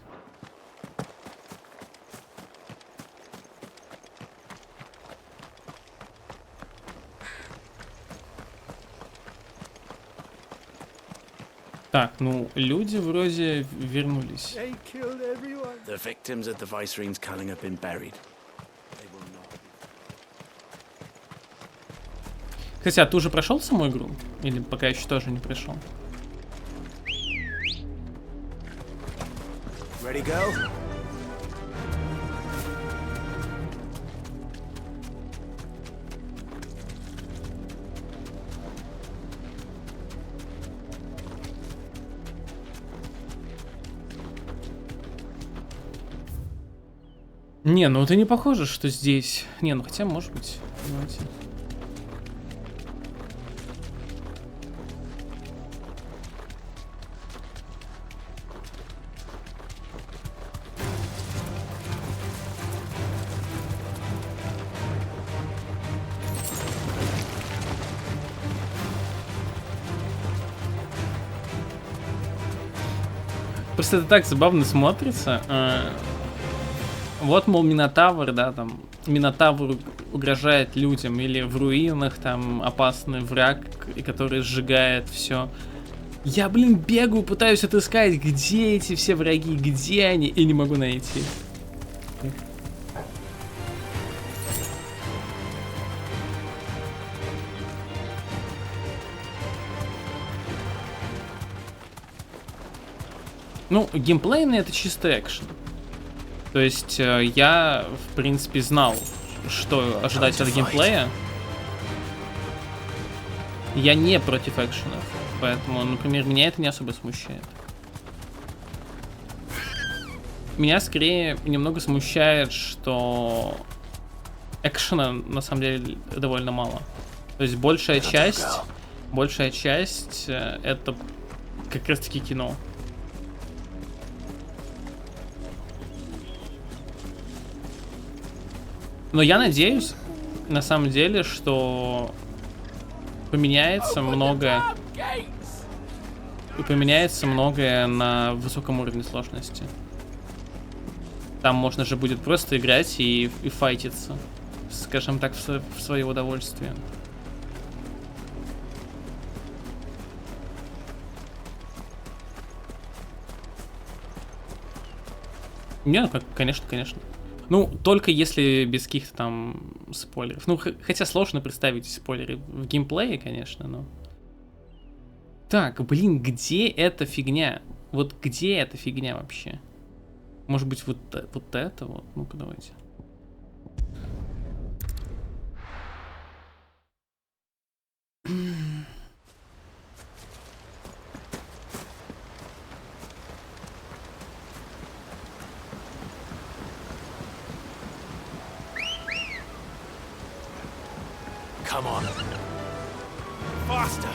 Так, ну, люди вроде вернулись. The victims at the Viceroy's culling have been buried. Кстати, а ты уже прошел саму игру? Или пока еще тоже не пришел? Ready, go? Не, ну это не похоже, что здесь. Не, ну хотя может быть. Давайте. Просто это так забавно смотрится. Вот, мол, Минотавр, да, там, Минотавр угрожает людям, или в руинах там опасный враг, который сжигает все. Я, блин, бегаю, пытаюсь отыскать, где эти все враги, где они, и не могу найти. Ну, геймплейный это чисто экшен. То есть я, в принципе, знал, что ожидать от геймплея. Я не против экшенов, поэтому, например, меня это не особо смущает. Меня скорее немного смущает, что экшена на самом деле довольно мало. То есть большая часть это как раз таки кино. Но я надеюсь, на самом деле, что поменяется многое. И поменяется многое на высоком уровне сложности. Там можно же будет просто играть и файтиться, скажем так, в свое удовольствие. Не, конечно, конечно. Ну, только если без каких-то там спойлеров. Ну, хотя сложно представить спойлеры в геймплее, конечно, но... Так, блин, где эта фигня? Вот где эта фигня вообще? Может быть, вот это вот? Ну-ка, давайте. Come on. Faster.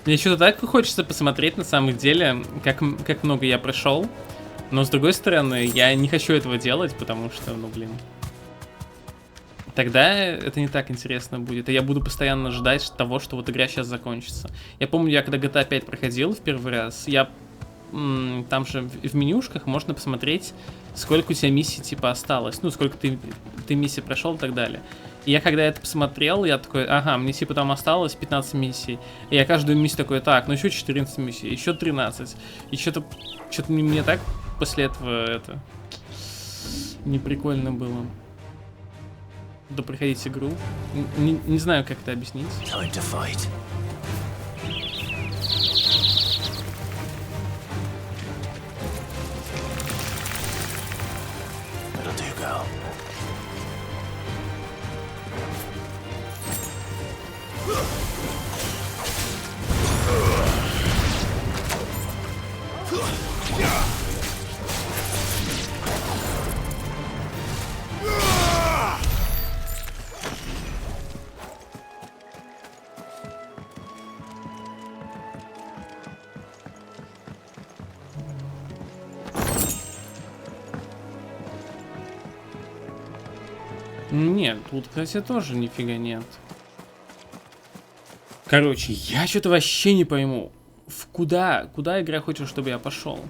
Мне что-то так хочется посмотреть на самом деле, как много я прошел. Но с другой стороны, я не хочу этого делать, потому что, ну блин. Тогда это не так интересно будет. И я буду постоянно ждать того, что вот игра сейчас закончится. Я помню, я когда GTA 5 проходил в первый раз, там же в менюшках можно посмотреть, сколько у тебя миссий типа осталось. Ну, сколько ты миссий прошел и так далее. И я когда это посмотрел, я такой, ага, мне типа там осталось 15 миссий. И я каждую миссию такой, так, ну еще 14 миссий, еще 13. И что-то мне так после этого это неприкольно было. Буду проходить игру. Не знаю, как это объяснить. Time to fight. That'll do, girl. Нет, тут, кстати, тоже нифига нет. Короче, я что-то вообще не пойму. Куда игра хочет, чтобы я пошел?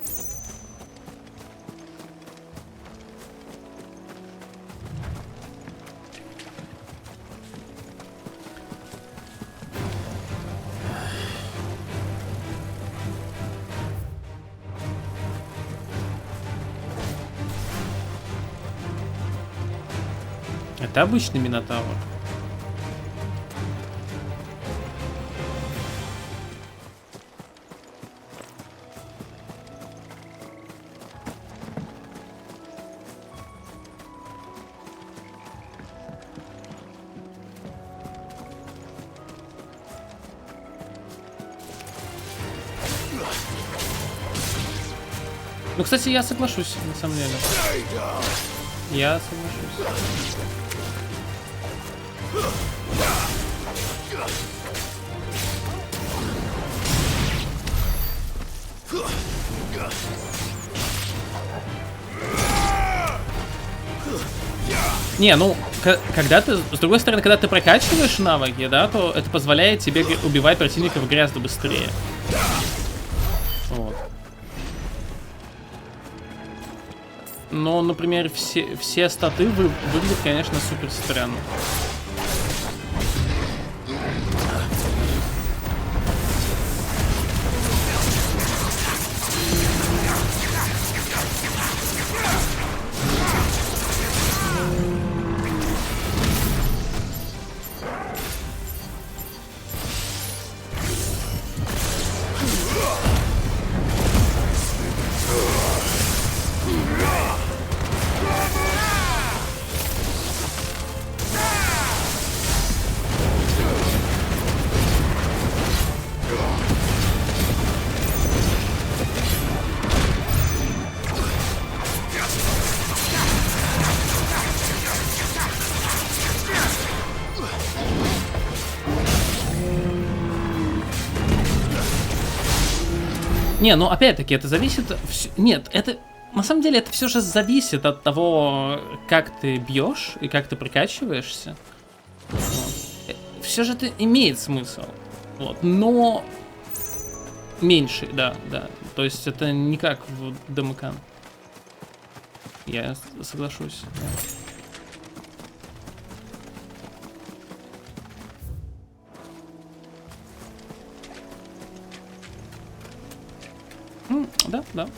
Это обычный Минотавр. Ну, кстати, я соглашусь, на самом деле. Я соглашусь. Не, ну, когда ты, с другой стороны, когда ты прокачиваешь навыки, да, то это позволяет тебе убивать противников гораздо быстрее. Вот. Но, например, все статы выглядят, конечно, супер странно. Не, ну опять-таки это зависит... Нет, это... На самом деле это все же зависит от того, как ты бьешь и как ты прокачиваешься. Вот. Все же это имеет смысл. Вот. Но... Меньше, да. То есть это не как в ДМК. Я соглашусь. Да. Да.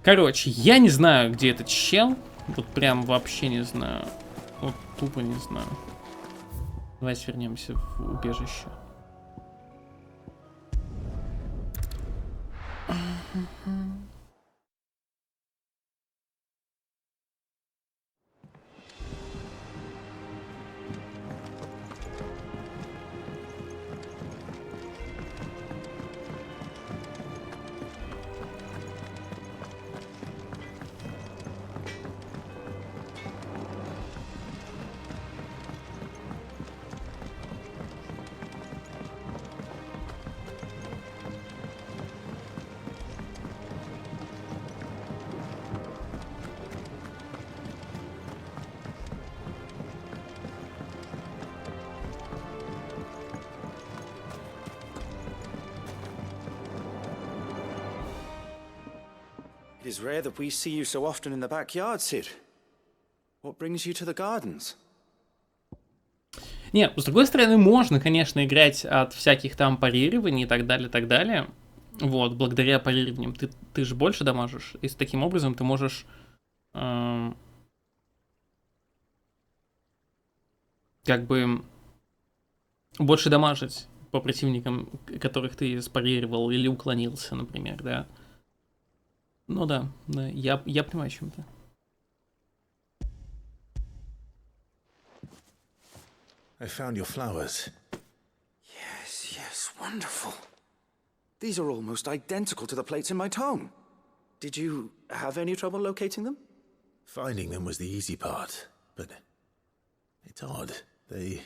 Короче, я не знаю, где этот чел. Вот прям вообще не знаю. Вот тупо не знаю. Давайте вернемся в убежище. It is rare that we see you so often in the backyard, Sid. What brings you to the gardens? Не, с другой стороны, можно, конечно, играть от всяких там парирований и так далее, так далее. Вот, благодаря парированиям ты же больше дамажишь. И таким образом ты можешь как бы больше дамажить по противникам, которых ты спарировал или уклонился, например, да. Ну да, я понимаю, о чем ты. I found your flowers. Yes, wonderful. These are almost identical to the plates in my tome. Did you have any trouble locating them? Finding them was the easy part, but it's odd. They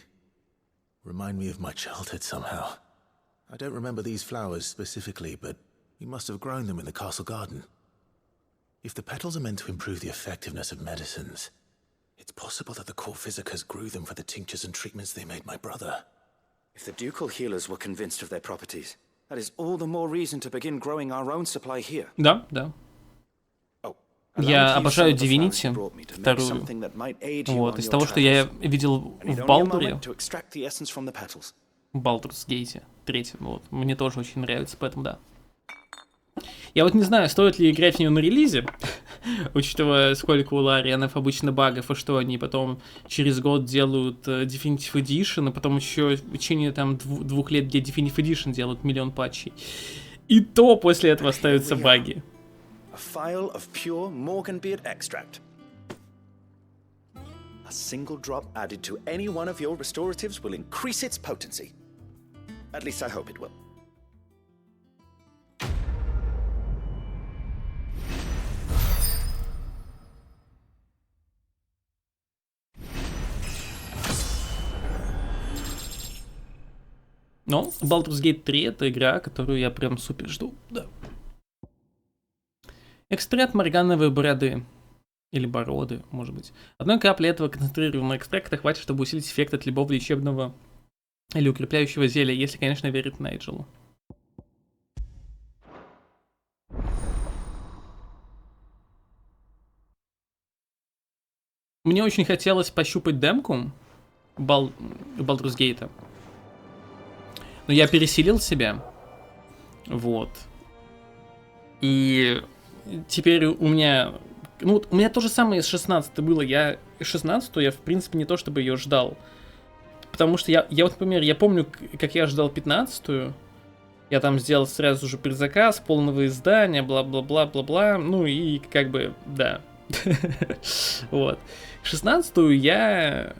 remind me of my childhood somehow. I don't remember these flowers specifically, but you must have grown them in the castle garden. If the petals are meant to improve the effectiveness of medicines, It's possible that the court visitors grew them for the tinctures and treatments they made my brother. If the ducal healers were convinced of their properties, that is all the more reason to begin growing our own supply here. Да, да. Я обожаю Divinity, вторую. Вот, из того, что я видел в Балдуре, в Baldur's Gate, третьем, вот, мне тоже очень нравится, поэтому да. Я вот не знаю, стоит ли играть в нее на релизе, учитывая, сколько у Ларианов обычно багов, и что они потом через год делают Definitive Edition, а потом еще в течение там 2 лет, где Definitive Edition делают миллион патчей. И то после этого остаются баги. A phial of pure Morganbeard extract. A single drop added to any one of your restoratives will increase its potency. At least I hope it will. Но Baldur's Gate 3 — это игра, которую я прям супер жду, да. Экстракт моргановой бороды. Или бороды, может быть. Одной капли этого концентрированного экстракта хватит, чтобы усилить эффект от любого лечебного или укрепляющего зелья, если, конечно, верить Найджелу. Мне очень хотелось пощупать демку Baldur's Gate. Но я пересилил себя. Вот. И теперь у меня... Ну, вот у меня то же самое с 16 было. Я 16-ю, я, в принципе, не то чтобы ее ждал. Потому что я вот, например, я помню, как я ждал 15-ю. Я там сделал сразу же предзаказ, полного издания, бла-бла-бла-бла-бла. Ну и как бы, да. Вот. 16-ю я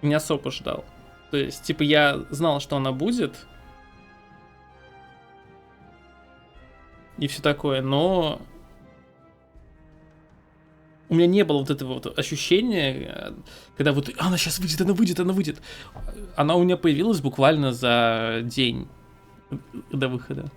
не особо ждал. То есть, типа, я знал, что она будет. И все такое, но у меня не было вот этого вот ощущения, когда вот она сейчас выйдет, она выйдет, она выйдет. Она у меня появилась буквально за день до выхода.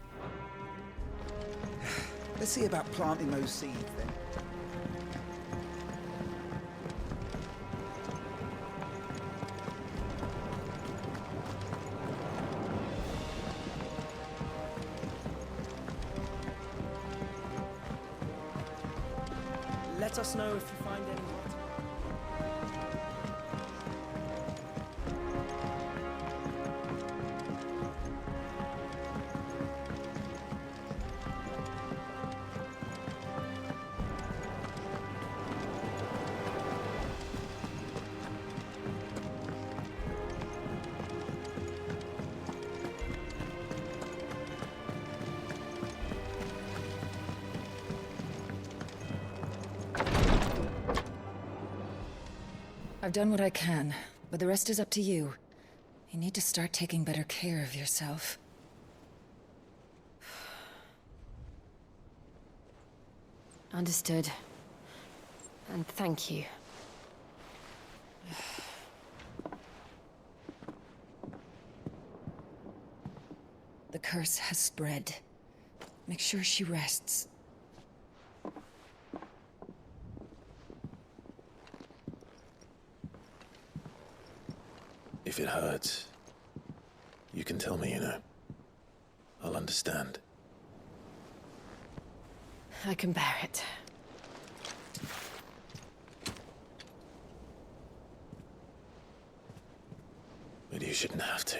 Let us know if you find any. I've done what I can, but the rest is up to you. You need to start taking better care of yourself. Understood. And thank you. The curse has spread. Make sure she rests. If it hurts, you can tell me, you know. I'll understand. I can bear it. But you shouldn't have to.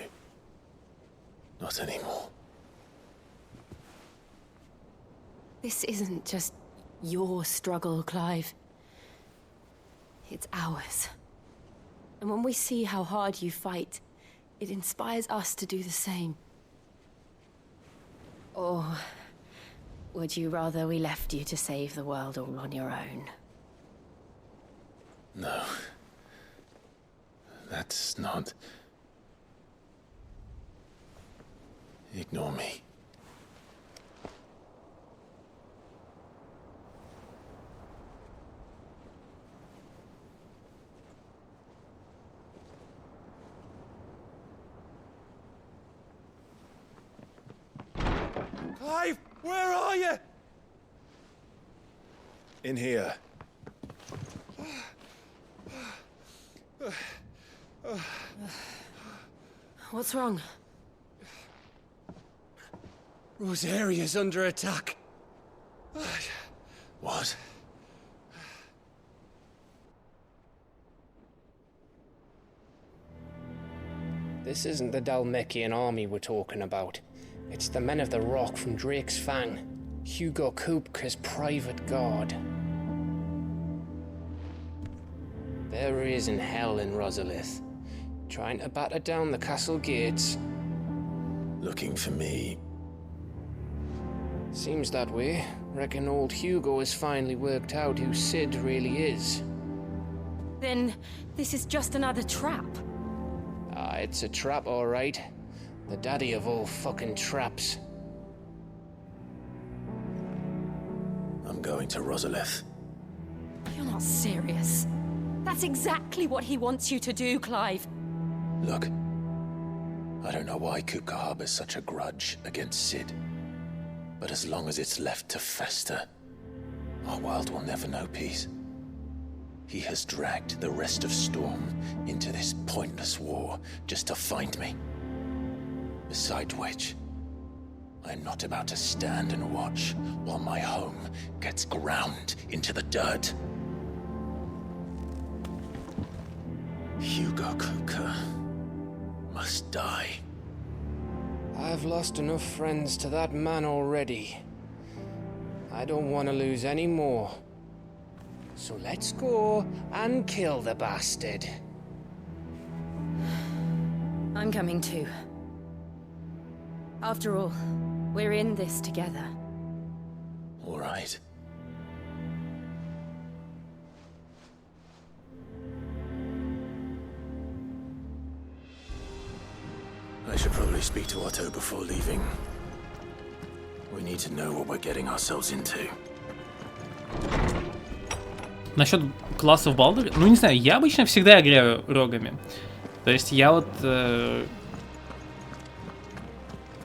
Not anymore. This isn't just your struggle, Clive. It's ours. And when we see how hard you fight, it inspires us to do the same. Or would you rather we left you to save the world all on your own? No. That's not... Ignore me. Clive, where are you? In here. What's wrong? Rosaria's under attack. What? This isn't the Dalmekian army we're talking about. It's the men of the Rock from Drake's Fang. Hugo Kupka's private guard. There he is in hell in Rosalith, trying to batter down the castle gates. Looking for me? Seems that way. Reckon old Hugo has finally worked out who Sid really is. Then this is just another trap. Ah, it's a trap, all right. The daddy of all fucking traps. I'm going to Rosalith. You're not serious. That's exactly what he wants you to do, Clive. Look, I don't know why Kupka harbors such a grudge against Sid. But as long as it's left to fester, our world will never know peace. He has dragged the rest of Storm into this pointless war just to find me. Besides which, I'm not about to stand and watch while my home gets ground into the dirt. Hugo Kupka must die. I've lost enough friends to that man already. I don't want to lose any more. So let's go and kill the bastard. I'm coming too. After all, we're in this together. All right. I should probably speak to Otto before leaving. We need to know what we're getting ourselves into. Насчет классов Балдур, ну не знаю, я обычно всегда играю рогами. То есть я вот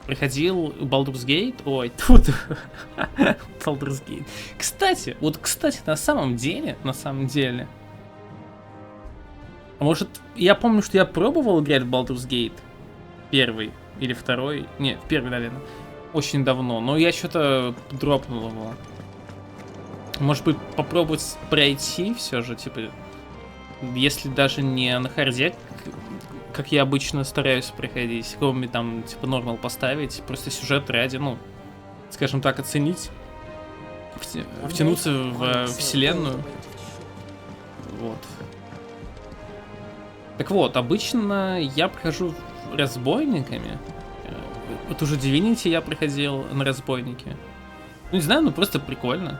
проходил Baldur's Gate, ой, тут Baldur's Gate. Кстати, на самом деле, может, я помню, что я пробовал играть в Baldur's Gate первый или второй, не, первый, наверное, очень давно, но я что-то дропнул его. Может быть, попробовать пройти все же, типа, если даже не на харде, как я обычно стараюсь проходить, какого-нибудь там, типа, нормал поставить, просто сюжет ради, ну, скажем так, оценить, втянуться в вселенную. Вот. Так вот, обычно я прохожу разбойниками. Вот уже Divinity я проходил на разбойнике. Ну, не знаю, ну просто прикольно.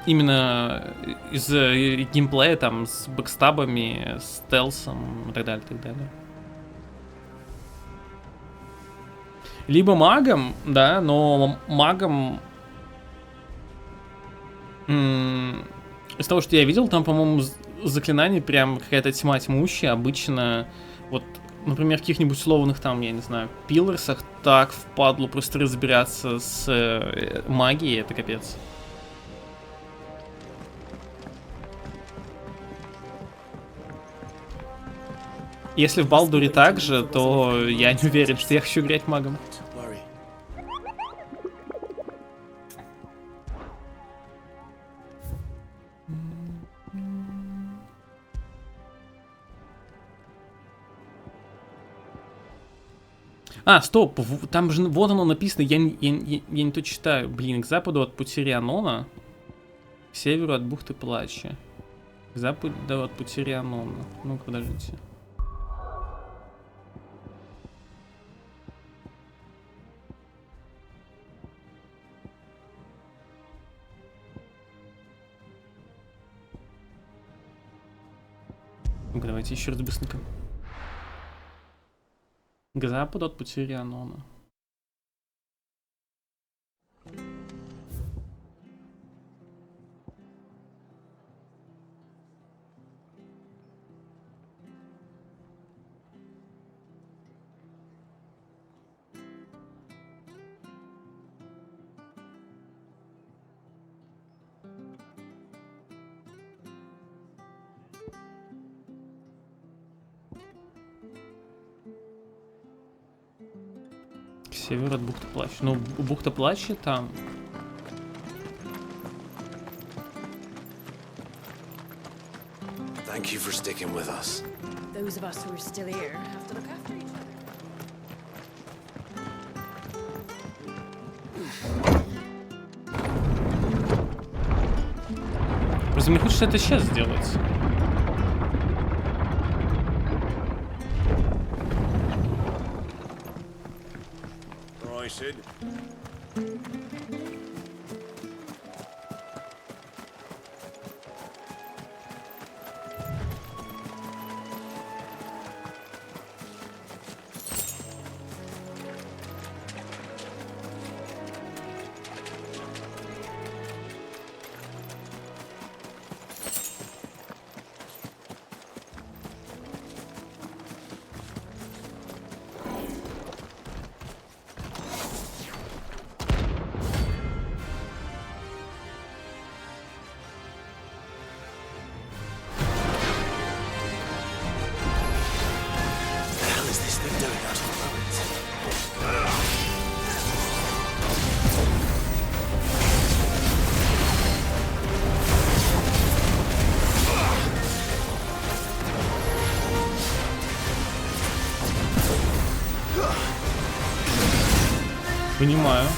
Именно из-за геймплея там с бэкстабами, с стелсом и так далее, так далее. Либо магом, да, но магом... Из того, что я видел, там, по-моему, заклинаний прям какая-то тьма тьмущая. Обычно, вот, например, в каких-нибудь условных там, я не знаю, пилларсах так впадло просто разбираться с магией, это капец. Если в Балдуре так же, то я не уверен, что я хочу играть магом. А, стоп, там же вот оно написано, я не то читаю. Блин, к западу от пути Рианона, к северу от бухты Плача. К западу от пути Рианона. Ну-ка, подождите. Ну-ка, давайте еще раз быстренько. К западу от пути Рианона. север от бухты Плаща. Ну, бухта Плаща там. Thank you for sticking with us. Those of us who are still here have to look after each other. Просто мне хочется это сейчас сделать. Sid. Понимаю.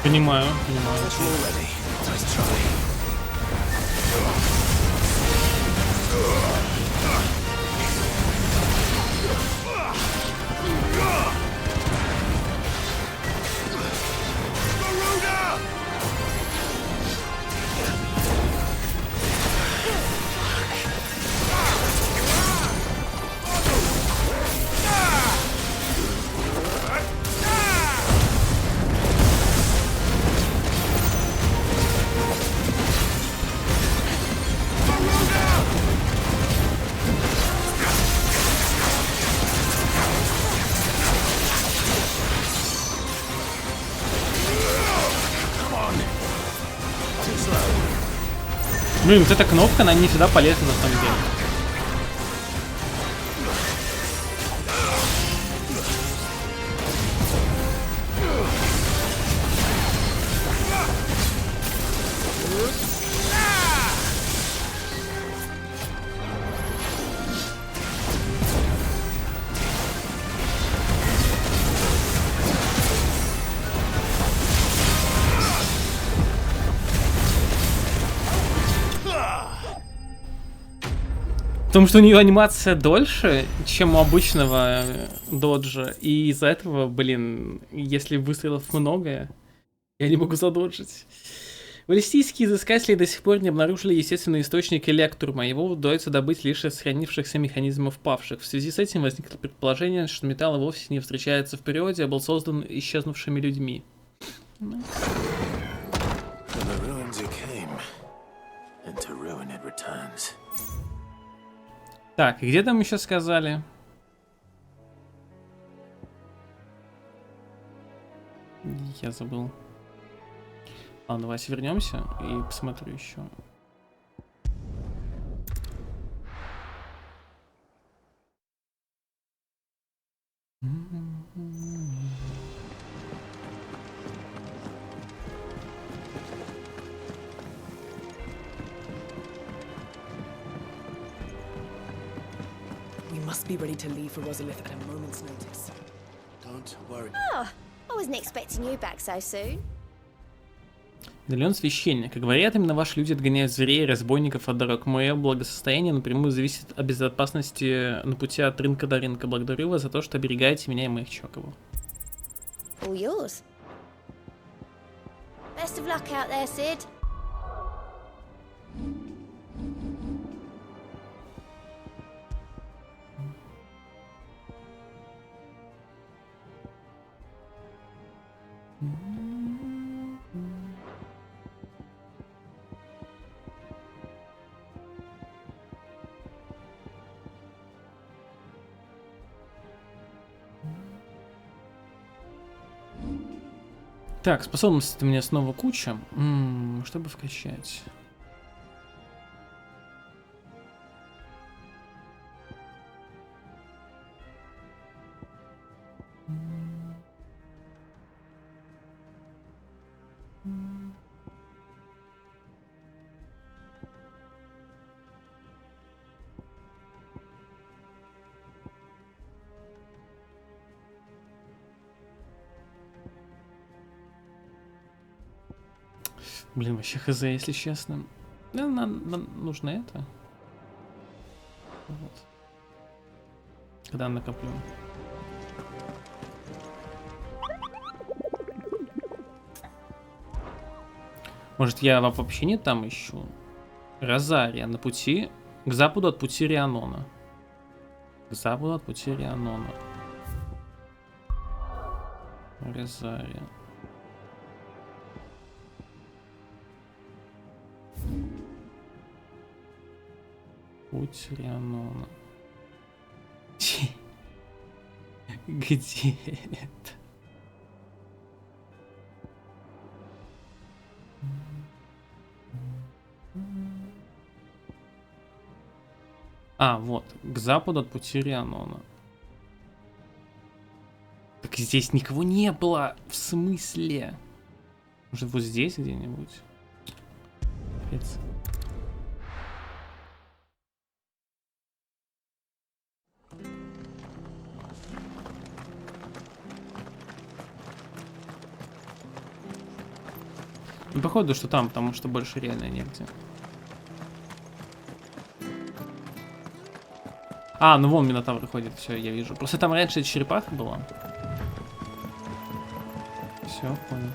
Понимаю, понимаю. Блин, вот эта кнопка, она не всегда полезна на самом деле. Потому что у нее анимация дольше, чем у обычного доджа, и из-за этого, блин, если выстрелов много, я не могу задоджить. Валестийские изыскатели до сих пор не обнаружили естественный источник электрума, его удается добыть лишь из сохранившихся механизмов павших. В связи с этим возникло предположение, что металл вовсе не встречается в природе, а был создан исчезнувшими людьми. Так, и где там еще сказали? Я забыл. Ладно, давайте вернемся и посмотрю еще. We must be ready to leave for Rosalith at a moment's notice. Don't worry. Oh, I wasn't expecting you back so soon. Медальон священника. Говорят, именно ваши люди отгоняют зверей и разбойников от дорог. Мое благосостояние напрямую зависит от безопасности на пути от рынка до рынка. Благодарю вас за то, что оберегаете меня и моих чокобов. All yours. Best of luck out there, Sid. Так, способности у меня снова куча. Чтобы вкачать. Блин, вообще хз, если честно. Да, нам нужно это. Вот. Когда накоплю. Может, я вообще не там ищу? Розария на пути к западу от пути Рианона. К западу от пути Рианона. Розария. Путь Рианона. Где это? А, вот. К западу от пути Рианона. Так здесь никого не было. В смысле? Может, вот здесь где-нибудь? Капец. Ну, походу, что там, потому что больше реально негде. А, ну вон Минотавр ходит, все, я вижу. Просто там раньше черепаха была. Все, понял.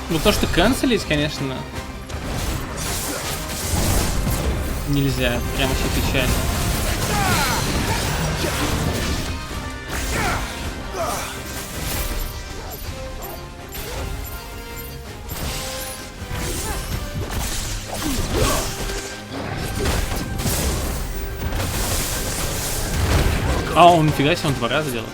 Ну то, что канцелить, конечно, нельзя, прям вообще печально. А, он нифига себе, он 2 раза делает.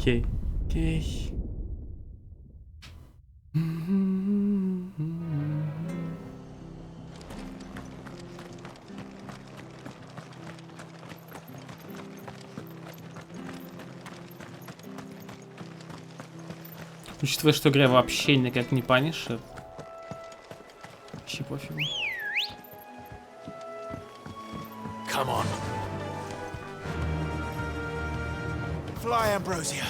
Окей. Окей. Учитывая, что игра вообще никак не панишит. Вообще пофигу. Come on. Fly, Ambrosia.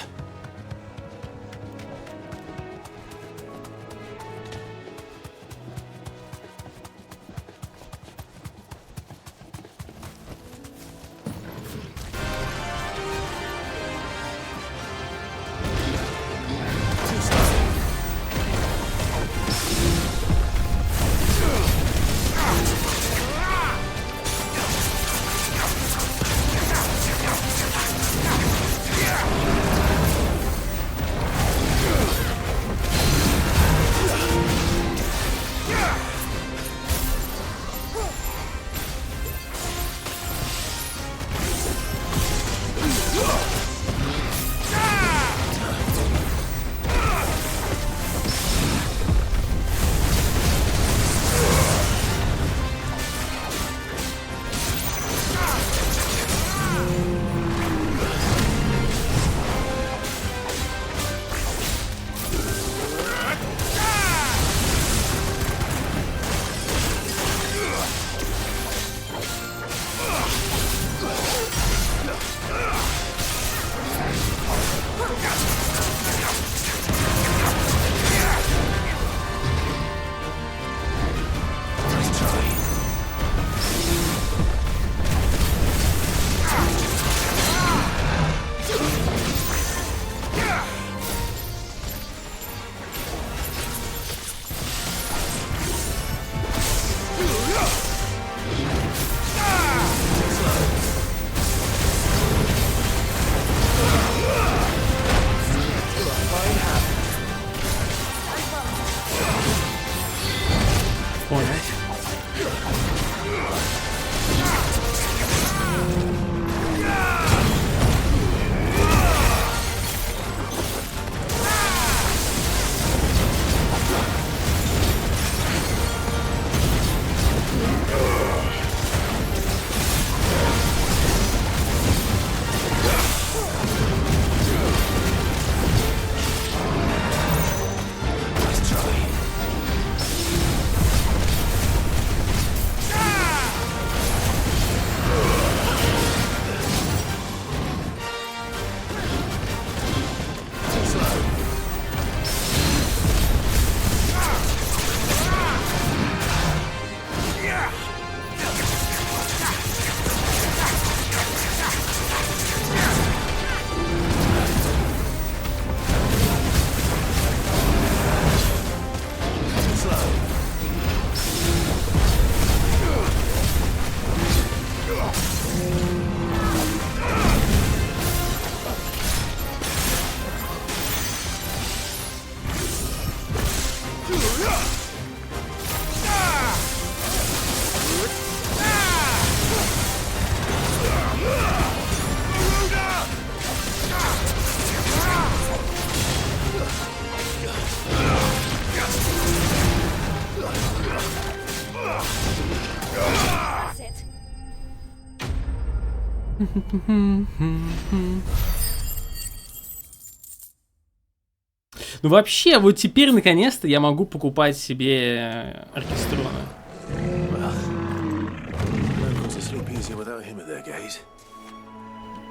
Ну вообще, вот теперь наконец-то я могу покупать себе оркестроны.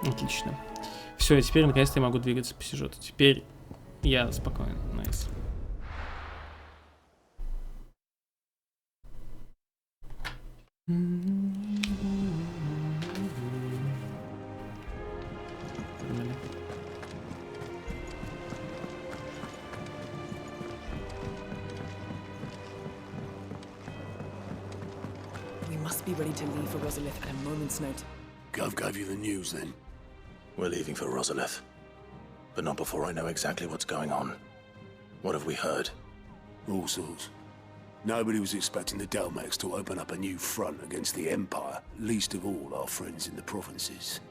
Отлично. Все, теперь наконец-то я могу двигаться по сюжету. Теперь я спокоен. Найс. We must be ready to leave for Rosalith at a moment's notice. Gov gave you the news then? We're leaving for Rosalith. But not before I know exactly what's going on. What have we heard? All sorts. Nobody was expecting the Delmex to open up a new front against the Empire, least of all our friends in the provinces.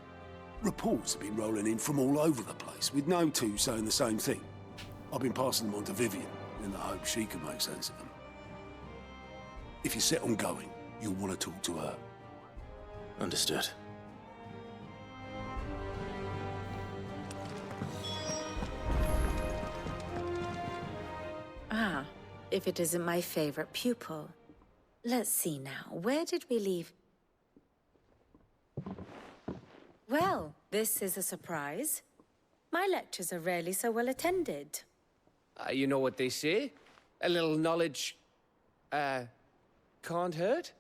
Reports have been rolling in from all over the place, with no two saying the same thing. I've been passing them on to Vivian, in the hope she can make sense of them. If you're set on going, you'll want to talk to her. Understood. Ah, if it isn't my favorite pupil. Let's see now, where did we leave? Well, this is a surprise. My lectures are rarely so well attended. You know what they say? A little knowledge, can't hurt?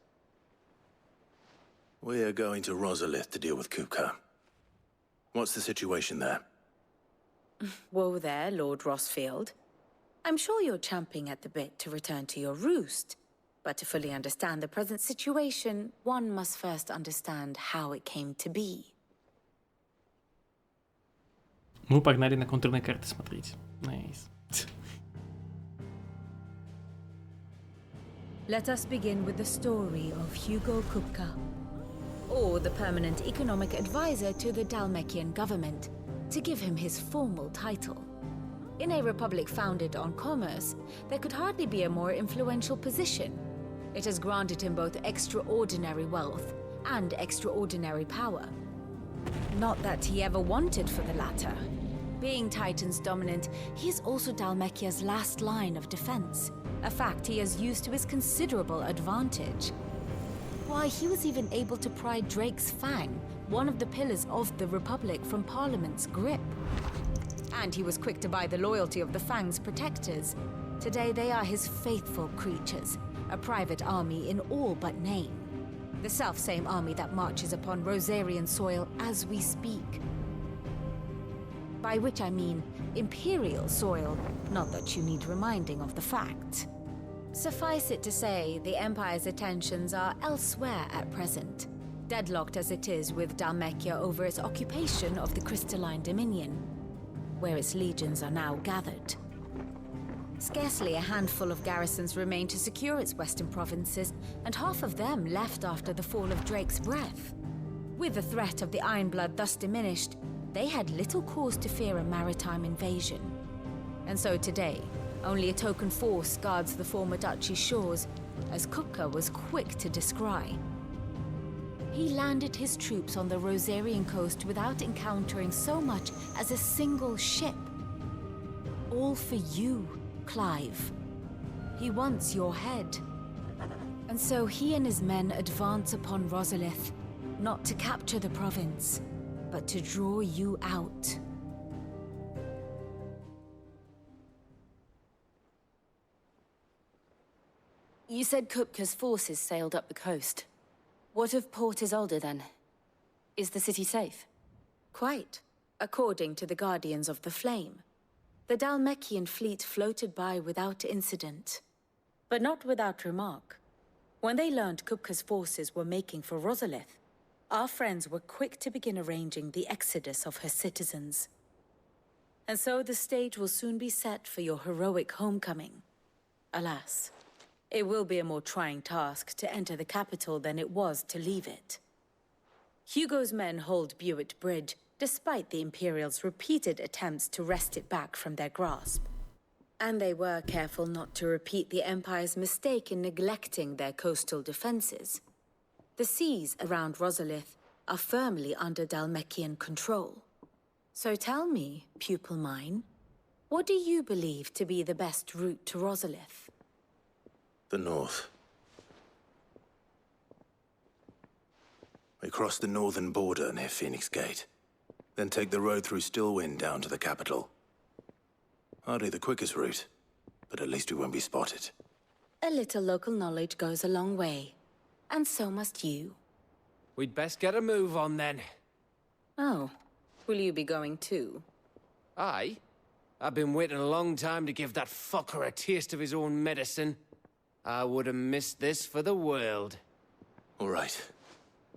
We're going to Rosalith to deal with Kupka. What's the situation there? Whoa there, Lord Rossfield. I'm sure you're champing at the bit to return to your roost. But to fully understand the present situation, one must first understand how it came to be. Мы погнали на контурные карты смотреть. Nice. Let us begin with the story of Hugo Kupka, or the permanent economic advisor to the Dalmekian government, to give him his formal title. In a republic founded on commerce, there could hardly be a more influential position. It has granted him both extraordinary wealth and extraordinary power. Not that he ever wanted for the latter. Being Titan's dominant, he is also Dalmekia's last line of defense, a fact he has used to his considerable advantage. Why, he was even able to pry Drake's Fang, one of the pillars of the Republic, from Parliament's grip. And he was quick to buy the loyalty of the Fang's protectors. Today they are his faithful creatures, a private army in all but name. The self-same army that marches upon Rosarian soil as we speak. By which I mean Imperial soil, not that you need reminding of the fact. Suffice it to say, the Empire's attentions are elsewhere at present, deadlocked as it is with Dalmekia over its occupation of the Crystalline Dominion, where its legions are now gathered. Scarcely a handful of garrisons remain to secure its western provinces, and half of them left after the fall of Drake's Breath. With the threat of the Ironblood thus diminished, they had little cause to fear a maritime invasion. And so today, only a token force guards the former duchy's shores, as Kupka was quick to descry. He landed his troops on the Rosarian coast without encountering so much as a single ship. All for you, Clive. He wants your head. And so he and his men advance upon Rosalith, not to capture the province, but to draw you out. You said Kupka's forces sailed up the coast. What of Port Isolde then? Is the city safe? Quite, according to the Guardians of the Flame. The Dalmekian fleet floated by without incident. But not without remark. When they learned Kupka's forces were making for Rosalith, our friends were quick to begin arranging the exodus of her citizens. And so the stage will soon be set for your heroic homecoming. Alas, it will be a more trying task to enter the capital than it was to leave it. Hugo's men hold Buett Bridge, despite the Imperials' repeated attempts to wrest it back from their grasp. And they were careful not to repeat the Empire's mistake in neglecting their coastal defenses. The seas around Rosalith are firmly under Dalmekian control. So tell me, pupil mine, what do you believe to be the best route to Rosalith? The north. We cross the northern border near Phoenix Gate, then take the road through Stillwind down to the capital. Hardly the quickest route, but at least we won't be spotted. A little local knowledge goes a long way, and so must you. We'd best get a move on then. Oh, will you be going too? Aye. I've been waiting a long time to give that fucker a taste of his own medicine. I would have missed this for the world. All right.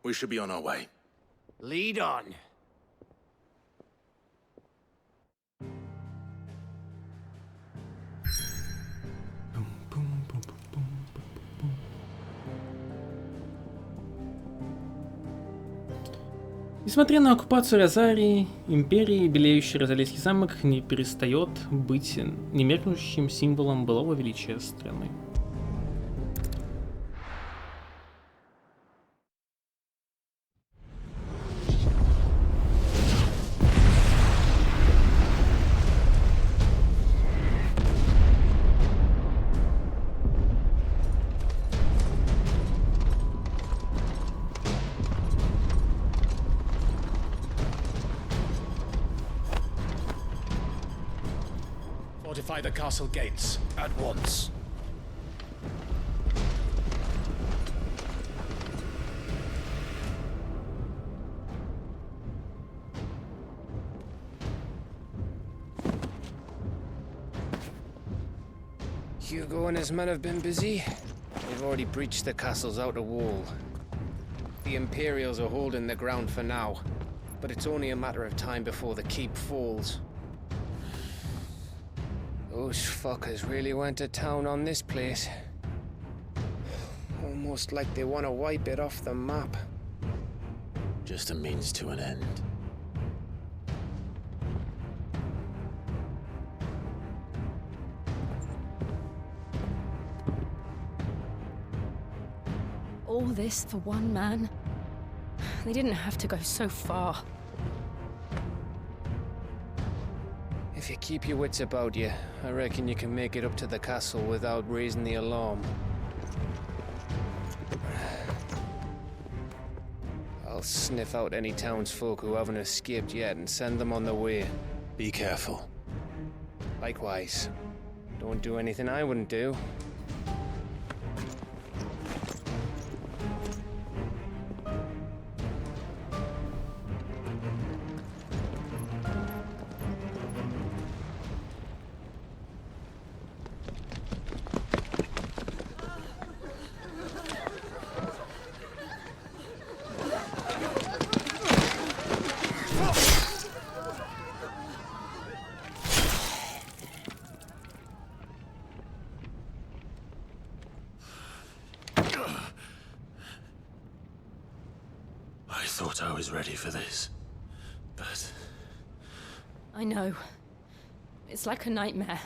We should be on our way. Lead on. Несмотря на оккупацию Розарии, империи, белеющий Розалийский замок не перестает быть немеркнущим символом былого величия страны. Fortify the castle gates at once. Hugo and his men have been busy. They've already breached the castle's outer wall. The Imperials are holding the ground for now, but it's only a matter of time before the keep falls. Those fuckers really went to town on this place. Almost like they want to wipe it off the map. Just a means to an end. All this for one man? They didn't have to go so far. If you keep your wits about you, I reckon you can make it up to the castle without raising the alarm. I'll sniff out any townsfolk who haven't escaped yet and send them on their way. Be careful. Likewise. Don't do anything I wouldn't do. I thought I was ready for this, but... I know. It's like a nightmare.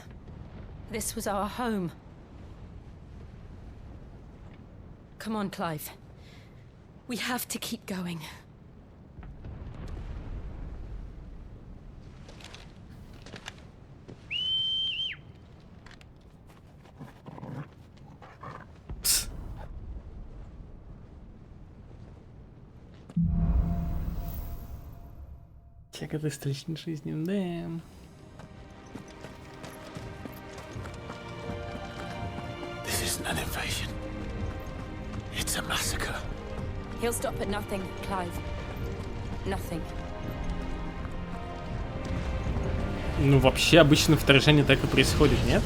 This was our home. Come on, Clive. We have to keep going. Тяготы столичной жизни, да. This isn't an invasion. It's a massacre. He'll stop at nothing, Clive. Nothing. Ну, вообще, обычно вторжение так и происходит, нет?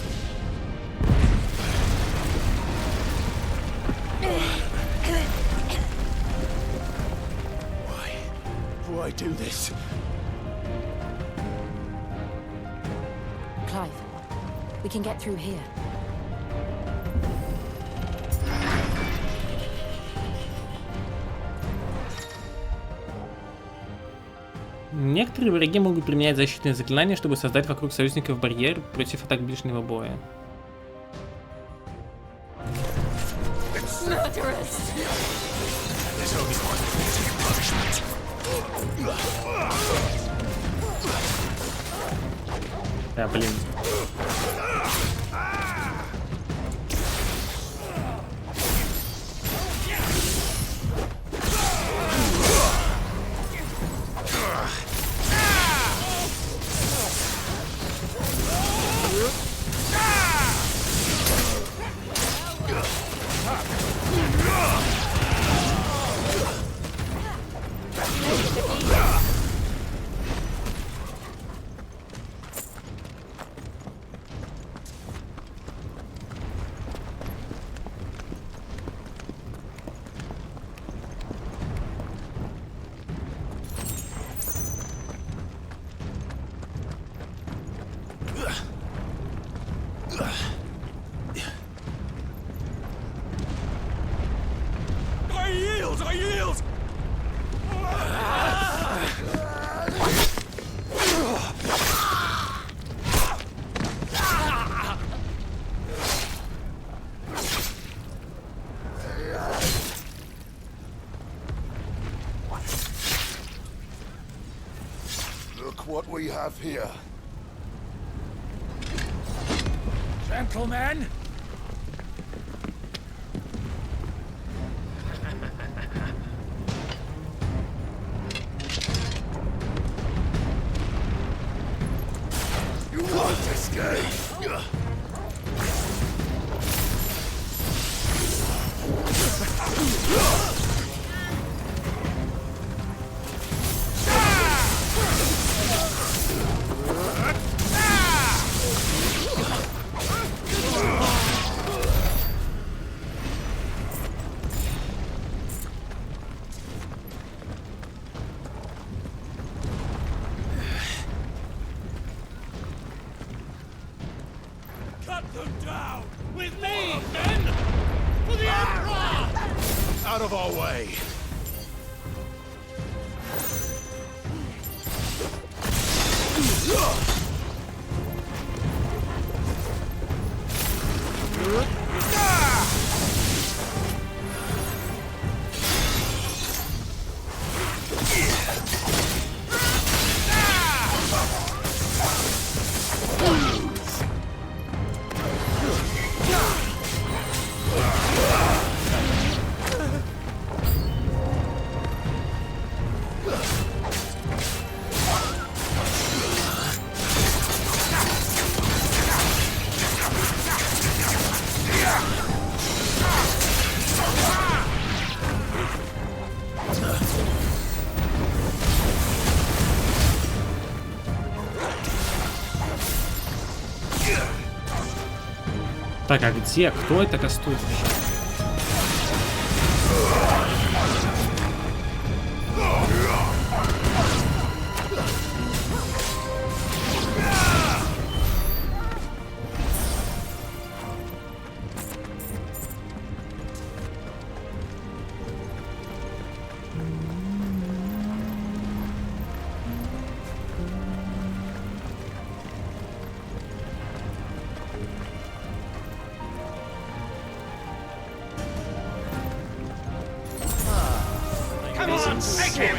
Why do this? Clive, we can get through here. Некоторые враги могут применять защитные заклинания, чтобы создать вокруг союзников барьер против атак ближнего боя. Да, блин. I yield! Look what we have here. Gentlemen! You won't escape! Cut them down! With me, men! For the Emperor! Out of our way! Так, а где? Кто это кастует вообще? Come on, take him!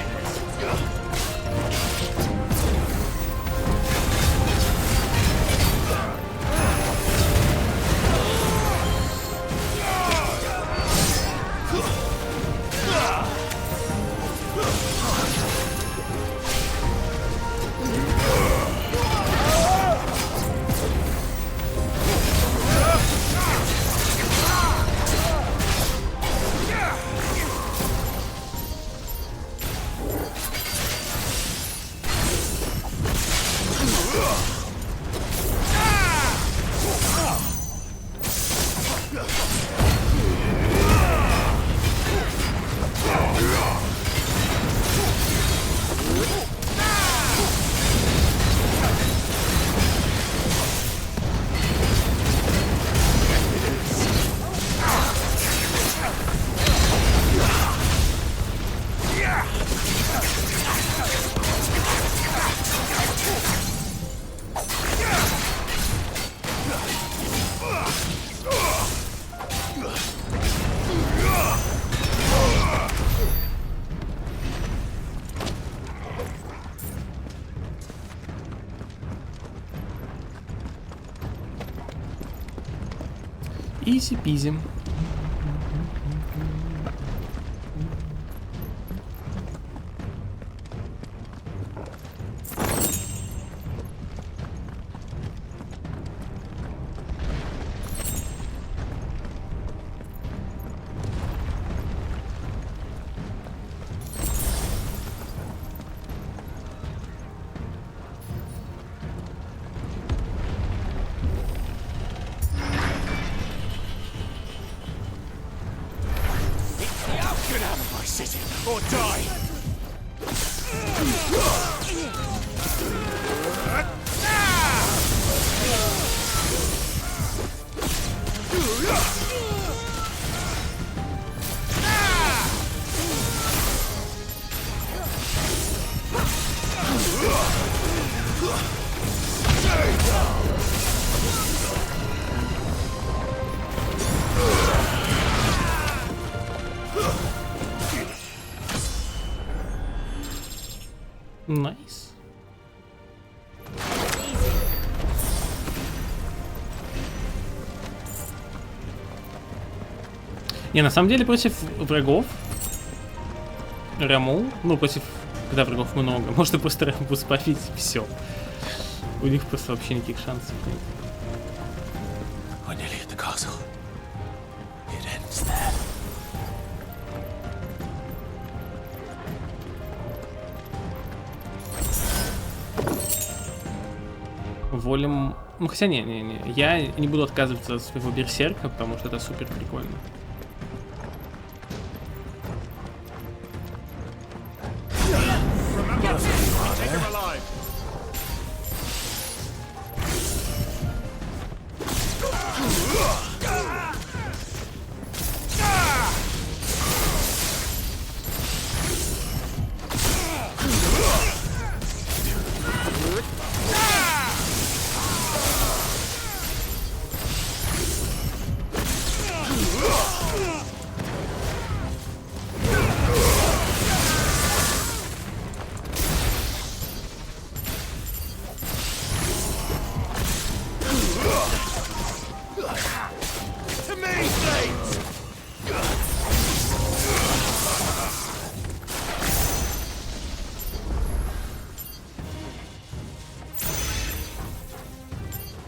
Изи-пизи. Get out of my city, or die! Nice. Не, на самом деле против врагов Раму, ну против, когда врагов много, можно просто Раму спалить, все. У них просто вообще никаких шансов нет. We're nearly at the castle. It ends there. Волим... Ну хотя не, я не буду отказываться от своего берсерка, потому что это супер прикольно.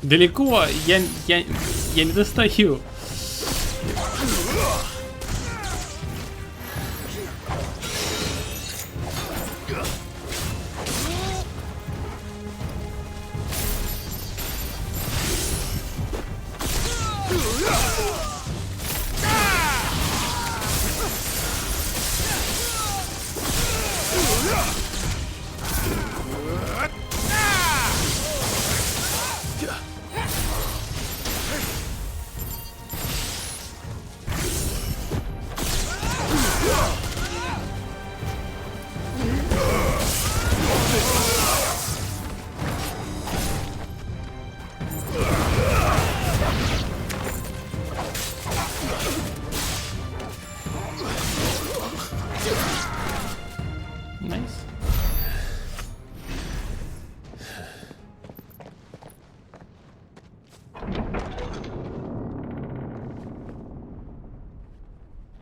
Далеко, я не достаю.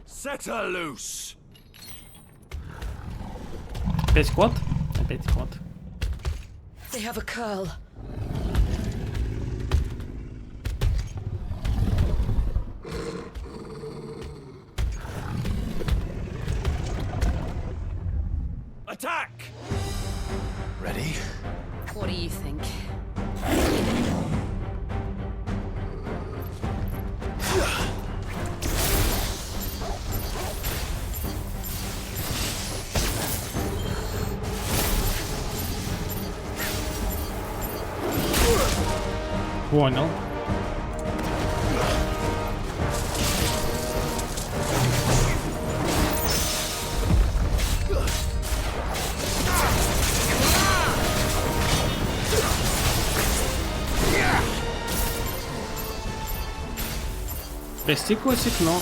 Set her loose. Опять ход? Опять ход. They have a curl. Attack! Ready? What do you think? Понял. Прости, котик, но...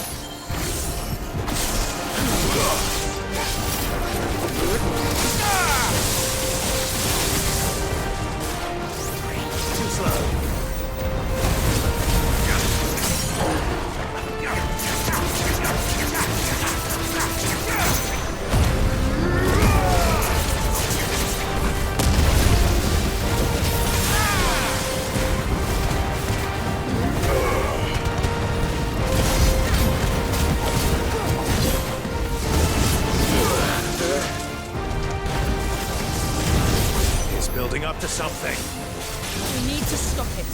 Building up to something. We need to stop it.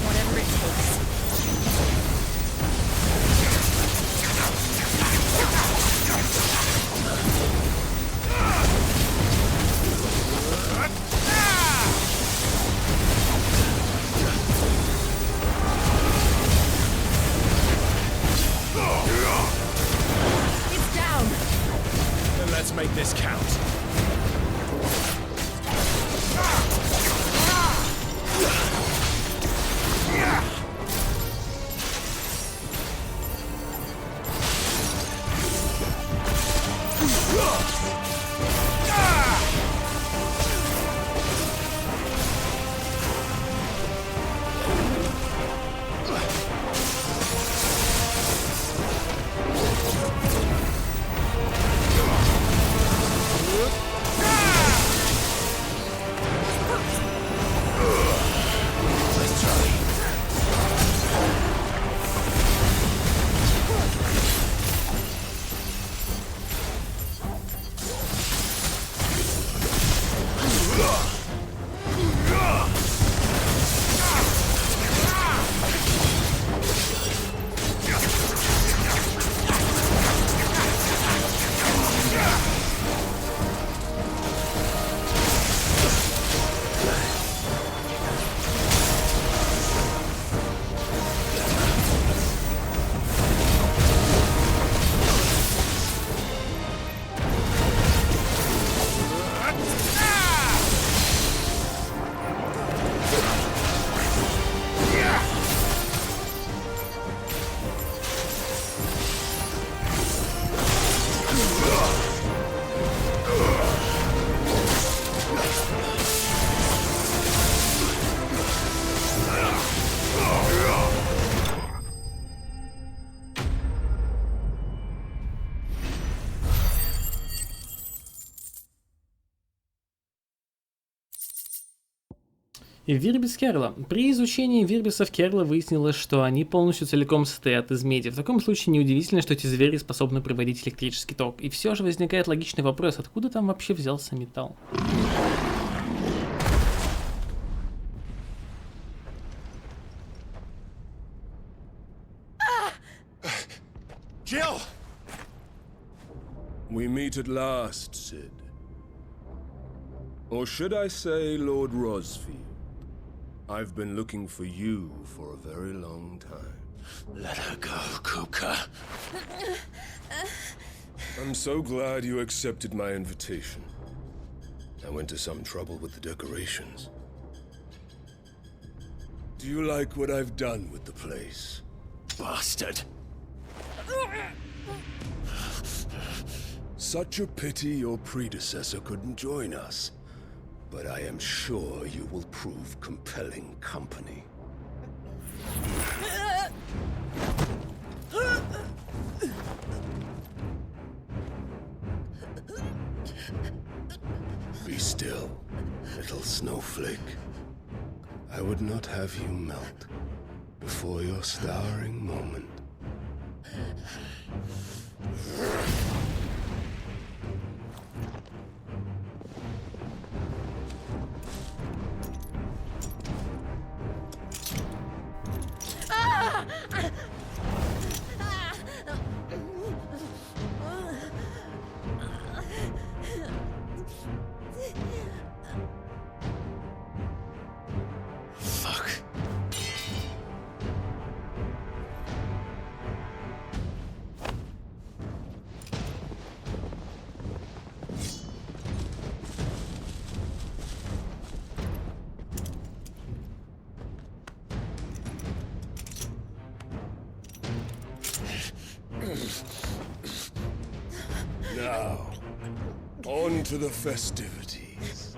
Whatever it takes. It's down. Then let's make this count. Вирбис Керла. При изучении вирбисов Керла выяснилось, что они полностью целиком состоят из меди. В таком случае неудивительно, что эти звери способны проводить электрический ток. И все же возникает логичный вопрос, откуда там вообще взялся металл? Jill! We meet at last, Sid. Or should I say, Lord Rosfield? I've been looking for you for a very long time. Let her go, Kuka. I'm so glad you accepted my invitation. I went to some trouble with the decorations. Do you like what I've done with the place? Bastard. Such a pity your predecessor couldn't join us. But I am sure you will prove compelling company. Be still, little snowflake. I would not have you melt before your starring moment. Now, on to the festivities.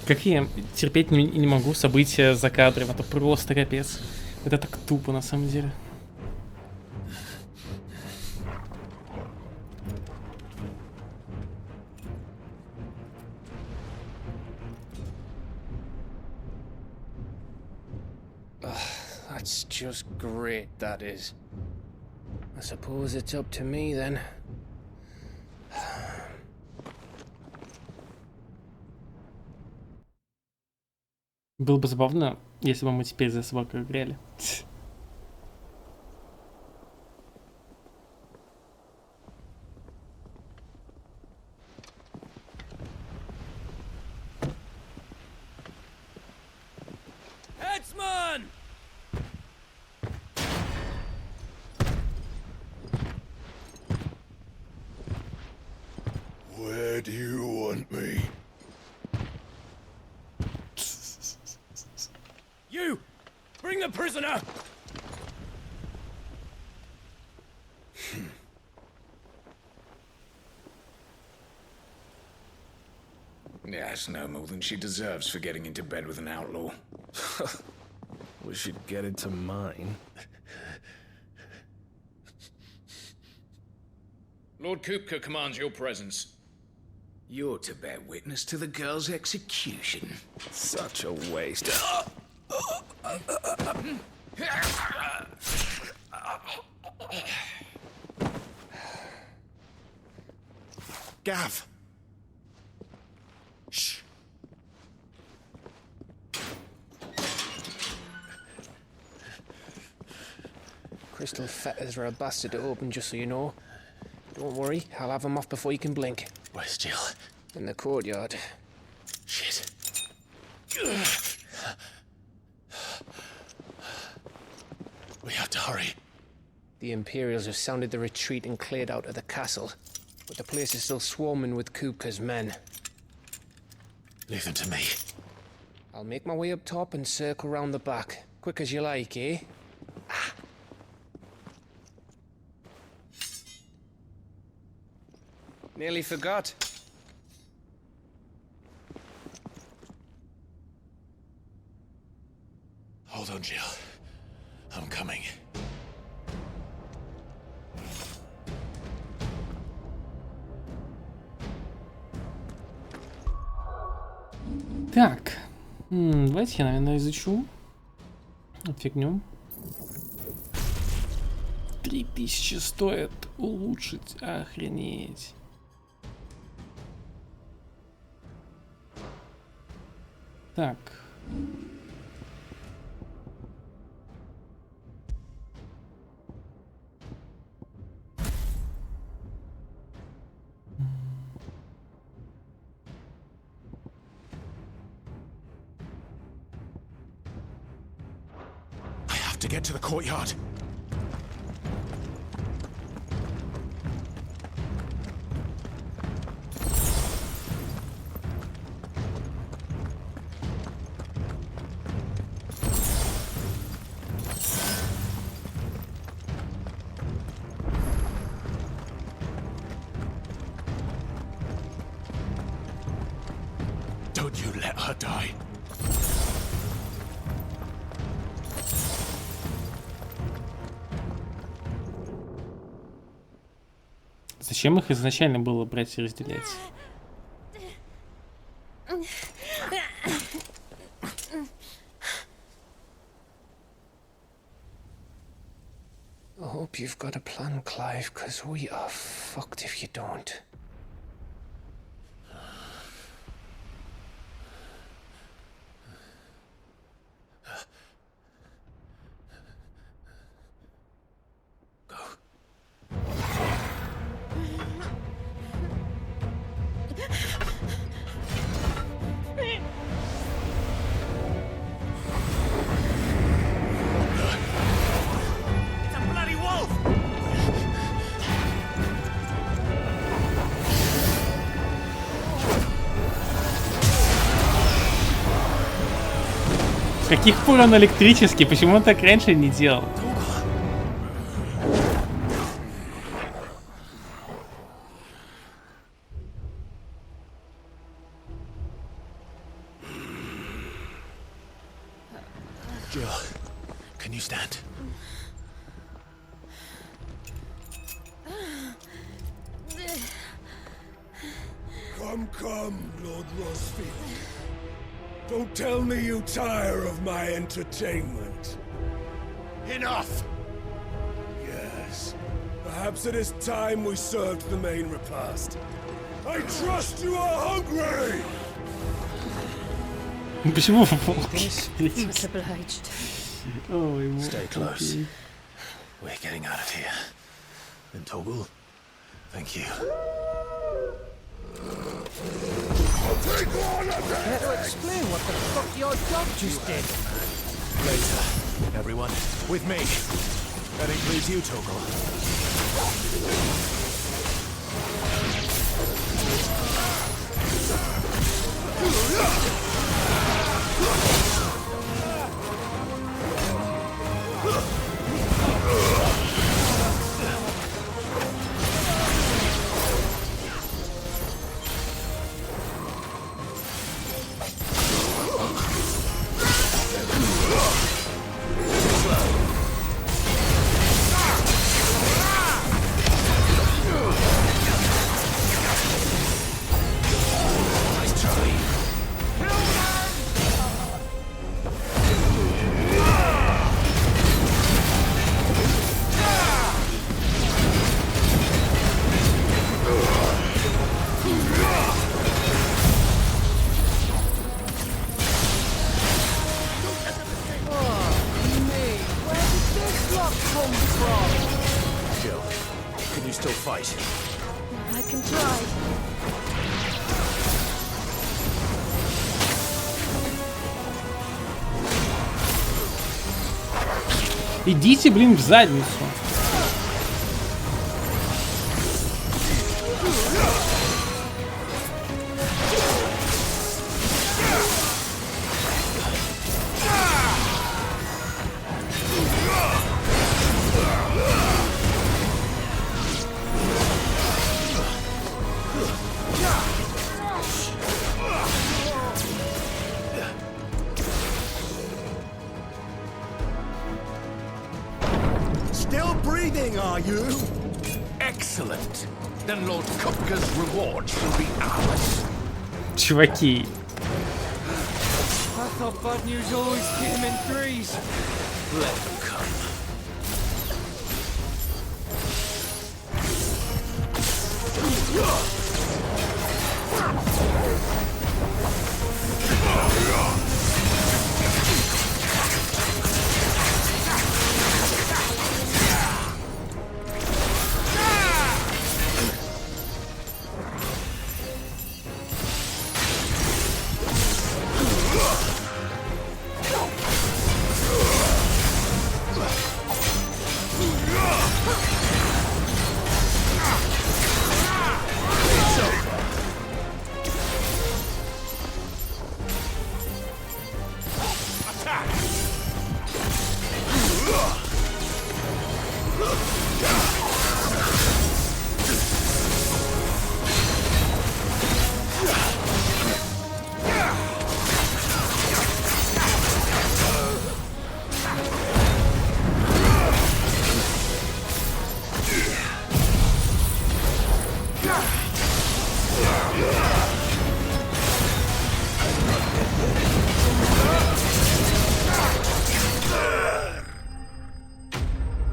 Как я терпеть не могу события за кадром, это просто капец. Это так тупо на самом деле. That's just great, that is. I suppose it's up to me then. Было бы забавно, если бы мы теперь за собаку играли. Headsman! Where do you want me? You! Bring the prisoner! That's no more than she deserves for getting into bed with an outlaw. We should get into mine. Lord Kupka commands your presence. You're to bear witness to the girl's execution. Such a waste. Gav! Shh. Crystal fetters are a bastard to open, just so you know. Don't worry, I'll have them off before you can blink. Where's Jill? In the courtyard. Shit. We have to hurry. The Imperials have sounded the retreat and cleared out of the castle, but the place is still swarming with Kupka's men. Leave them to me. I'll make my way up top and circle round the back. Quick as you like, eh? Nearly forgot. Hold on, Jill. I'm coming. Так. Давайте я, наверное, изучу фигню. 3000 стоит улучшить. Охренеть. Так. To get to the courtyard. Don't you let her die. Зачем их изначально было брать и разделять? I hope you've got a plan, Clive, because we are fucked if you don't. С каких пор он электрический? Почему он так раньше не делал? Jill, can you stand? Come, Lord Rosfield. Don't tell me you tire of my entertainment. Enough! Yes. Perhaps it is time we served the main repast. I trust you are hungry! Почему? Stay close. We're getting out of here. And Toggle, thank you. Care to explain what the fuck your dog just did? Later, everyone. With me. That includes you, Toggle. I can try. Идите, блин, в задницу. Still breathing, are you? Excellent. Then Lord Kupka's reward shall be ours. Чуваки. thought bad news always came in threes. Let them come.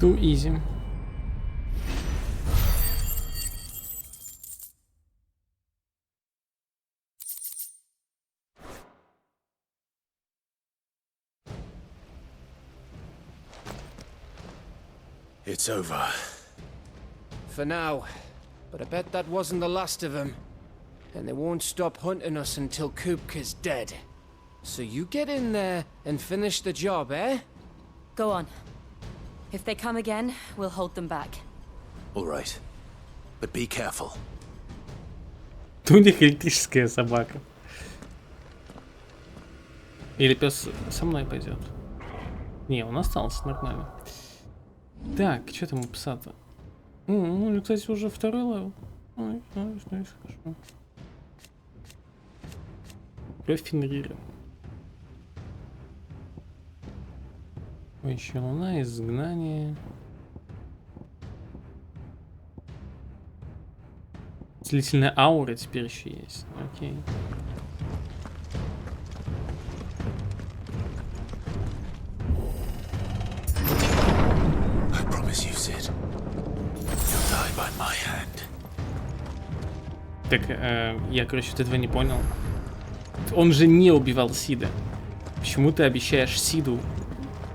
Too easy. It's over. For now. But I bet that wasn't the last of them. And they won't stop hunting us until Kupka's dead. So you get in there and finish the job, eh? Go on. If they come again, we'll hold them back. All right. But be careful. У них электрическая собака. Или пес со мной пойдет? Не, он остался, нормально. Так, что там у пса-то? Ну, кстати, уже второй левел. Ой, хорошо. Кровь Фенрира. Ой, еще луна, изгнание. Целительная аура теперь еще есть. Окей. I promise you, Sid. You'll die by my hand. Так, я, короче, вот этого не понял. Он же не убивал Сида. Почему ты обещаешь Сиду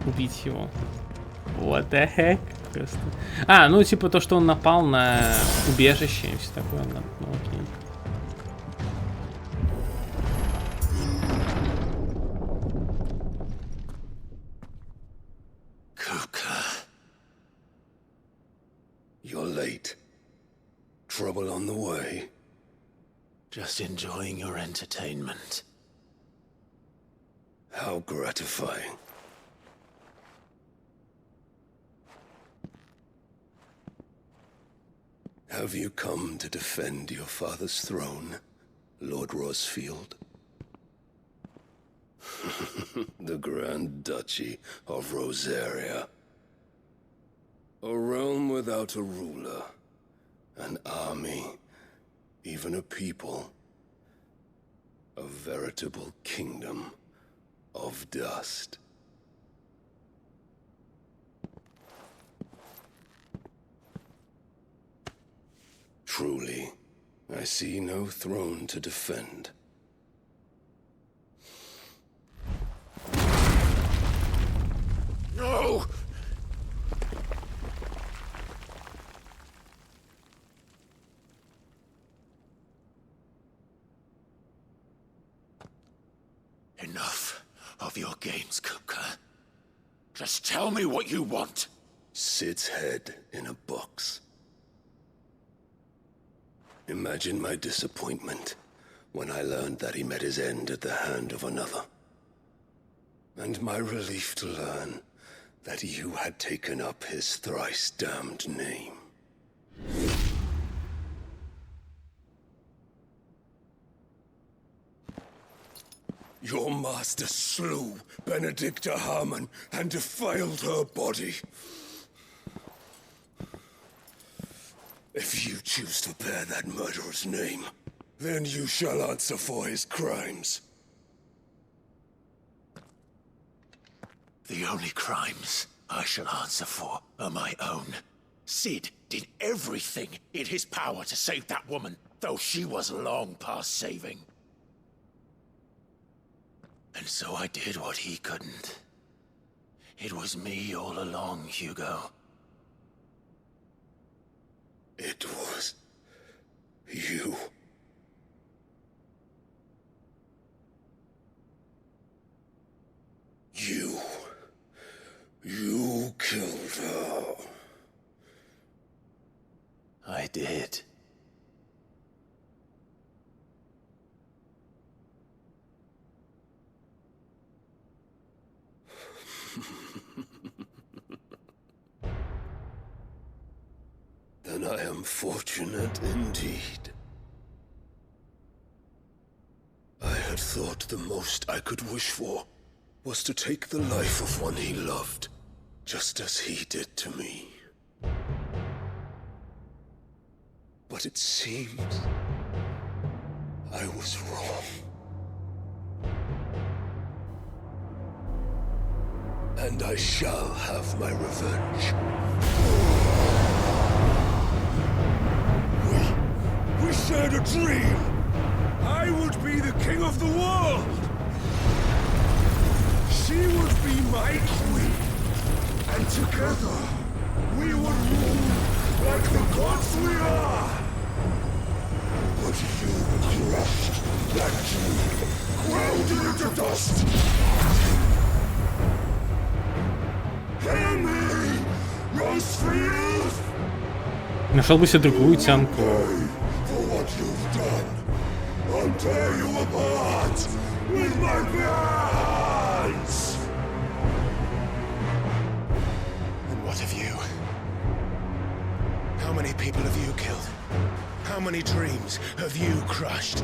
убить его? What the heck? Просто. А, ну типа то, что он напал на убежище и все такое. Ну окей. You're late. Trouble on the way. Just enjoying your entertainment. How gratifying. Have you come to defend your father's throne, Lord Rosfield? The Grand Duchy of Rosaria. A realm without a ruler, an army, even a people. A veritable kingdom of dust. Truly, I see no throne to defend. No! Enough of your games, Kupka. Just tell me what you want. Sid's head in a box. Imagine my disappointment when I learned that he met his end at the hand of another. And my relief to learn that you had taken up his thrice damned name. Your master slew Benedicta Harmon and defiled her body. If you choose to bear that murderer's name, then you shall answer for his crimes. The only crimes I shall answer for are my own. Sid did everything in his power to save that woman, though she was long past saving. And so I did what he couldn't. It was me all along, Hugo. It was you. You killed her. I did. Then I am fortunate indeed. I had thought the most I could wish for was to take the life of one he loved, just as he did to me. But it seems I was wrong. And I shall have my revenge. We shared a dream. I would be the king of the world. She would be my queen. And together, we would rule like the gods we are. But you crushed that dream, ground it into dust. Hear me, Rose Field. Нашел бы себе другую тянку. For what you've done, I'll tear you apart with my hands. And what of you? How many people have you killed? How many dreams have you crushed?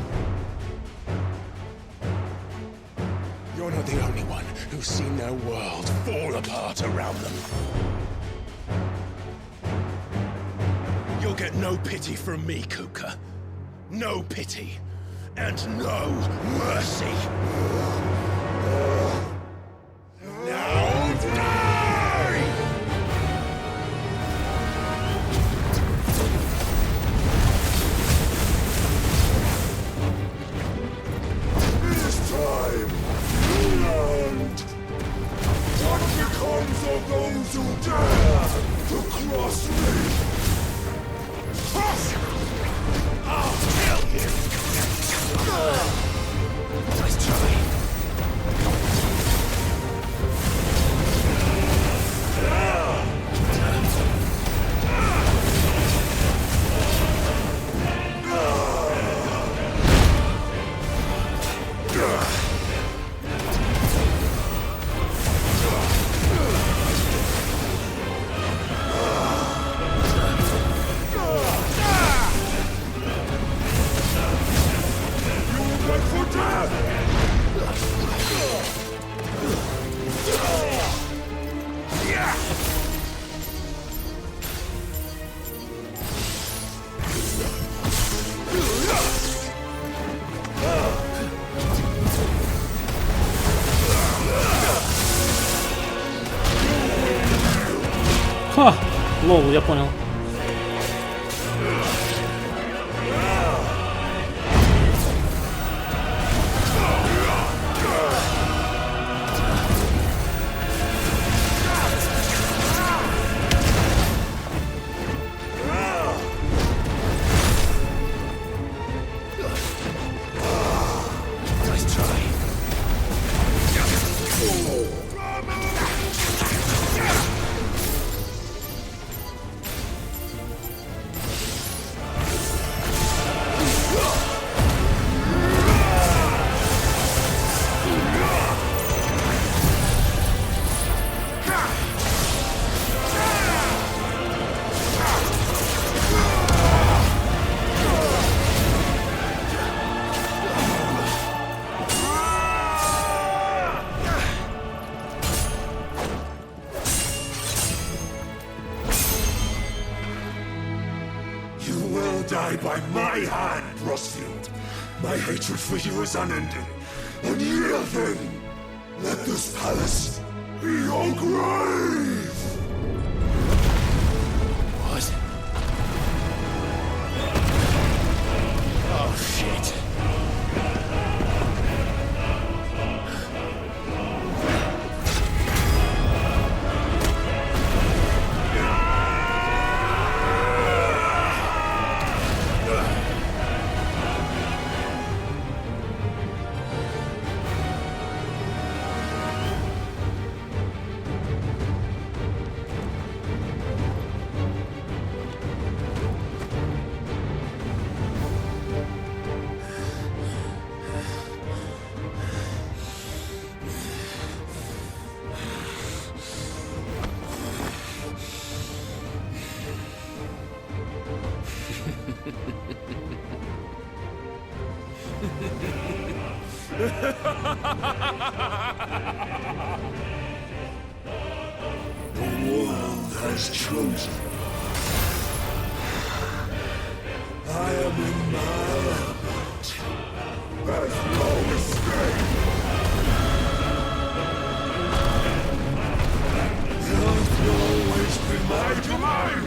You're not the only one who's seen their world fall apart around them. You'll get no pity from me, Kuka. No pity. And no mercy. Now die! It is time you learned what becomes of those who dare to cross me. I'll kill you! Nice try. Ха! Лол, я понял. Die by my hand, Rosfield. My hatred for you is unending. And yield then. Let this palace Your grave! What? Oh, shit. The world has chosen. I am in my element. There's no escape. The earth will always be my domain.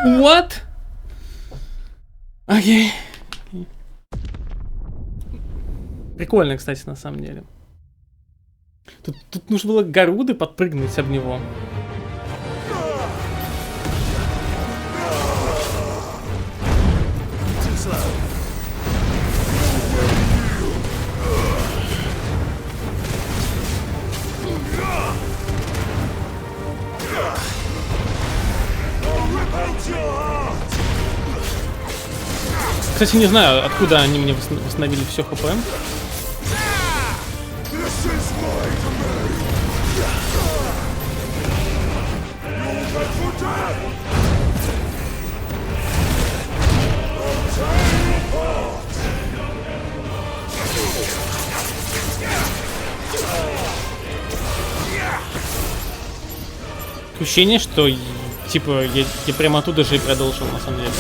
What? Окей. Прикольно, кстати, на самом деле. Тут нужно было Гаруды подпрыгнуть об него. Кстати, не знаю, откуда они мне восстановили все хп. Ощущение, что типа я прямо оттуда же и продолжил, на самом деле.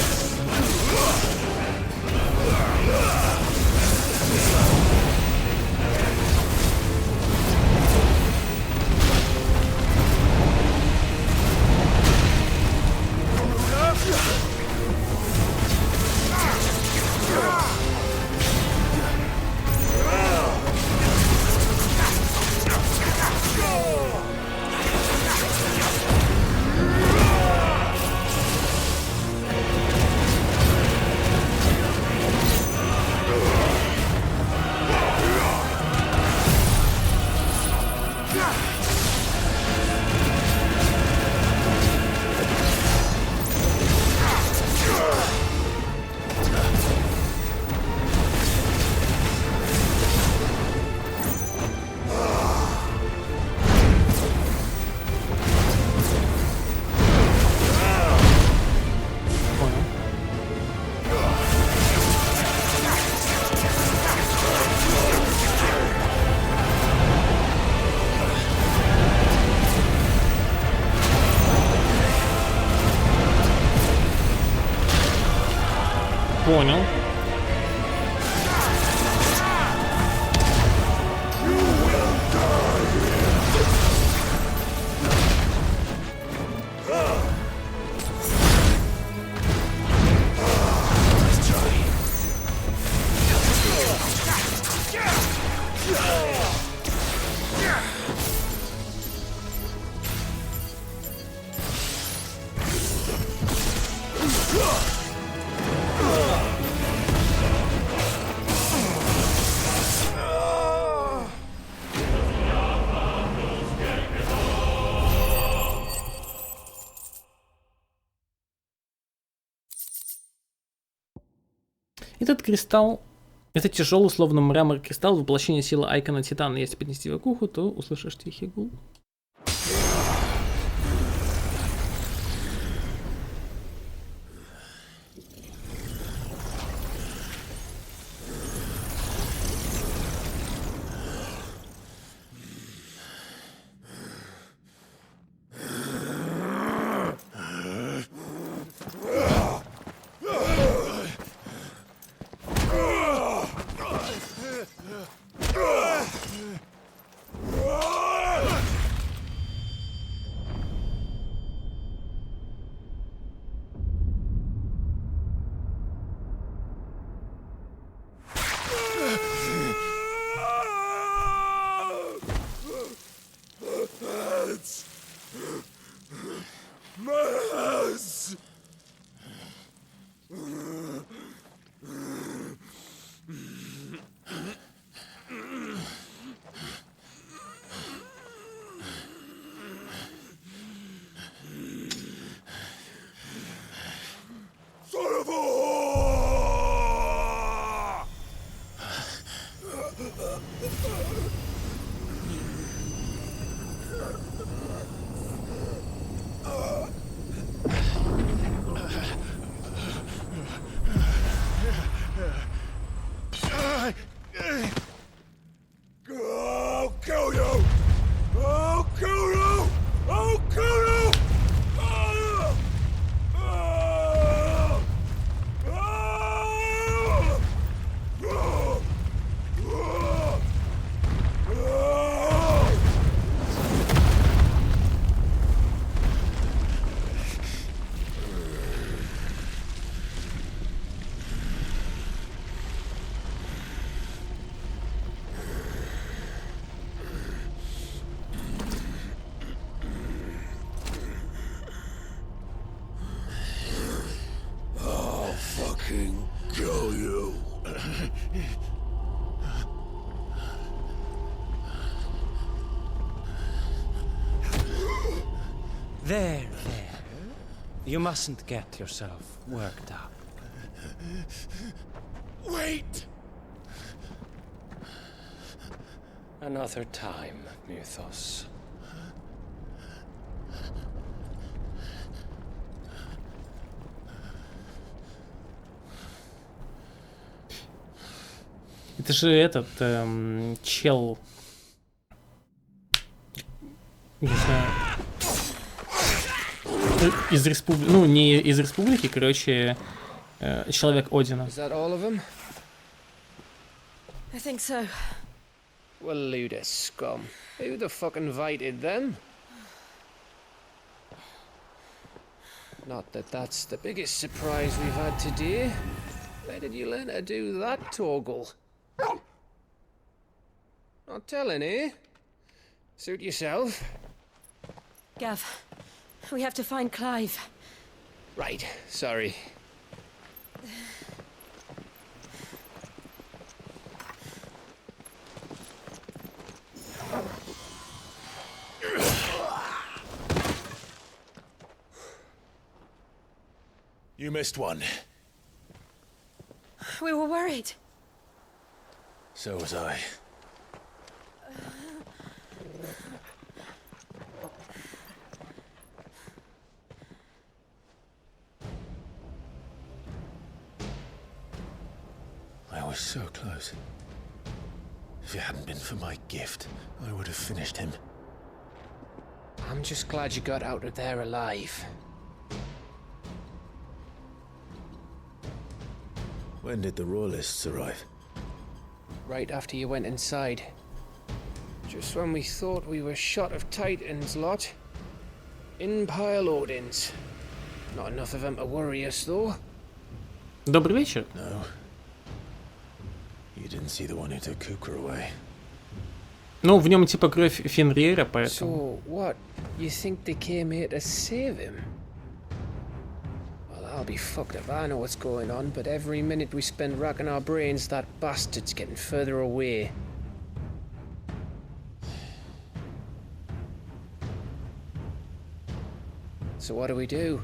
Понял. Этот кристалл, это тяжелый, словно мрамор кристалл, воплощение силы Айкона Титана. Если поднести его к уху, то услышишь тихий гул. Kill you. There. You mustn't get yourself worked up. Wait! Another time, Mythos. Это же этот чел. Не знаю. Из республики. Ну, не из республики, короче, человек Одина. Is that all of them? I think so. Well, Luda scum. Who the fuck invited them? Not that that's the biggest surprise we've had today. Where did you learn to do that, Torgal? Not telling, eh? Suit yourself. Gav, we have to find Clive. Right, sorry. You missed one. We were worried. So was I. I was so close. If it hadn't been for my gift, I would have finished him. I'm just glad you got out of there alive. When did the Royalists arrive? Right after you went inside. Just when we thought we were shot of Titans, lot. In pile Odins. Not enough of them to worry us, though. Добрый вечер. No. You didn't see the one who took Kukra away. Ну, в нем типа кровь Фенрира, поэтому... So, what? You think they came here to save him? Well, I'll be fucked if I know what's going on, but every minute we spend racking our brains, that bastard's getting further away. So what do?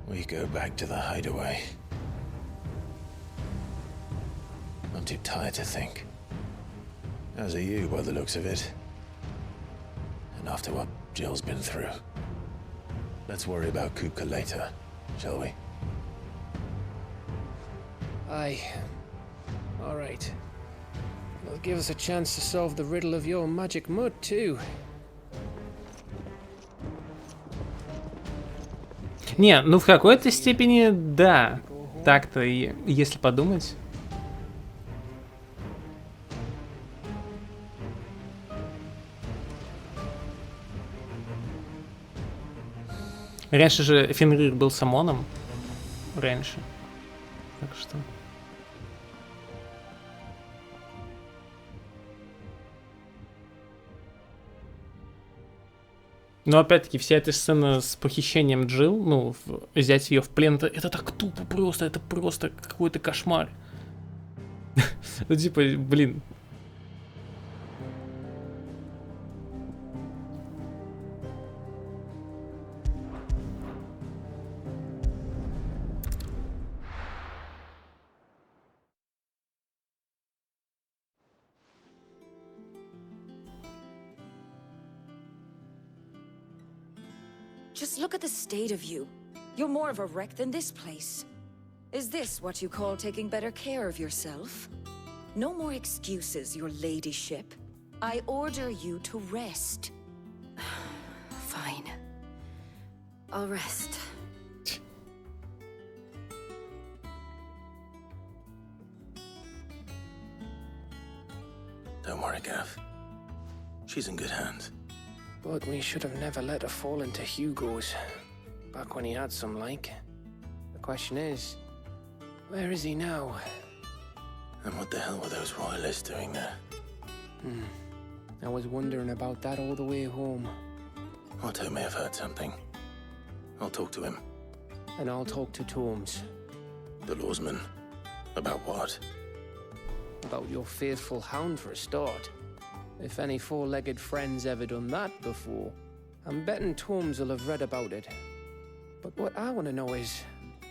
We go back to the hideaway. I'm too tired to think. As are you, by the looks of it. And after what Jill's been through. Let's worry about Kupka later, shall we? Aye. All right. It'll give us a chance to solve the riddle of your magic mud, too. Не, ну в какой-то степени да. Так-то, если подумать. Раньше же Фенрир был самоном. Раньше. Так что... Но опять-таки вся эта сцена с похищением Джилл, ну, взять ее в плен, это так тупо просто, это просто какой-то кошмар. Ну типа, блин. Just look at the state of you. You're more of a wreck than this place. Is this what you call taking better care of yourself? No more excuses, your ladyship. I order you to rest. Fine. I'll rest. Don't worry, Gav. She's in good hands. But we should have never let her fall into Hugo's. Back when he had some like. The question is, where is he now? And what the hell were those royalists doing there? I was wondering about that all the way home. Otto may have heard something. I'll talk to him. And I'll talk to Tomes. The lawsman. About what? About your faithful hound for a start. If any four-legged friend's ever done that before, I'm betting Tomes will have read about it. But what I want to know is,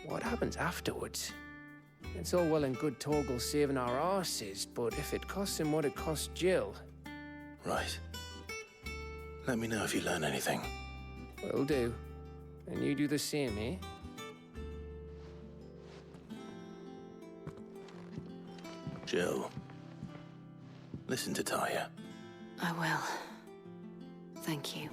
what happens afterwards? It's all well and good Torgal saving our arses, but if it costs him what it cost Jill... Right. Let me know if you learn anything. Will do. And you do the same, eh? Jill, listen to Taya. I will. Thank you.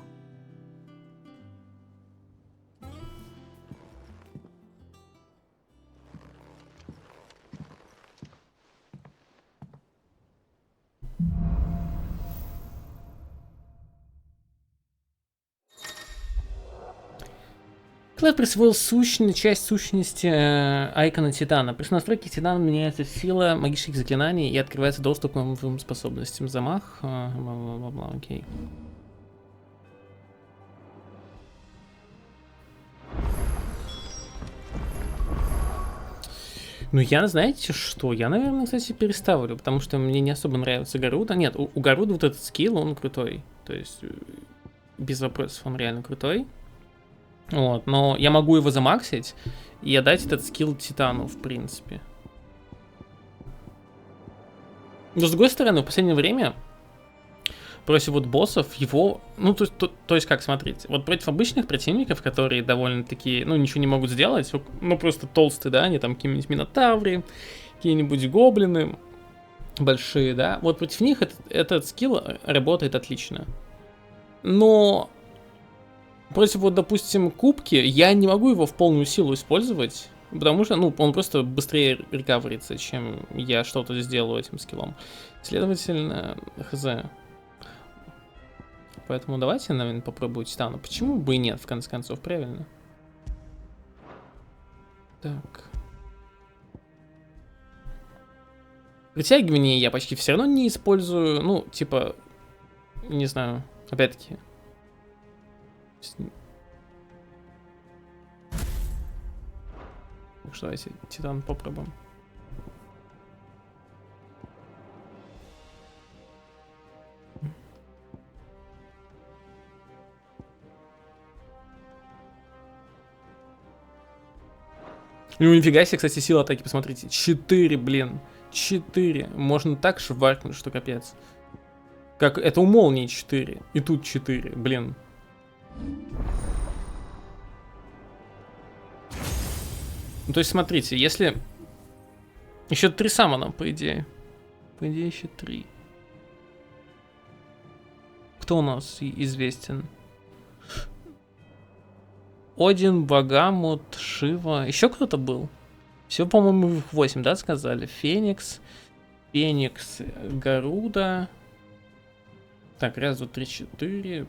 Клэд присвоил часть сущности Айкона Титана. При настройке Титана меняется сила магических заклинаний и открывается доступ к новым способностям. Замах, бла-бла-бла, окей. Ну, я, знаете что, я, наверное, кстати, переставлю, потому что мне не особо нравится Гаруда. Нет, у Гаруда вот этот скилл, он крутой. То есть, без вопросов, он реально крутой. Вот, но я могу его замаксить и отдать этот скилл Титану, в принципе. Но с другой стороны, в последнее время против вот боссов его... Ну, то есть как, смотрите, вот против обычных противников, которые довольно-таки, ну, ничего не могут сделать, ну, просто толстые, да, они там какие-нибудь минотавры, какие-нибудь гоблины большие, да, вот против них этот скилл работает отлично. Но... Против, вот, допустим, кубки, я не могу его в полную силу использовать, потому что, ну, он просто быстрее рекаверится, чем я что-то сделаю этим скиллом. Следовательно, хз. Поэтому давайте, наверное, попробую Титана. Почему бы и нет, в конце концов, правильно? Так. Притягивание я почти все равно не использую, ну, типа, не знаю, опять-таки... Так что давайте Титан попробуем. Ну нифига себе, кстати, сила атаки, посмотрите. 4, блин. 4. Можно так шваркнуть, что капец. Как это у молнии 4. И тут 4, блин. Ну, то есть, смотрите, если... Еще 3 саммона, по идее. По идее, еще 3. Кто у нас известен? Один, Багамут, Шива. Еще кто-то был? Всего, по-моему, их 8, да, сказали? Феникс, Гаруда. Так, раз, два, три, 4...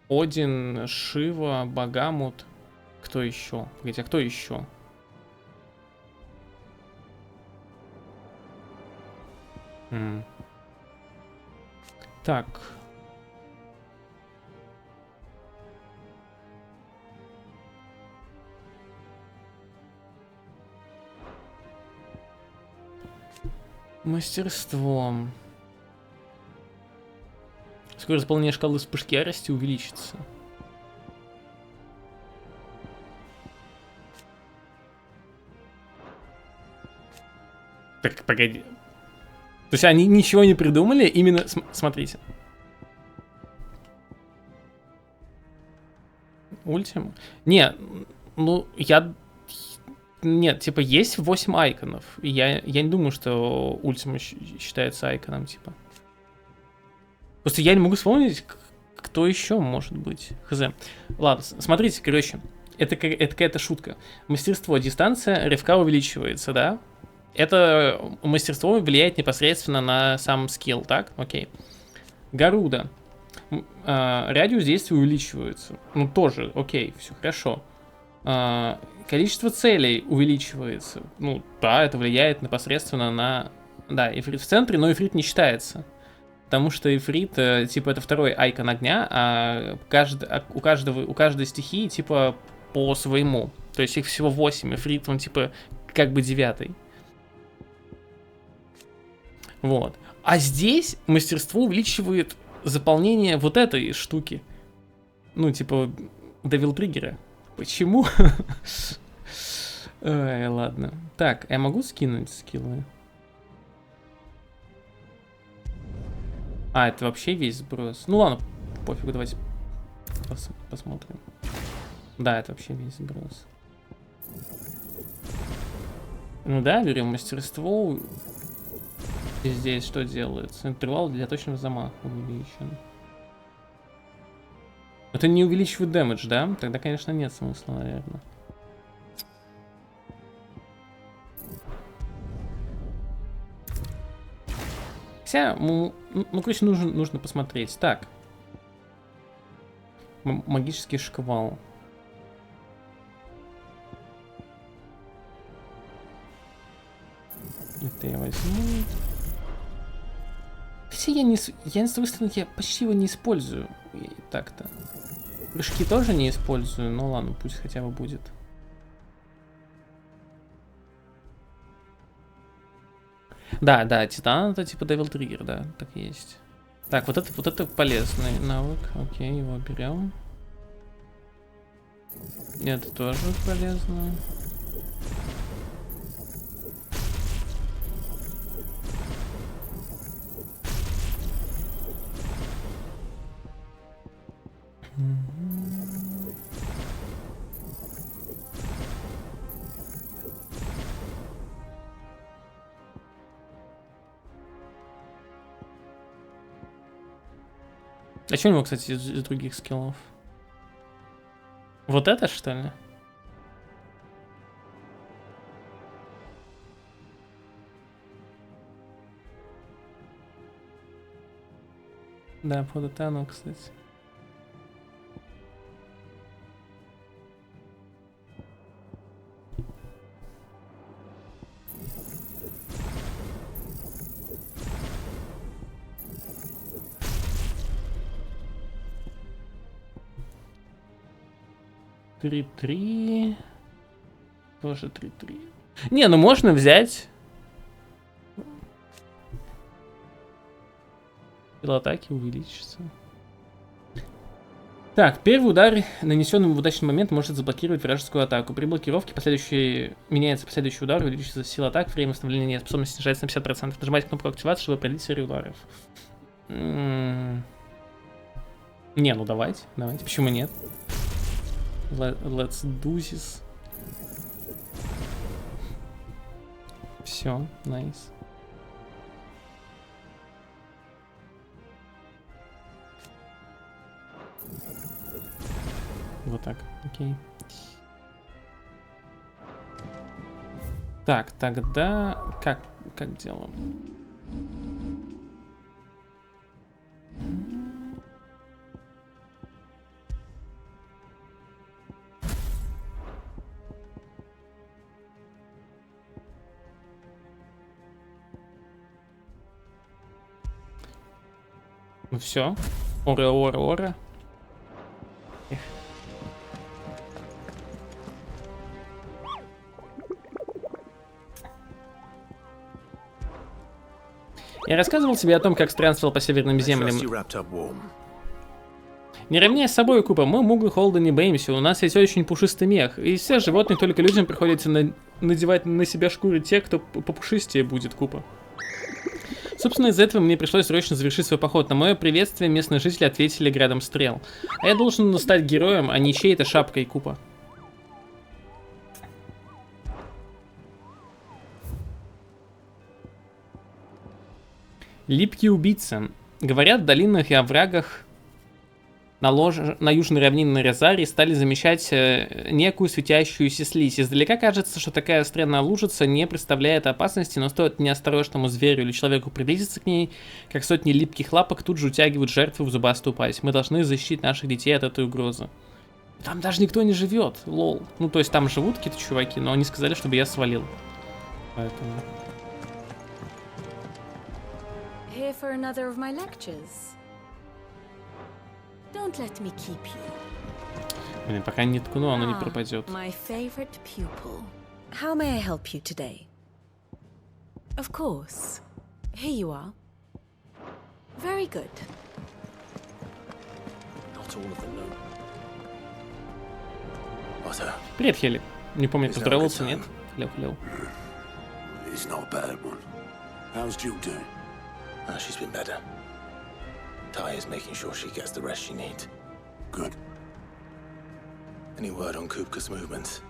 Один, Шива, Багамут. Кто еще? Погодите, а кто еще? Так. Мастерство. Скорость заполнения шкалы вспышки ярости увеличится. Так, погоди. То есть они ничего не придумали, именно... Смотрите. Ультима? Не, ну, я... Нет, типа, есть 8 айконов. Я не думаю, что ультима считается айконом, типа. Просто я не могу вспомнить, кто еще может быть. Хз. Ладно, смотрите, короче. Это какая-то шутка. Мастерство, дистанция, рывка увеличивается, да? Это мастерство влияет непосредственно на сам скилл, так? Окей. Гаруда. Радиус действия увеличивается. Ну, тоже, окей, все хорошо. Количество целей увеличивается. Ну, да, это влияет непосредственно на... Да, ифрит в центре, но ифрит не считается. Потому что ифрит, типа, это второй айкон огня, а у каждой стихии, типа, по своему. То есть их всего 8, ифрит, он, типа, как бы 9. Вот. А здесь мастерство увеличивает заполнение вот этой штуки. Ну, типа, Devil Trigger. Почему? Ой, ладно. Так, я могу скинуть скиллы? А, это вообще весь сброс. Ну ладно, пофигу, давайте посмотрим. Да, это вообще весь сброс. Ну да, берем мастерство. И здесь что делается? Интервал для точного замаха увеличен. Это не увеличивает дэмэдж, да? Тогда, конечно, нет смысла, наверное. Хотя, ну короче, нужно посмотреть. Так. Магический шквал. Это я возьму. Хотя я с другой стороны, я почти его не использую. Так-то. Прыжки тоже не использую, но ладно, пусть хотя бы будет. Да, Титан это типа Devil Trigger, да, так и есть. Так, вот это полезный навык. Окей, его берем. Это тоже полезно. А что у него, кстати, из других скиллов? Вот это, что ли? Да, вот это оно, кстати. Три. Тоже 3-3. Не, ну можно взять. Сила атаки увеличится. Так, первый удар, нанесенный в удачный момент, может заблокировать вражескую атаку. При блокировке меняется последующий удар, увеличивается сила атак, время восстановления способности снижается на 50%. Нажимайте кнопку активации, чтобы продлить серию ударов. Не, ну давайте, почему нет? Let's do this. Все, nice. Вот так, окей. Так, тогда как делаем? Ну все. Ора. Я рассказывал тебе о том, как странствовал по северным землям. Не равняй с собой, Купа, мы муглы холода не боимся, у нас есть очень пушистый мех. И все животные, только людям приходится надевать на себя шкуры те, кто попушистее будет, Купа. Собственно, из-за этого мне пришлось срочно завершить свой поход. На мое приветствие местные жители ответили градом стрел. А я должен стать героем, а не чьей-то шапкой, Купа. Липкий убийца. Говорят, в долинах и оврагах на южной равнине Розарии стали замечать некую светящуюся слизь. Издалека кажется, что такая странная лужица не представляет опасности, но стоит неосторожному зверю или человеку приблизиться к ней, как сотни липких лапок тут же утягивают жертву в зубастую пасть. Мы должны защитить наших детей от этой угрозы. Там даже никто не живет, лол. Ну, то есть там живут какие-то чуваки, но они сказали, чтобы я свалил. Поэтому... Here for another of my lectures. Don't let me keep you. Блин, пока не ткну, оно не пропадет. My favorite pupil. How may I help you today? Of course. Here you are. Very good. all of the loot. Otter. Привет, Хели. Не помню, поздоровался, нет? Хлеб. It's not a bad one. How's Jill doing? She's been better. Ty is making sure she gets the rest she needs. Good. Any word on Kupka's movements?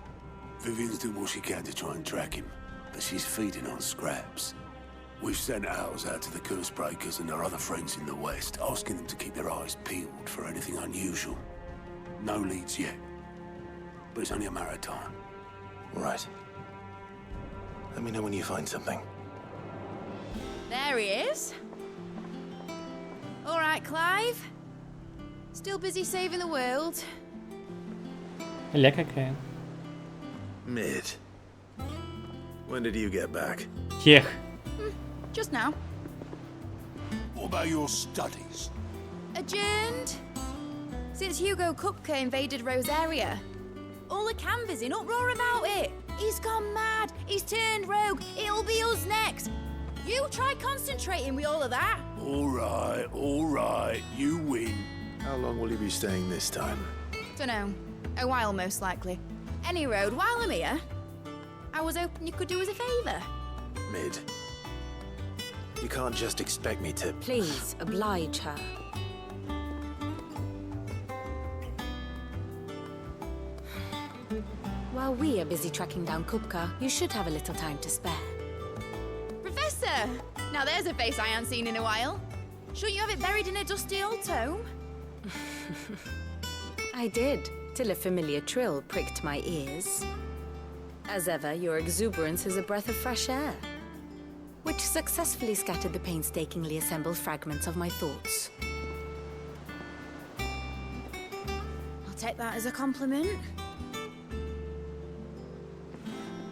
Vivian's doing what she can to try and track him, but she's feeding on scraps. We've sent ours out to the Cursebreakers and their other friends in the West, asking them to keep their eyes peeled for anything unusual. No leads yet, but it's only a matter of time. Right. Let me know when you find something. There he is. All right, Clive. Still busy saving the world. Ля какая. Mid. When did you get back? Хех. Just now. What about your studies? Adjourned. Since Hugo Kupka invaded Rosaria. All the canvas in uproar about it. He's gone mad. He's turned rogue. It'll be us next. You try concentrating with all of that. All right. You win. How long will you be staying this time? Dunno. A while, most likely. Any road, while I'm here, I was hoping you could do us a favour. Mid. You can't just expect me to... Please, oblige her. While we are busy tracking down Kupka, you should have a little time to spare. Professor! Now there's a face I haven't seen in a while. Shouldn't you have it buried in a dusty old tome? I did, till a familiar trill pricked my ears. As ever, your exuberance is a breath of fresh air, which successfully scattered the painstakingly assembled fragments of my thoughts. I'll take that as a compliment.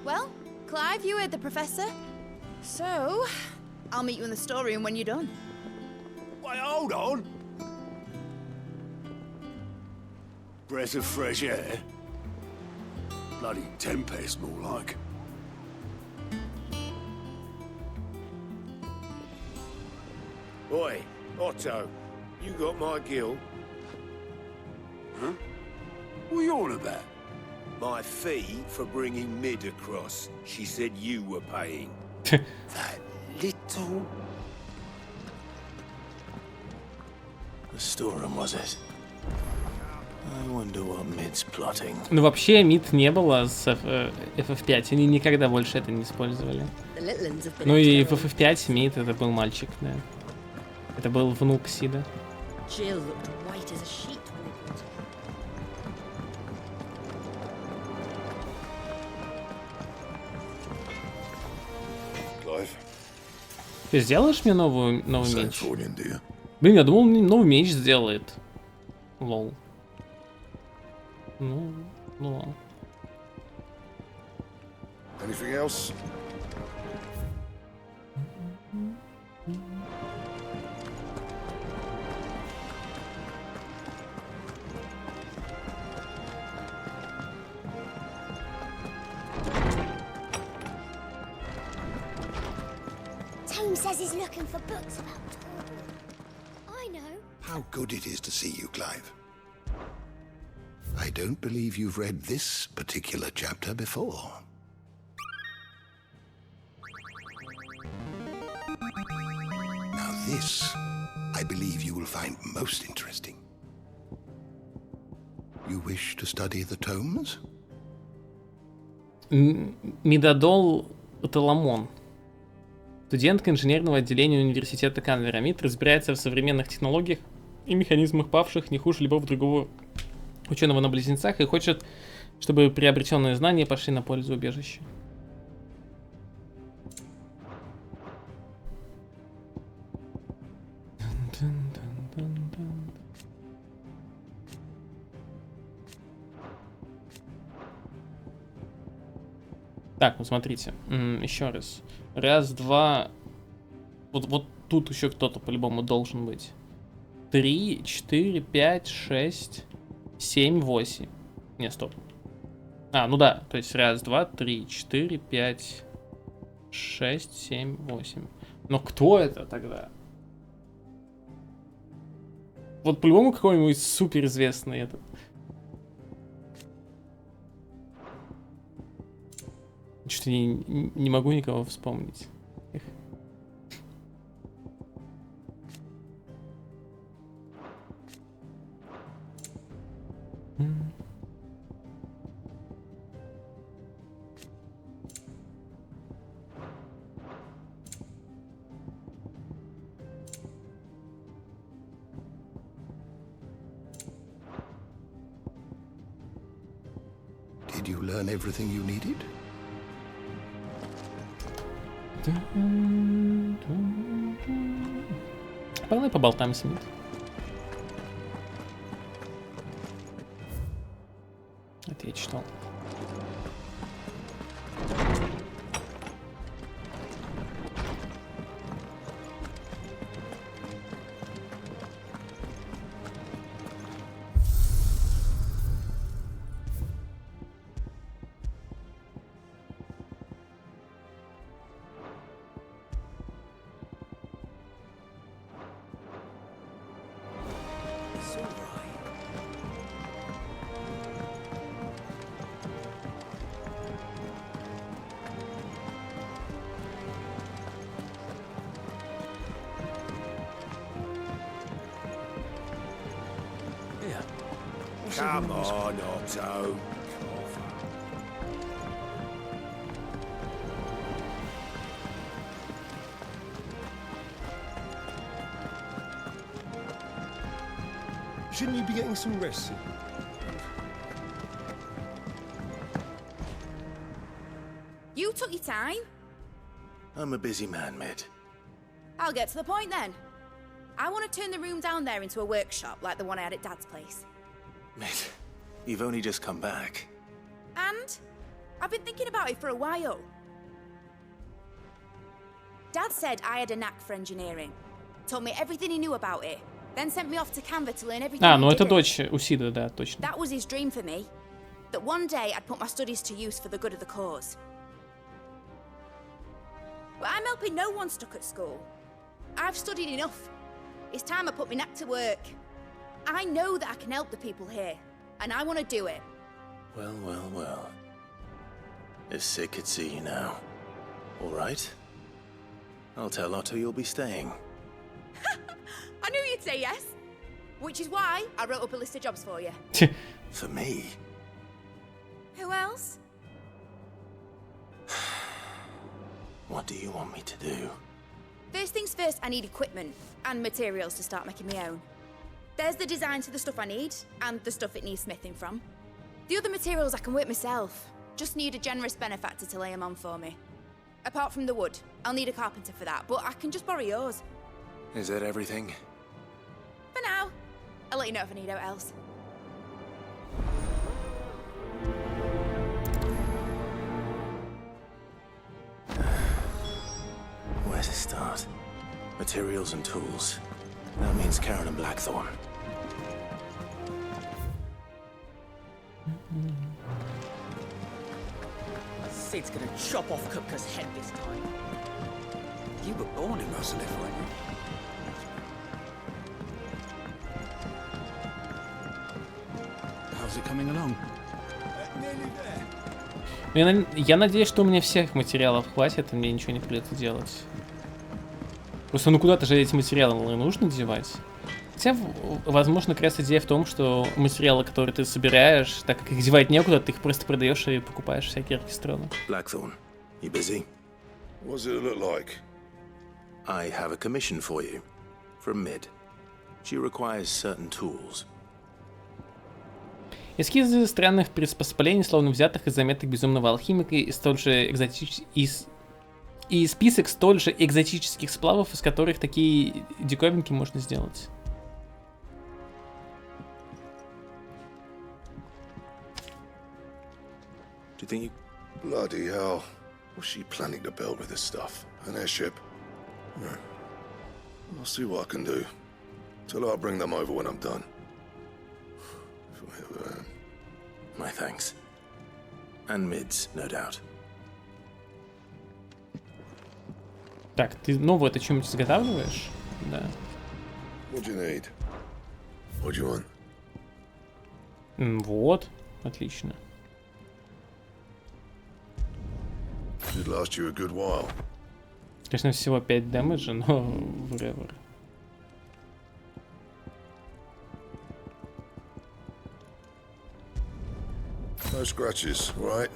Well, Clive, you heard the Professor. So, I'll meet you in the storeroom when you're done. Wait, hold on. Breath of fresh air? Bloody tempest, more like. Oi, Otto, you got my gill? Huh? What are you on about? My fee for bringing Mid across. She said you were paying. That little... The storeroom, was it? I wonder what Mid's plotting. Ну вообще Мид не было с FF5, они никогда больше это не использовали. Ну и в FF5 Мид это был мальчик, да. Это был внук Сида. Jill looked white as a sheet when they brought her. Clive. Ты сделаешь мне новый меч? Блин, я думал, он мне новый меч сделает. Лол. Ну ладно. Anything else? Tome says he's looking for books about Torvald. I know. How good it is to see you, Clive. I don't believe you've read this particular chapter before. Now this, I believe you will find most interesting. You wish to study the tomes? Мидадол Таламон. Студентка инженерного отделения университета Канвера. Мид разбирается в современных технологиях и механизмах павших не хуже любого другого ученого на близнецах и хочет, чтобы приобретенные знания пошли на пользу убежища. Так, ну смотрите, еще раз. Раз, два. Вот тут еще кто-то по-любому должен быть. 3, 4, 5, 6, 7, 8. Не, стоп. А, ну да, то есть раз, два, 3, 4, 5, 6, 7, 8. Но кто это тогда? Вот по-любому какой-нибудь суперизвестный этот. Что-то не могу никого вспомнить. Эх. Did you learn everything you needed? Погнали поболтаем с ним. Это я читал. Come on, Otto. Shouldn't you be getting some rest? You took your time. I'm a busy man, Mid. I'll get to the point then. I want to turn the room down there into a workshop like the one I had at Dad's place. Mid, you've only just come back. And I've been thinking about it for a while. Dad said I had a knack for engineering. Told me everything he knew about it. Then sent me off to Canva to learn everything. Ну это дочь Усида, да, точно. That was his dream for me. That one day I'd put my studies to use for the good of the cause. But I'm helping no one stuck at school. I've studied enough. It's time I put my knack to work. I know that I can help the people here, and I want to do it. Well, well, well. If Sid could see you now. All right. I'll tell Otto you'll be staying. I knew you'd say yes. Which is why I wrote up a list of jobs for you. For me? Who else? What do you want me to do? First things first, I need equipment and materials to start making my own. There's the designs for the stuff I need, and the stuff it needs smithing from. The other materials I can work myself. Just need a generous benefactor to lay them on for me. Apart from the wood, I'll need a carpenter for that, but I can just borrow yours. Is that everything? For now. I'll let you know if I need out else. Where to start? Materials and tools. That means Karen and Blackthorn. Sid's gonna chop off Kupka's head this time. You were born in Rosalith, weren't you? How's it coming along? Я надеюсь, что у меня всех материалов хватит, и мне ничего не придется делать. Просто ну куда-то же эти материалы нужно девать. Хотя, возможно, как раз идея в том, что материалы, которые ты собираешь, так как их девать некуда, ты их просто продаешь и покупаешь всякие оркестроны. Blackthorn, you busy? What does it look like? I have a commission for you. From Mid. She requires certain tools. Эскизы странных приспособлений, словно взятых из заметок безумного алхимика, и столь же и список столь же экзотических сплавов, из которых такие диковинки можно сделать. Do you think you... Bloody hell. What's she planning to build with this stuff? An airship? No. I'll see what I can do. Tell her I'll bring them over when I'm done. If I ever am. My thanks. And Mid's, no doubt. Так, ты новое-то что-нибудь изготавливаешь? Да. What do you need? What do you want? Вот, отлично. Should last you a good while. Конечно, всего 5 дэмэджа, но whatever. No scratches, right?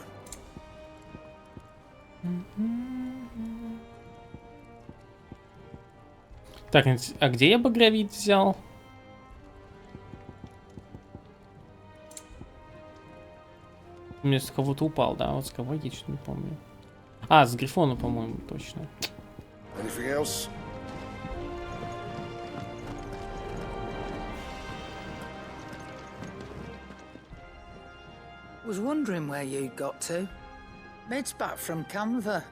Так, а где я багровит взял? У меня с кого-то упал, да? Вот с кого я что-то не помню. А, с Грифона, по-моему, точно. Anything else? Was wondering where you got to. Mid's back from Canva.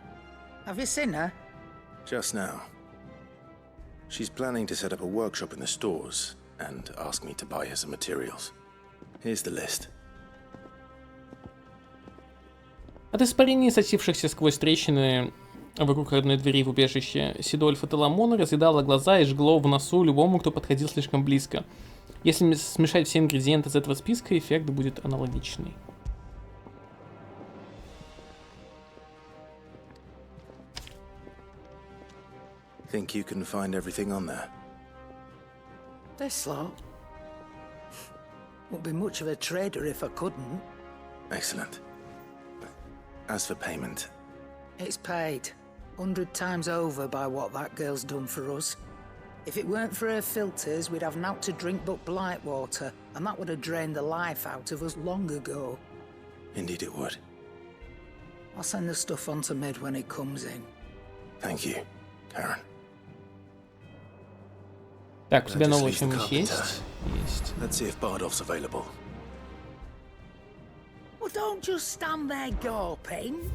Have you seen her? Just now. She's planning to set up a workshop in the stores and ask me to buy her some materials. Here's the list. От испарений, сочившихся сквозь трещины вокруг одной двери в убежище, Сидольфа Теламона разъедало глаза и жгло в носу любому, кто подходил слишком близко. Если смешать все ингредиенты из этого списка, эффект будет аналогичный. Think you can find everything on there? This lot. Wouldn't be much of a trader if I couldn't. Excellent. As for payment... It's paid 100 times over by what that girl's done for us. If it weren't for her filters, we'd have naught to drink but blight water, and that would have drained the life out of us long ago. Indeed it would. I'll send the stuff on to Mid when it comes in. Thank you, Karen. Так, у тебя новая что-нибудь есть? Есть. Let's see if Bardolph's available. Well, don't just stand there gawping.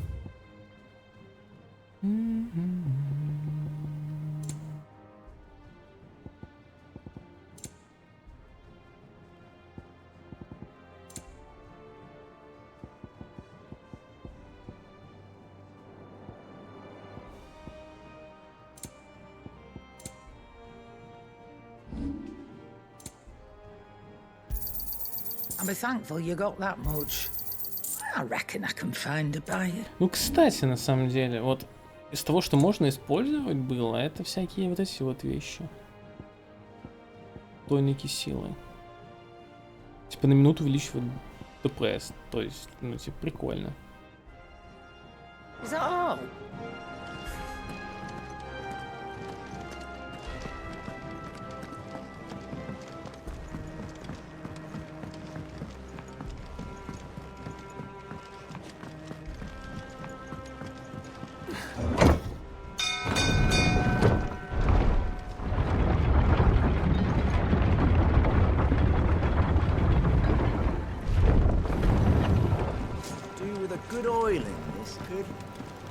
I'll be thankful you got that much. I reckon I can find a buyer. Ну, кстати, на самом деле, вот из того, что можно использовать было, это всякие вот эти вот вещи. Тоники силы. Типа на минуту увеличивают ДПС. То есть, ну, типа, прикольно. Is that all?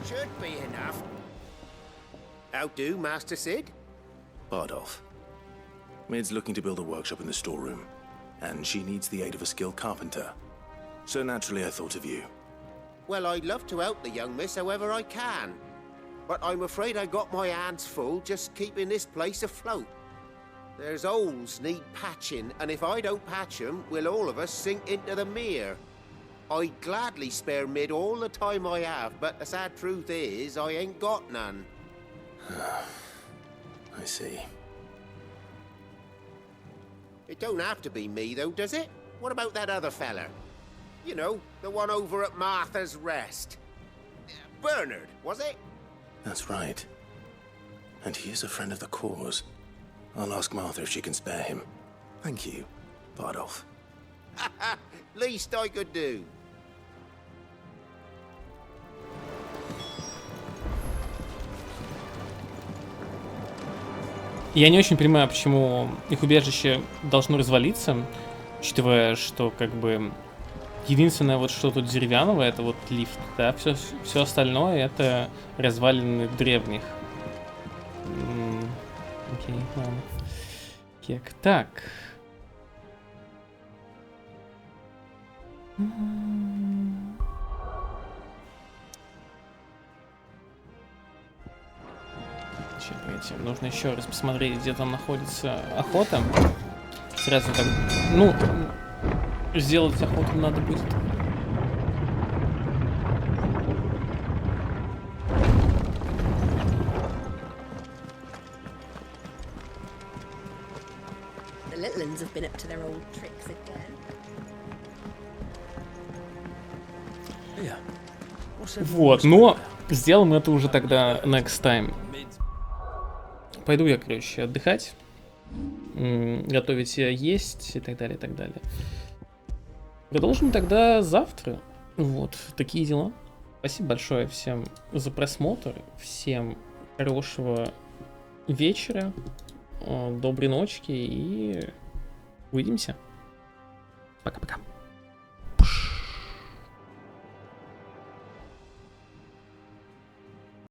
Should be enough. How do, Master Sid? Bardolph. Mid's looking to build a workshop in the storeroom, and she needs the aid of a skilled carpenter. So naturally I thought of you. Well, I'd love to help the young miss however I can. But I'm afraid I got my hands full just keeping this place afloat. There's holes need patching, and if I don't patch them, we'll all of us sink into the mere. I'd gladly spare Mid all the time I have, but the sad truth is, I ain't got none. I see. It don't have to be me, though, does it? What about that other fella? You know, the one over at Martha's Rest. Bernard, was it? That's right. And he is a friend of the cause. I'll ask Martha if she can spare him. Thank you, Bardolph. Least I could do. Я не очень понимаю, почему их убежище должно развалиться, учитывая, что как бы единственное вот что тут деревянное, это вот лифт, да, все остальное это развалины древних. Окей, ладно. Кек, так. Нужно еще раз посмотреть, где там находится охота. сразу так, ну, сделать охоту надо будет. The little ones have been up to their old tricks again. Вот, но сделаем это уже тогда next time. Пойду я, короче, отдыхать, готовить есть и так далее, и так далее. Продолжим тогда завтра. Вот, такие дела. Спасибо большое всем за просмотр. Всем хорошего вечера, доброй ночки и увидимся. Пока-пока.